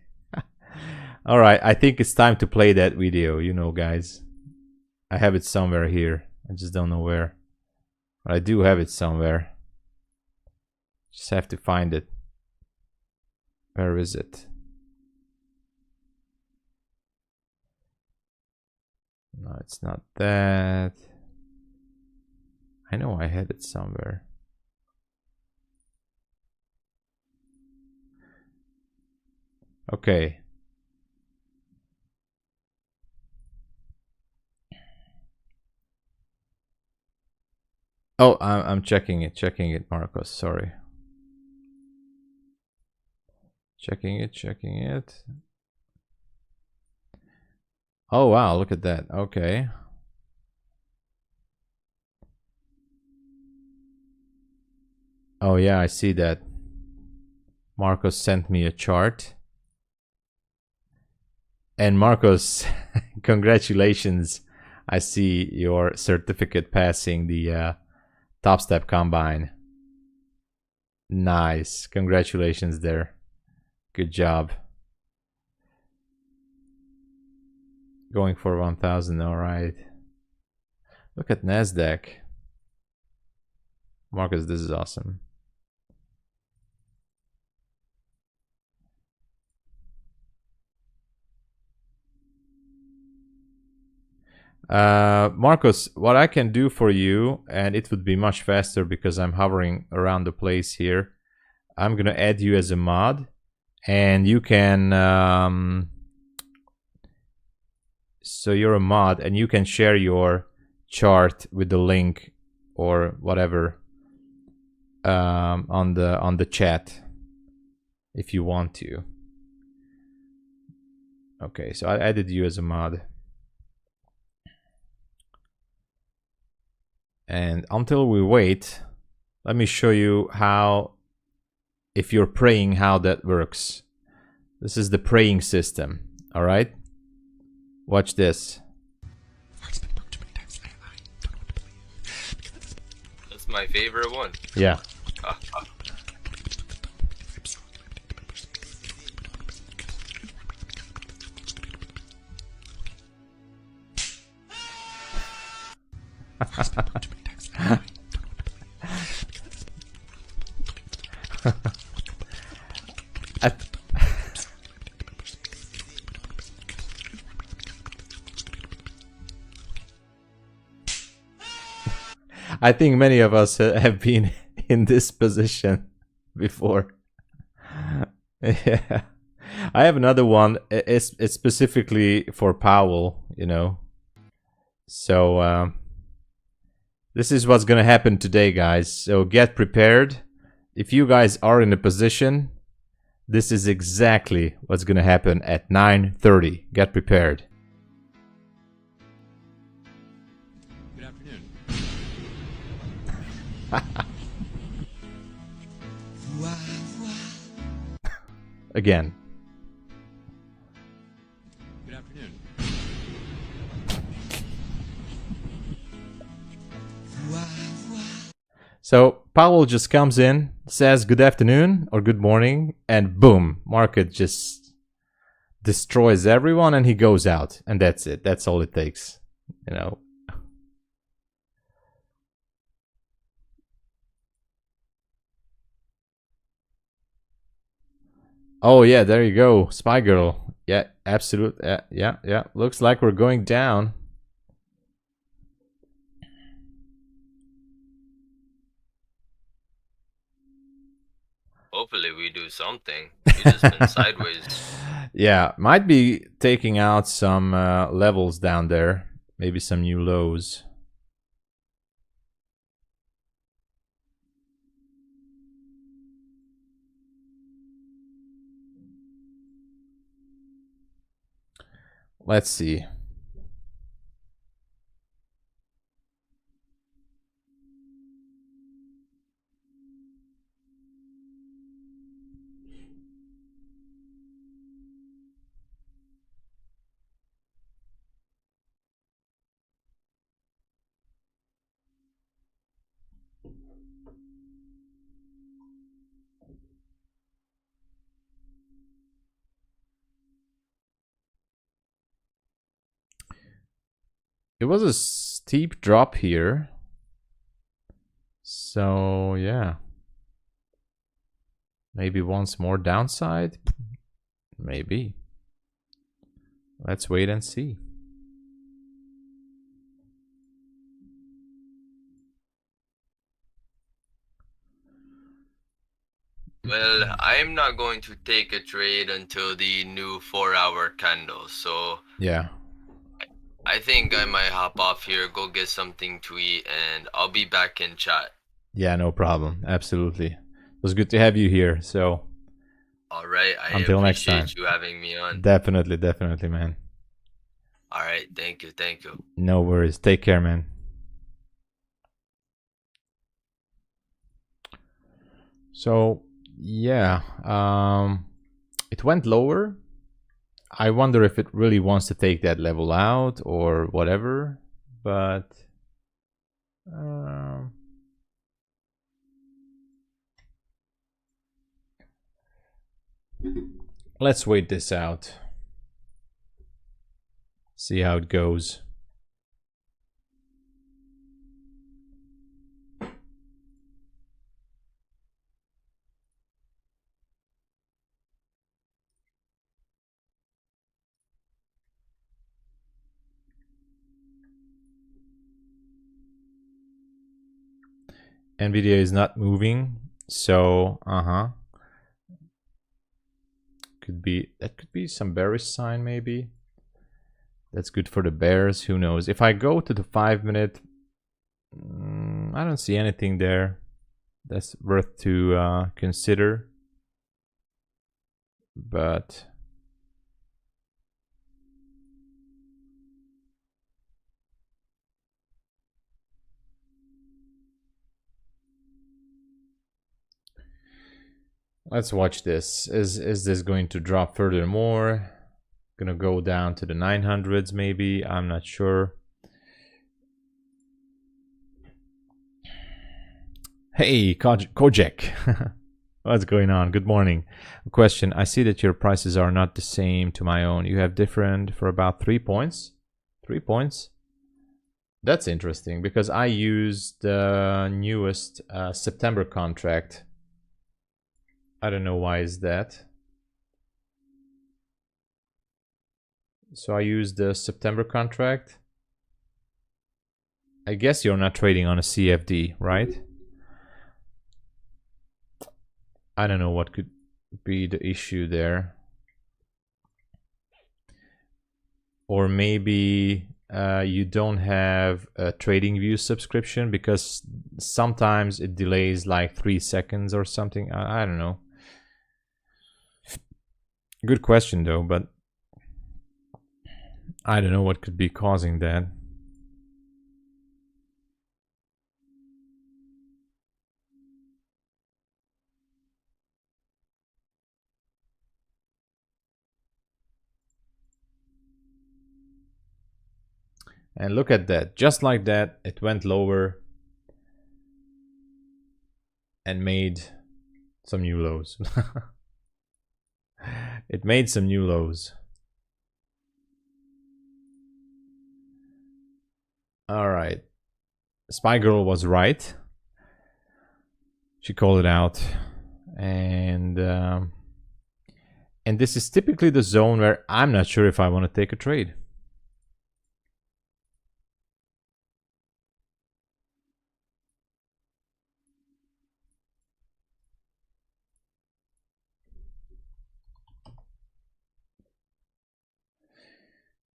All right, I think it's time to play that video, you know, guys. I have it somewhere here. I just don't know where. But I do have it somewhere. Just have to find it. Where is it? No, it's not that. I know I had it somewhere. Okay. Oh, I'm checking it, Marcos. Sorry. Checking it. Oh wow, look at that. Okay. Oh yeah, I see that. Marcos sent me a chart. And Marcos, congratulations. I see your certificate passing the TOPSTEP combine. Nice. Congratulations there. Good job. Going for 1,000. All right. Look at Nasdaq. Marcus, this is awesome. Marcos, what I can do for you, and it would be much faster because I'm hovering around the place here. I'm gonna add you as a mod, and you can so you're a mod and you can share your chart with the link or whatever on the chat if you want to. Okay, so I added you as a mod. And until we wait, let me show you how, if you're praying, how that works. This is the praying system, all right? Watch this. That's my favorite one. Yeah. I think many of us have been in this position before. Yeah, I have another one. It's specifically for Powell, you know. So this is what's gonna happen today, guys. So get prepared. If you guys are in a position, this is exactly what's gonna happen at 9:30. Get prepared. Good afternoon. Again. Good afternoon. So Powell just comes in, says good afternoon or good morning, and boom, market just destroys everyone and he goes out. And that's it. That's all it takes, you know. Oh yeah, there you go, Spy Girl. Yeah, absolute. Yeah. Looks like we're going down. Hopefully we do something. We just been sideways. Yeah, might be taking out some levels down there. Maybe some new lows. Let's see. It was a steep drop here. So, yeah. Maybe once more downside? Maybe. Let's wait and see. Well, I'm not going to take a trade until the new 4-hour candle. So Yeah. I think I might hop off here, go get something to eat, and I'll be back in chat. Yeah, no problem. Absolutely. It was good to have you here. So, All right. I until next time. appreciate you having me on. Definitely, man. All right. Thank you. Thank you. No worries. Take care, man. So, yeah. It went lower. I wonder if it really wants to take that level out or whatever, but let's wait this out. See how it goes. Nvidia is not moving, so could be some bearish sign maybe. That's good for the bears, who knows. If I go to the 5-minute, I don't see anything there that's worth to consider, but let's watch this. Is this going to drop furthermore? Gonna go down to the 900s maybe? I'm not sure. Hey, Kojak. What's going on? Good morning. Question. I see that your prices are not the same to my own. You have different for about 3 points. 3 points? That's interesting because I used the newest September contract. I don't know why is that. So I used the September contract. I guess you're not trading on a CFD, right? I don't know what could be the issue there. Or maybe you don't have a TradingView subscription, because sometimes it delays like 3 seconds or something. I don't know. Good question though, but I don't know what could be causing that. And look at that, just like that, it went lower and made some new lows. It made some new lows. All right, Spy Girl was right. She called it out, and this is typically the zone where I'm not sure if I want to take a trade.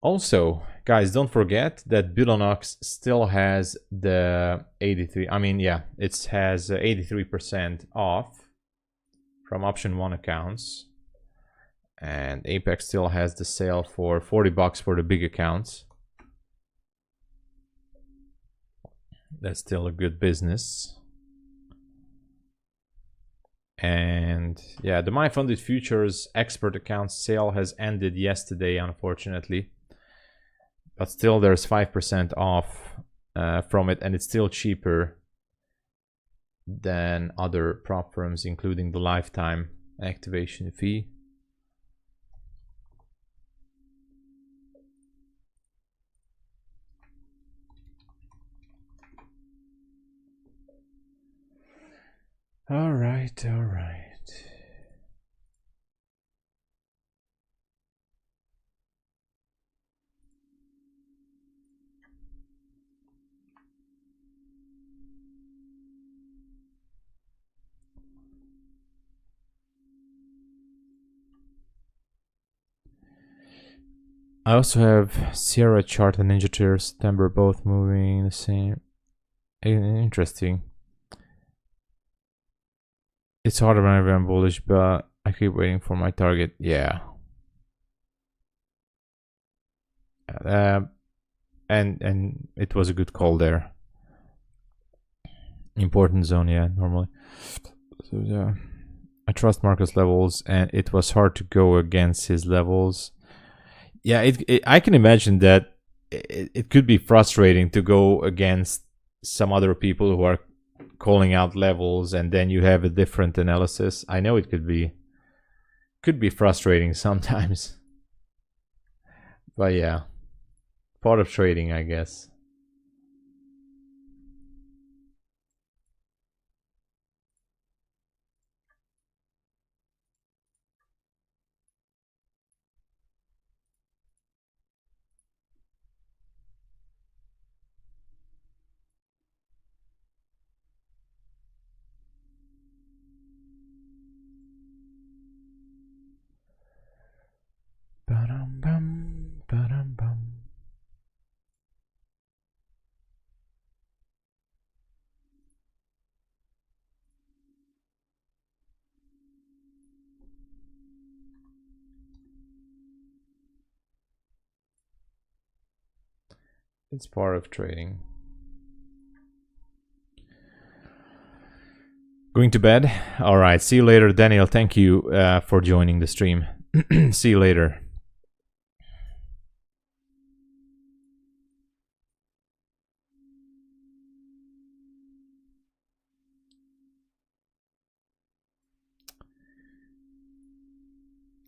Also, guys, don't forget that Buleanox still has the 83. I mean, yeah, it has 83% off from option 1 accounts, and Apex still has the sale for $40 for the big accounts. That's still a good business. And yeah, the MyFundedFutures expert account sale has ended yesterday, unfortunately. But still, there's 5% off from it, and it's still cheaper than other prop firms, including the lifetime activation fee. All right, all right. I also have Sierra chart and Ninja Trader September both moving the same. Interesting. It's harder whenever I'm bullish, but I keep waiting for my target. Yeah. And it was a good call there. Important zone, yeah, normally. So yeah, I trust Marcus levels, and it was hard to go against his levels. Yeah, I can imagine that it could be frustrating to go against some other people who are calling out levels, and then you have a different analysis. I know it could be frustrating sometimes, but yeah, part of trading, I guess. Ba-dum-bum, ba-dum-bum. It's part of trading. Going to bed? All right. See you later, Daniel. Thank you for joining the stream. See you later.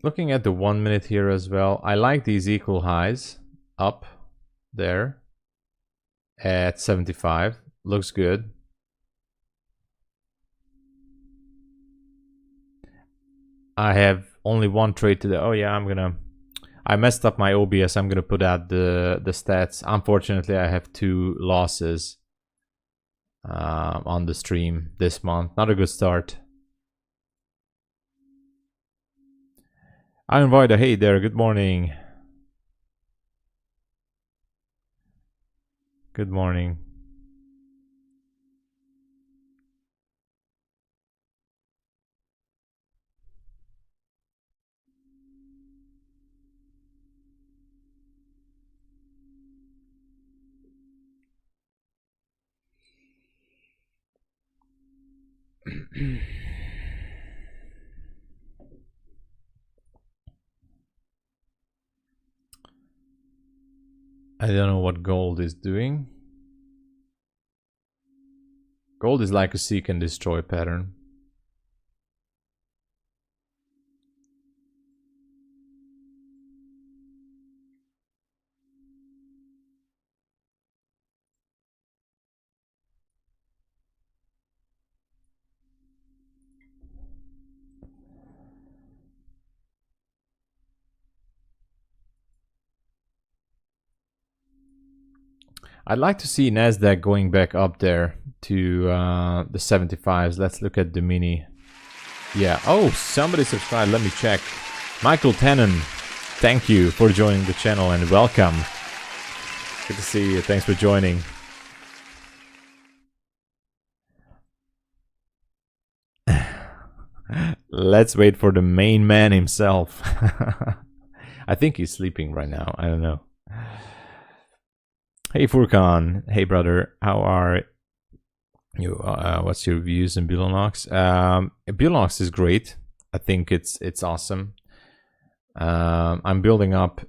Looking at the 1 minute here as well, I like these equal highs up there at 75. Looks good. I have only one trade today. Oh yeah, I messed up my OBS. I'm gonna put out the stats. Unfortunately, I have 2 losses on the stream this month. Not a good start. I invite a hey there, good morning. Good morning. I don't know what gold is doing. Gold is like a seek and destroy pattern. I'd like to see Nasdaq going back up there to the 75s. Let's look at the mini. Yeah. Oh, somebody subscribed. Let me check. Michael Tannen, thank you for joining the channel and welcome. Good to see you. Thanks for joining. Let's wait for the main man himself. I think he's sleeping right now. I don't know. Hey Furkan, hey brother, how are you? What's your views in Bulenox? Bulenox is great. I think it's awesome. I'm building up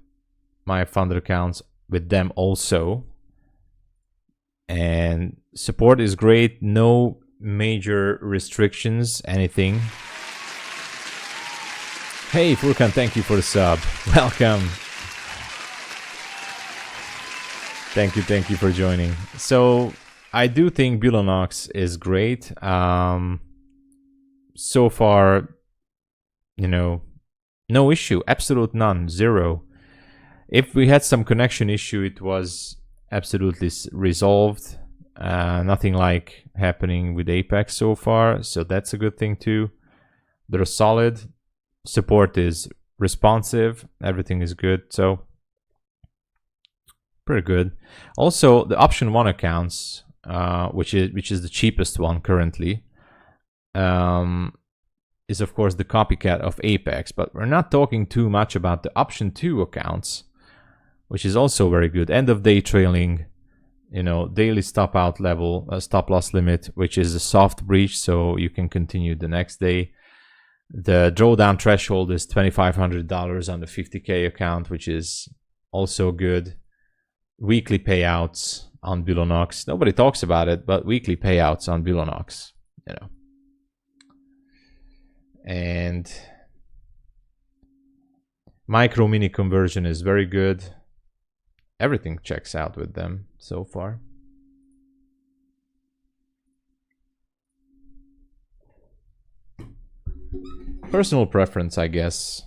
my funded accounts with them also, and support is great. No major restrictions, anything. Hey Furkan, thank you for the sub. Welcome. Thank you for joining. So I do think Bulenox is great. So far, you know, no issue, absolute none, zero. If we had some connection issue, it was absolutely resolved. Nothing like happening with Apex so far, so that's a good thing too. They're solid. Support is responsive. Everything is good. So pretty good. Also, the option 1 accounts, which is the cheapest one currently, is of course the copycat of Apex. But we're not talking too much about the option 2 accounts, which is also very good. End of day trailing, you know, daily stop out level, stop loss limit, which is a soft breach, so you can continue the next day. The drawdown threshold is $2,500 on the 50K account, which is also good. Weekly payouts on Bulenox. Nobody talks about it, but weekly payouts on Bulenox, you know. And micro mini conversion is very good. Everything checks out with them so far. Personal preference, I guess,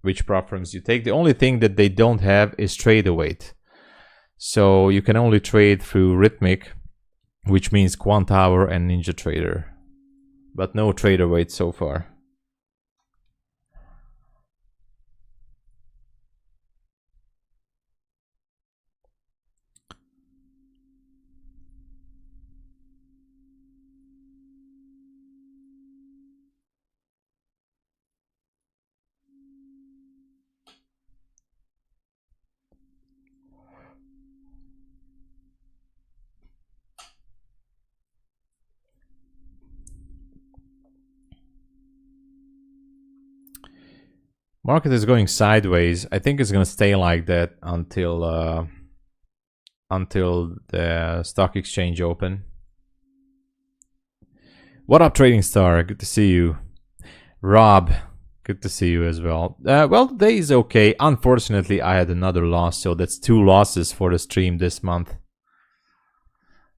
which preference you take. The only thing that they don't have is trade await. So you can only trade through Rhythmic, which means Quant Hour and Ninja Trader, but no trade await so far. Market is going sideways. I think it's going to stay like that until the stock exchange open. What up, Trading Star? Good to see you. Rob, good to see you as well. Well, today is okay. Unfortunately, I had another loss, so that's 2 losses for the stream this month.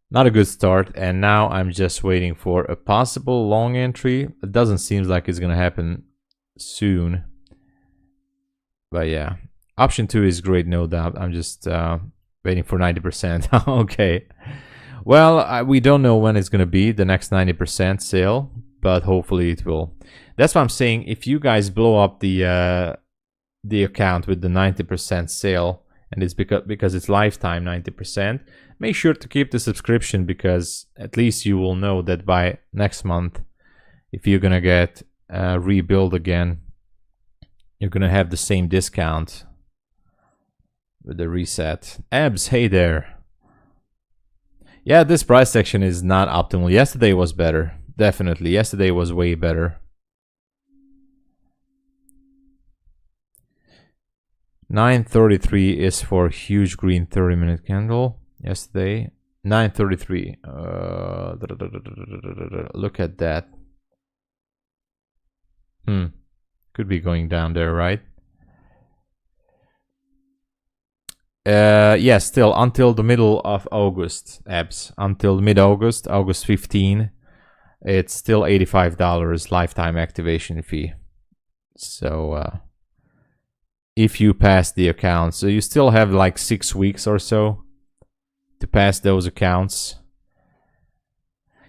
Not a good start, and now I'm just waiting for a possible long entry. It doesn't seem like it's going to happen soon. But yeah, option 2 is great, no doubt. I'm just waiting for 90%. Okay. Well, we don't know when it's going to be, the next 90% sale, but hopefully it will. That's what I'm saying. If you guys blow up the the account with the 90% sale, and it's because it's lifetime 90%, make sure to keep the subscription, because at least you will know that by next month, if you're gonna get rebuild again, you're gonna have the same discount with the reset. Abs, hey there. Yeah, this price section is not optimal. Yesterday was better, definitely. Yesterday was way better. 9:33 is for huge green 30-minute candle. Yesterday, 9:33. Look at that. Could be going down there, right? Yeah, still until the middle of August, Abs. Until mid-August, August 15, it's still $85 lifetime activation fee. So if you pass the account, so you still have like 6 weeks or so to pass those accounts.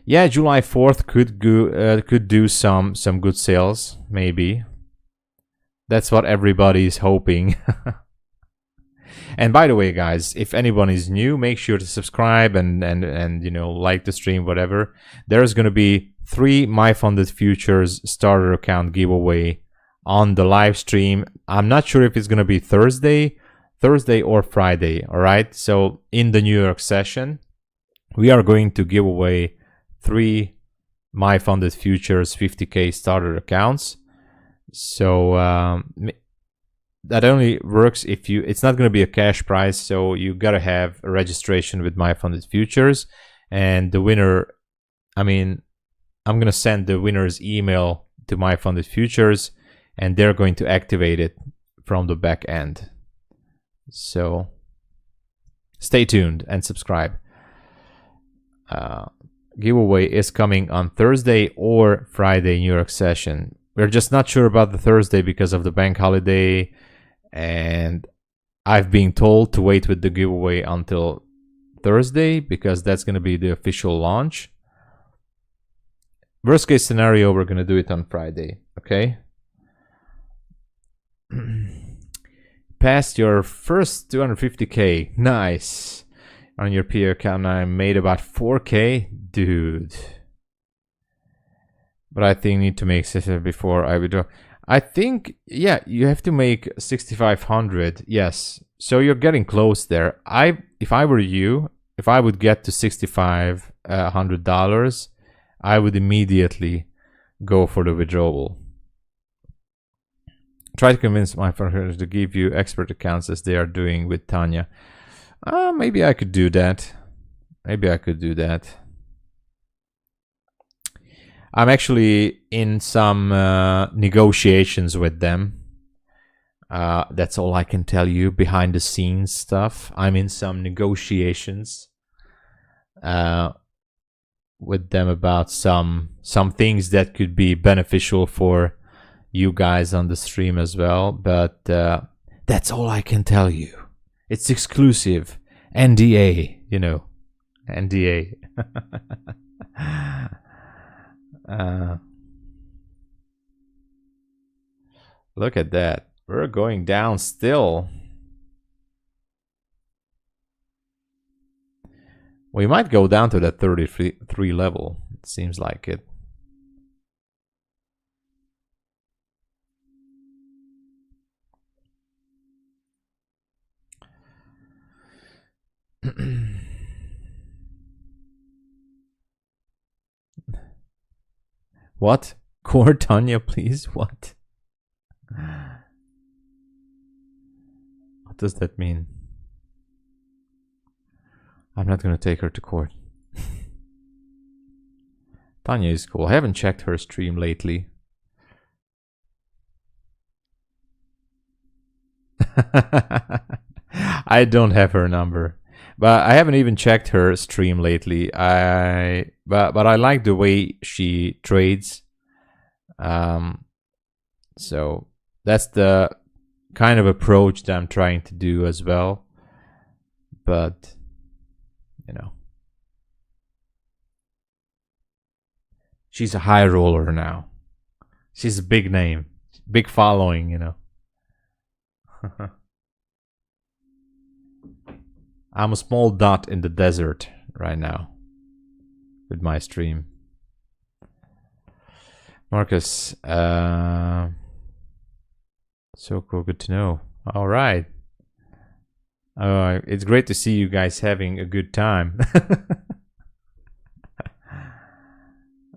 Yeah, July 4th could do some good sales, maybe. That's what everybody's hoping. And by the way, guys, if anyone is new, make sure to subscribe and you know, like the stream, whatever. There's going to be 3 MyFundedFutures starter account giveaway on the live stream. I'm not sure if it's going to be Thursday or Friday. All right. So in the New York session, we are going to give away 3 MyFundedFutures 50K starter accounts. So that only works if you, it's not going to be a cash prize, so you got to have a registration with MyFundedFutures. And the winner, I mean, I'm going to send the winner's email to MyFundedFutures, and they're going to activate it from the back end. So stay tuned and subscribe. Giveaway is coming on Thursday or Friday New York session. We're just not sure about the Thursday because of the bank holiday, and I've been told to wait with the giveaway until Thursday because that's going to be the official launch. Worst case scenario, we're going to do it on Friday. Okay. Passed your first 250K. Nice. On your peer account, I made about 4K. Dude. But I think I need to make 600 before I withdraw. I think, yeah, you have to make 6,500. Yes. So you're getting close there. If I were you, if I would get to $6,500, I would immediately go for the withdrawal. Try to convince my partners to give you expert accounts as they are doing with Tanya. Maybe I could do that. Maybe I could do that. I'm actually in some negotiations with them. That's all I can tell you. Behind the scenes stuff. I'm in some negotiations with them about some things that could be beneficial for you guys on the stream as well. But that's all I can tell you. It's exclusive. NDA, you know. NDA. Look at that. We're going down still. We might go down to that 33 level. It seems like it. What? Core Tanya, please? What? What does that mean? I'm not gonna take her to court. Tanya is cool. I haven't checked her stream lately. I don't have her number. But I haven't even checked her stream lately. But I like the way she trades. So that's the kind of approach that I'm trying to do as well. But you know, she's a high roller now. She's a big name, big following, you know. I'm a small dot in the desert right now with my stream. Marcus, so cool, good to know. All right. It's great to see you guys having a good time.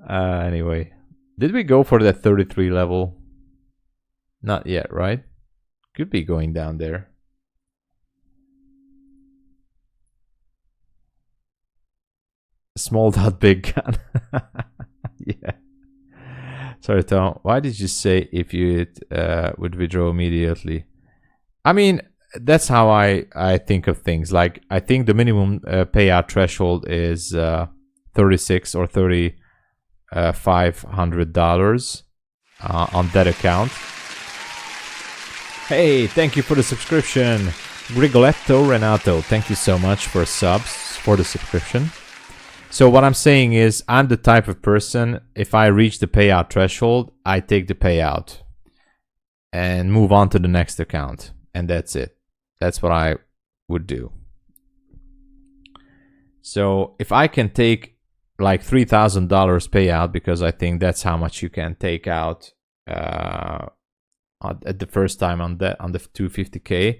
Anyway, did we go for that 33 level? Not yet, right? Could be going down there. Small dot big gun. Yeah. Sorry, Tom. Why did you say if you would withdraw immediately? I mean, that's how I think of things. Like, I think the minimum payout threshold is $36 or $3,500 on that account. Hey, thank you for the subscription, Rigoletto Renato. Thank you so much for subs for the subscription. So what I'm saying is, I'm the type of person, if I reach the payout threshold, I take the payout and move on to the next account, and that's it. That's what I would do. So if I can take like $3,000 payout, because I think that's how much you can take out at the first time on the 250K,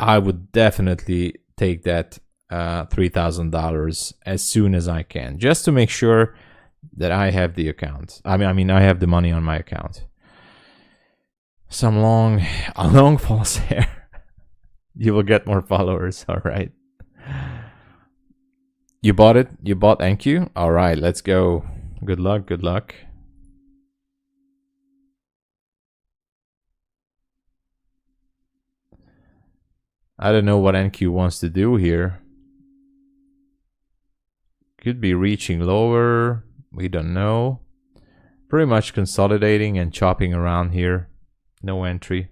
I would definitely take that $3,000 as soon as I can, just to make sure that I have the account. I mean, I have the money on my account. Some long false hair. You will get more followers. All right. You bought it? You bought NQ? All right, let's go. Good luck. Good luck. I don't know what NQ wants to do here. Could be reaching lower. We don't know. Pretty much consolidating and chopping around here. No entry.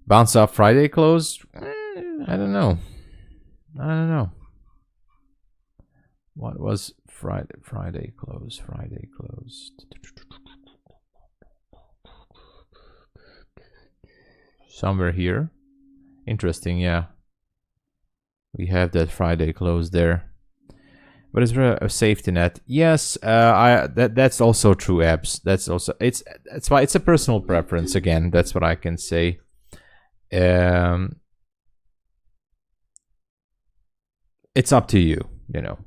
Bounce off Friday close? I don't know. I don't know. What was Friday close? Friday close. Somewhere here. Interesting, yeah. We have that Friday close there. But is there a safety net? Yes, that's also true, Abs. That's also it's why it's a personal preference again. That's what I can say. It's up to you, you know.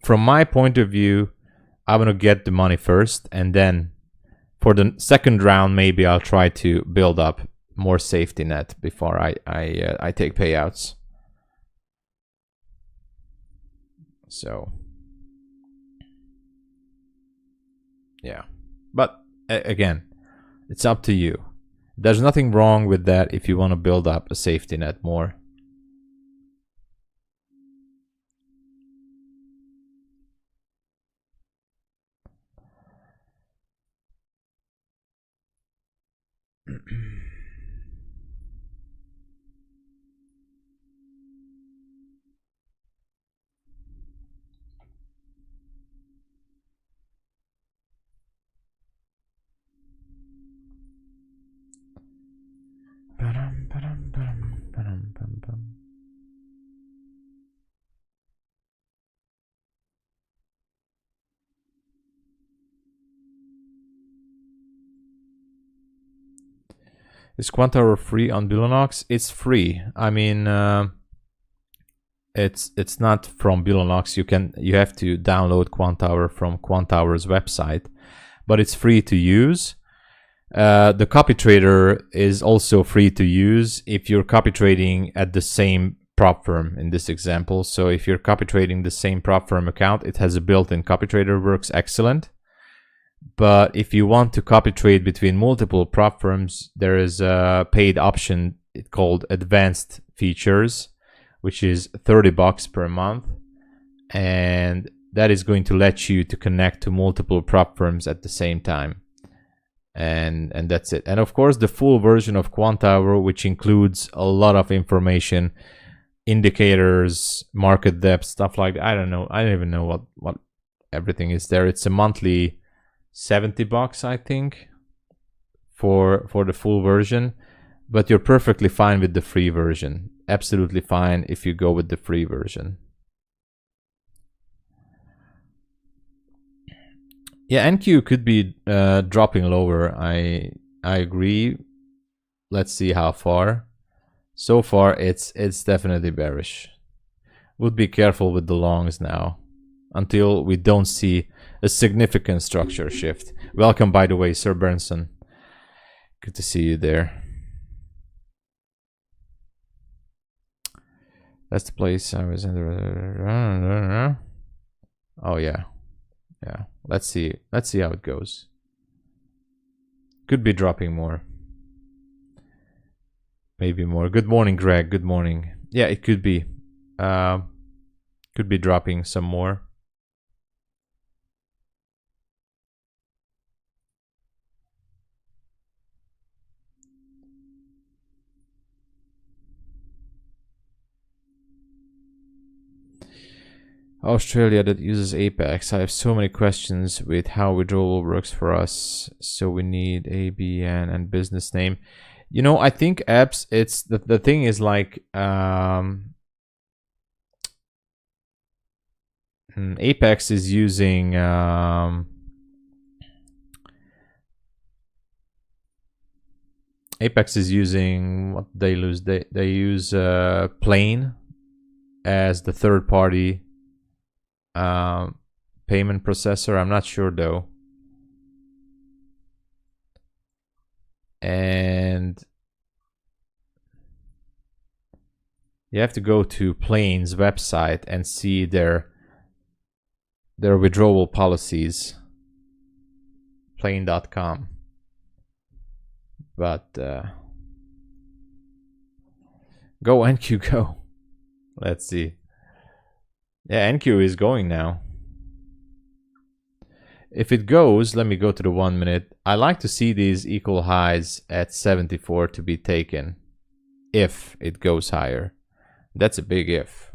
From my point of view, I'm gonna get the money first, and then for the second round, maybe I'll try to build up more safety net before I take payouts. So yeah, but again, it's up to you. There's nothing wrong with that if you want to build up a safety net more. Is Quantower free on Buleanox? It's free. I mean, it's not from Buleanox. You have to download Quantower from Quantower's website, but it's free to use. The copy trader is also free to use if you're copy trading at the same prop firm in this example. So if you're copy trading the same prop firm account, it has a built-in copy trader, works excellent. But if you want to copy trade between multiple prop firms, there is a paid option called Advanced Features, which is $30 per month, and that is going to let you to connect to multiple prop firms at the same time. And that's it. And of course, the full version of Quantower, which includes a lot of information, indicators, market depth, stuff like that. I don't know. I don't even know what everything is there. It's a monthly $70, I think, for the full version. But you're perfectly fine with the free version. Absolutely fine if you go with the free version. Yeah, NQ could be dropping lower. I agree. Let's see how far. So far, it's definitely bearish. Would be careful with the longs now until we don't see a significant structure shift. Welcome, by the way, Sir Bernson. Good to see you there. That's the place I was in. Oh yeah, yeah. Let's see how it goes. Could be dropping more. Maybe more. Good morning, Greg. Good morning. Yeah, it could be. Could be dropping some more. Australia that uses Apex. I have so many questions with how withdrawal works for us. So we need ABN and business name. You know, I think apps, it's the thing is like Apex is using what they use. They use Plane as the third party payment processor. I'm not sure though. And you have to go to Plane's website and see their withdrawal policies. Plane.com. But go NQ, go. Let's see. Yeah, NQ is going now. If it goes, let me go to the 1 minute. I like to see these equal highs at 74 to be taken. If it goes higher. That's a big if.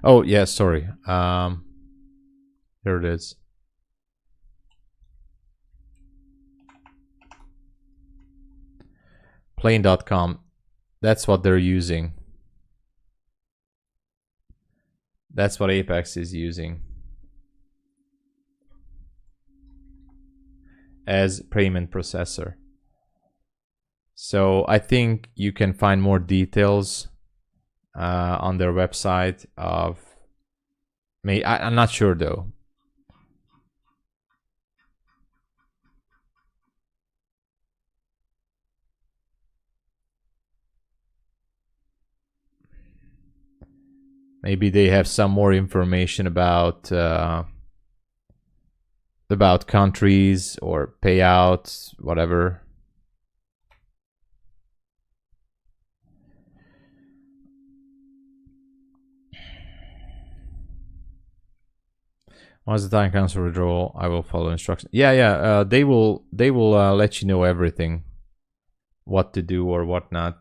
Oh, yeah, sorry. There it is. Plane.com. That's what they're using. That's what Apex is using as payment processor. So I think you can find more details on their website of I'm not sure though. Maybe they have some more information about countries or payouts, whatever. Once the time comes for withdrawal, I will follow instructions. Yeah. They will let you know everything, what to do or what not.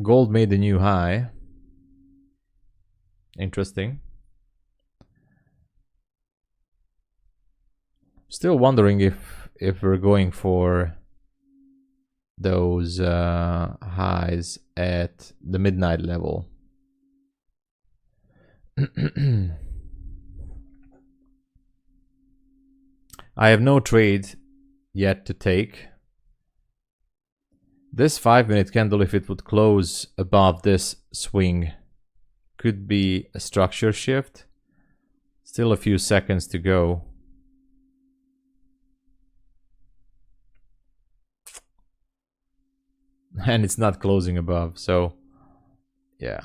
Gold made a new high. Interesting. Still wondering if we're going for those highs at the midnight level. I have no trade yet to take. This 5 minute candle, if it would close above this swing, could be a structure shift. Still a few seconds to go. and it's not closing above. So yeah,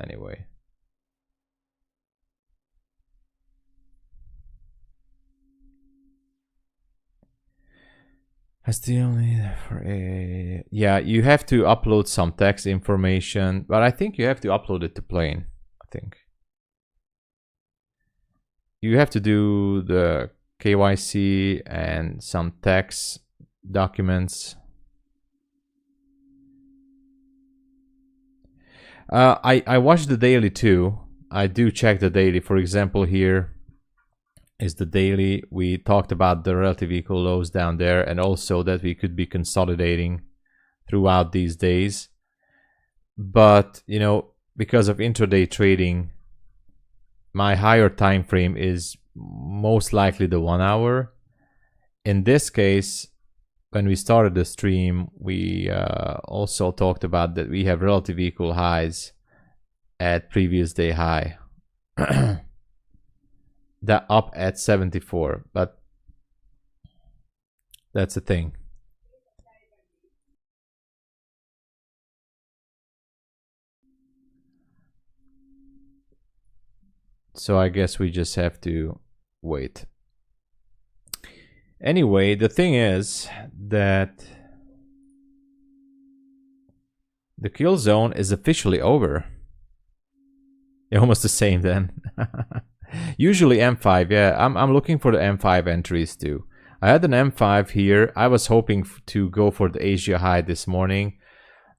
anyway. That's the only for a, yeah, you have to upload some text information, but I think you have to upload it to Plane. I think you have to do the KYC and some tax documents. I watch the daily too. I do check the daily. For example, here is the daily. We talked about the relative equal lows down there, and also that we could be consolidating throughout these days. But you know, because of intraday trading, my higher time frame is most likely the 1 hour. In this case, when we started the stream, we also talked about that we have relative equal highs at previous day high. That up at 74, but that's the thing. So I guess we just have to wait. Anyway, the thing is that the kill zone is officially over. They're almost the same then. Usually M5, yeah, I'm looking for the M5 entries too. I had an M5 here. I was hoping to go for the Asia high this morning.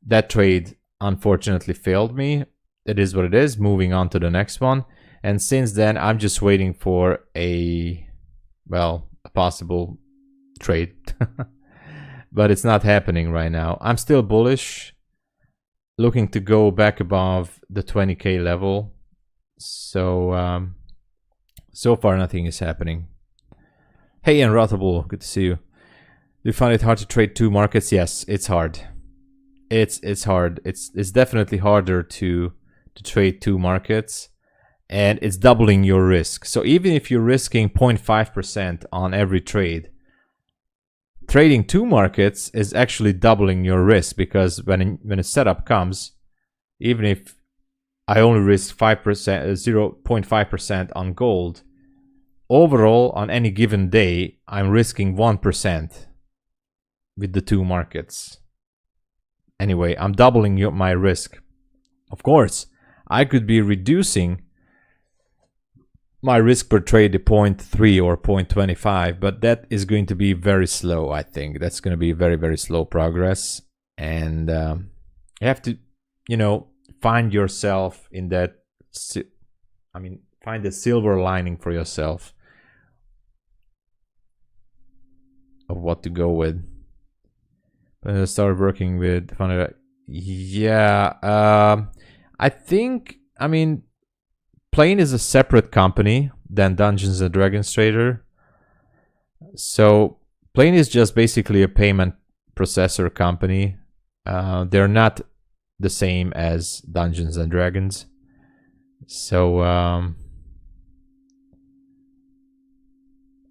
That trade unfortunately failed me. It is what it is. Moving on to the next one. And since then, I'm just waiting for a, well, a possible trade. But it's not happening right now. I'm still bullish, looking to go back above the 20K level. So, so far nothing is happening. Hey, and Rotable, good to see you. Do you find it hard to trade two markets? Yes, it's hard. It's hard. It's definitely harder to trade two markets, and it's doubling your risk. So even if you're risking 0.5% on every trade, trading two markets is actually doubling your risk, because when a setup comes, even if I only risk 5%, 0.5% on gold, overall on any given day, I'm risking 1% with the two markets. Anyway, I'm doubling my risk. Of course, I could be reducing my risk per trade to 0.3 or 0.25, but that is going to be very slow. I think that's going to be very, very slow progress. And you have to, you know, find yourself in that, find the silver lining for yourself of what to go with. When I started working with, yeah, I think, Plane is a separate company than Dungeons and Dragons Trader. So Plane is just basically a payment processor company. They're not the same as Dungeons and Dragons. So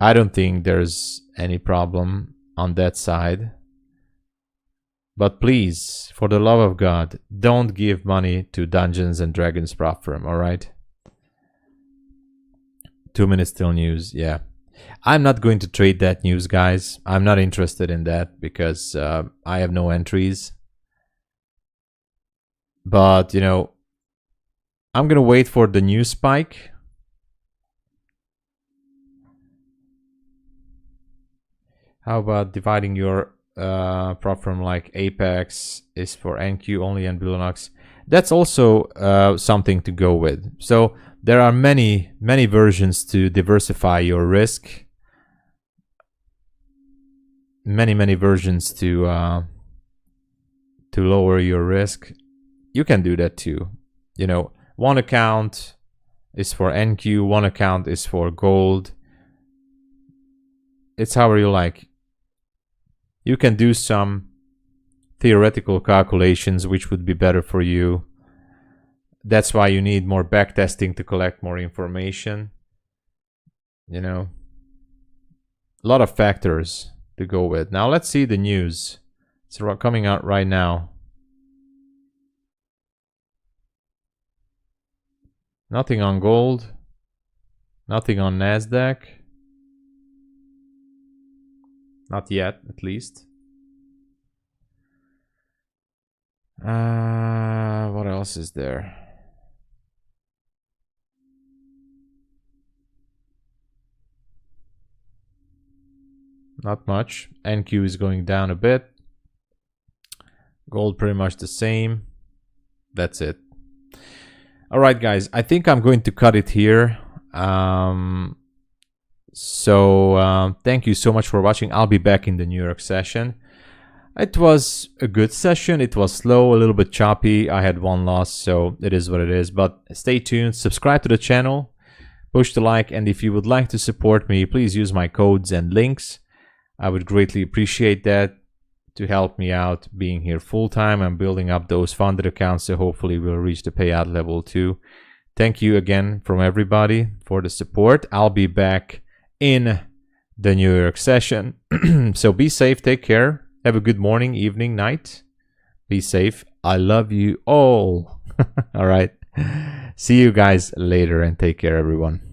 I don't think there's any problem on that side. But please, for the love of God, don't give money to Dungeons and Dragons prop firm, alright? 2 minutes till news, yeah. I'm not going to trade that news, guys. I'm not interested in that because I have no entries. But, you know, I'm going to wait for the news spike. How about dividing your prop firm like Apex is for NQ only and Buleanox? That's also something to go with. So there are many versions to diversify your risk. Many versions to lower your risk. You can do that too. You know, one account is for NQ, one account is for gold. It's however you like. You can do some theoretical calculations which would be better for you. That's why you need more backtesting to collect more information. You know, a lot of factors to go with. Now let's see the news It's coming out right now. Nothing on gold. Nothing on Nasdaq. Not yet, at least. What else is there? Not much. NQ is going down a bit. Gold pretty much the same. That's it. All right, guys. I think I'm going to cut it here. Thank you so much for watching. I'll be back in the New York session. It was a good session. It was slow, a little bit choppy. I had one loss, so it is what it is. But stay tuned. Subscribe to the channel. Push the like. And if you would like to support me, please use my codes and links. I would greatly appreciate that to help me out being here full-time and building up those funded accounts, so hopefully we'll reach the payout level too. Thank you again from everybody for the support. I'll be back in the New York session. So be safe, take care, have a good morning, evening, night. Be safe. I love you all. All right. See you guys later and take care, everyone.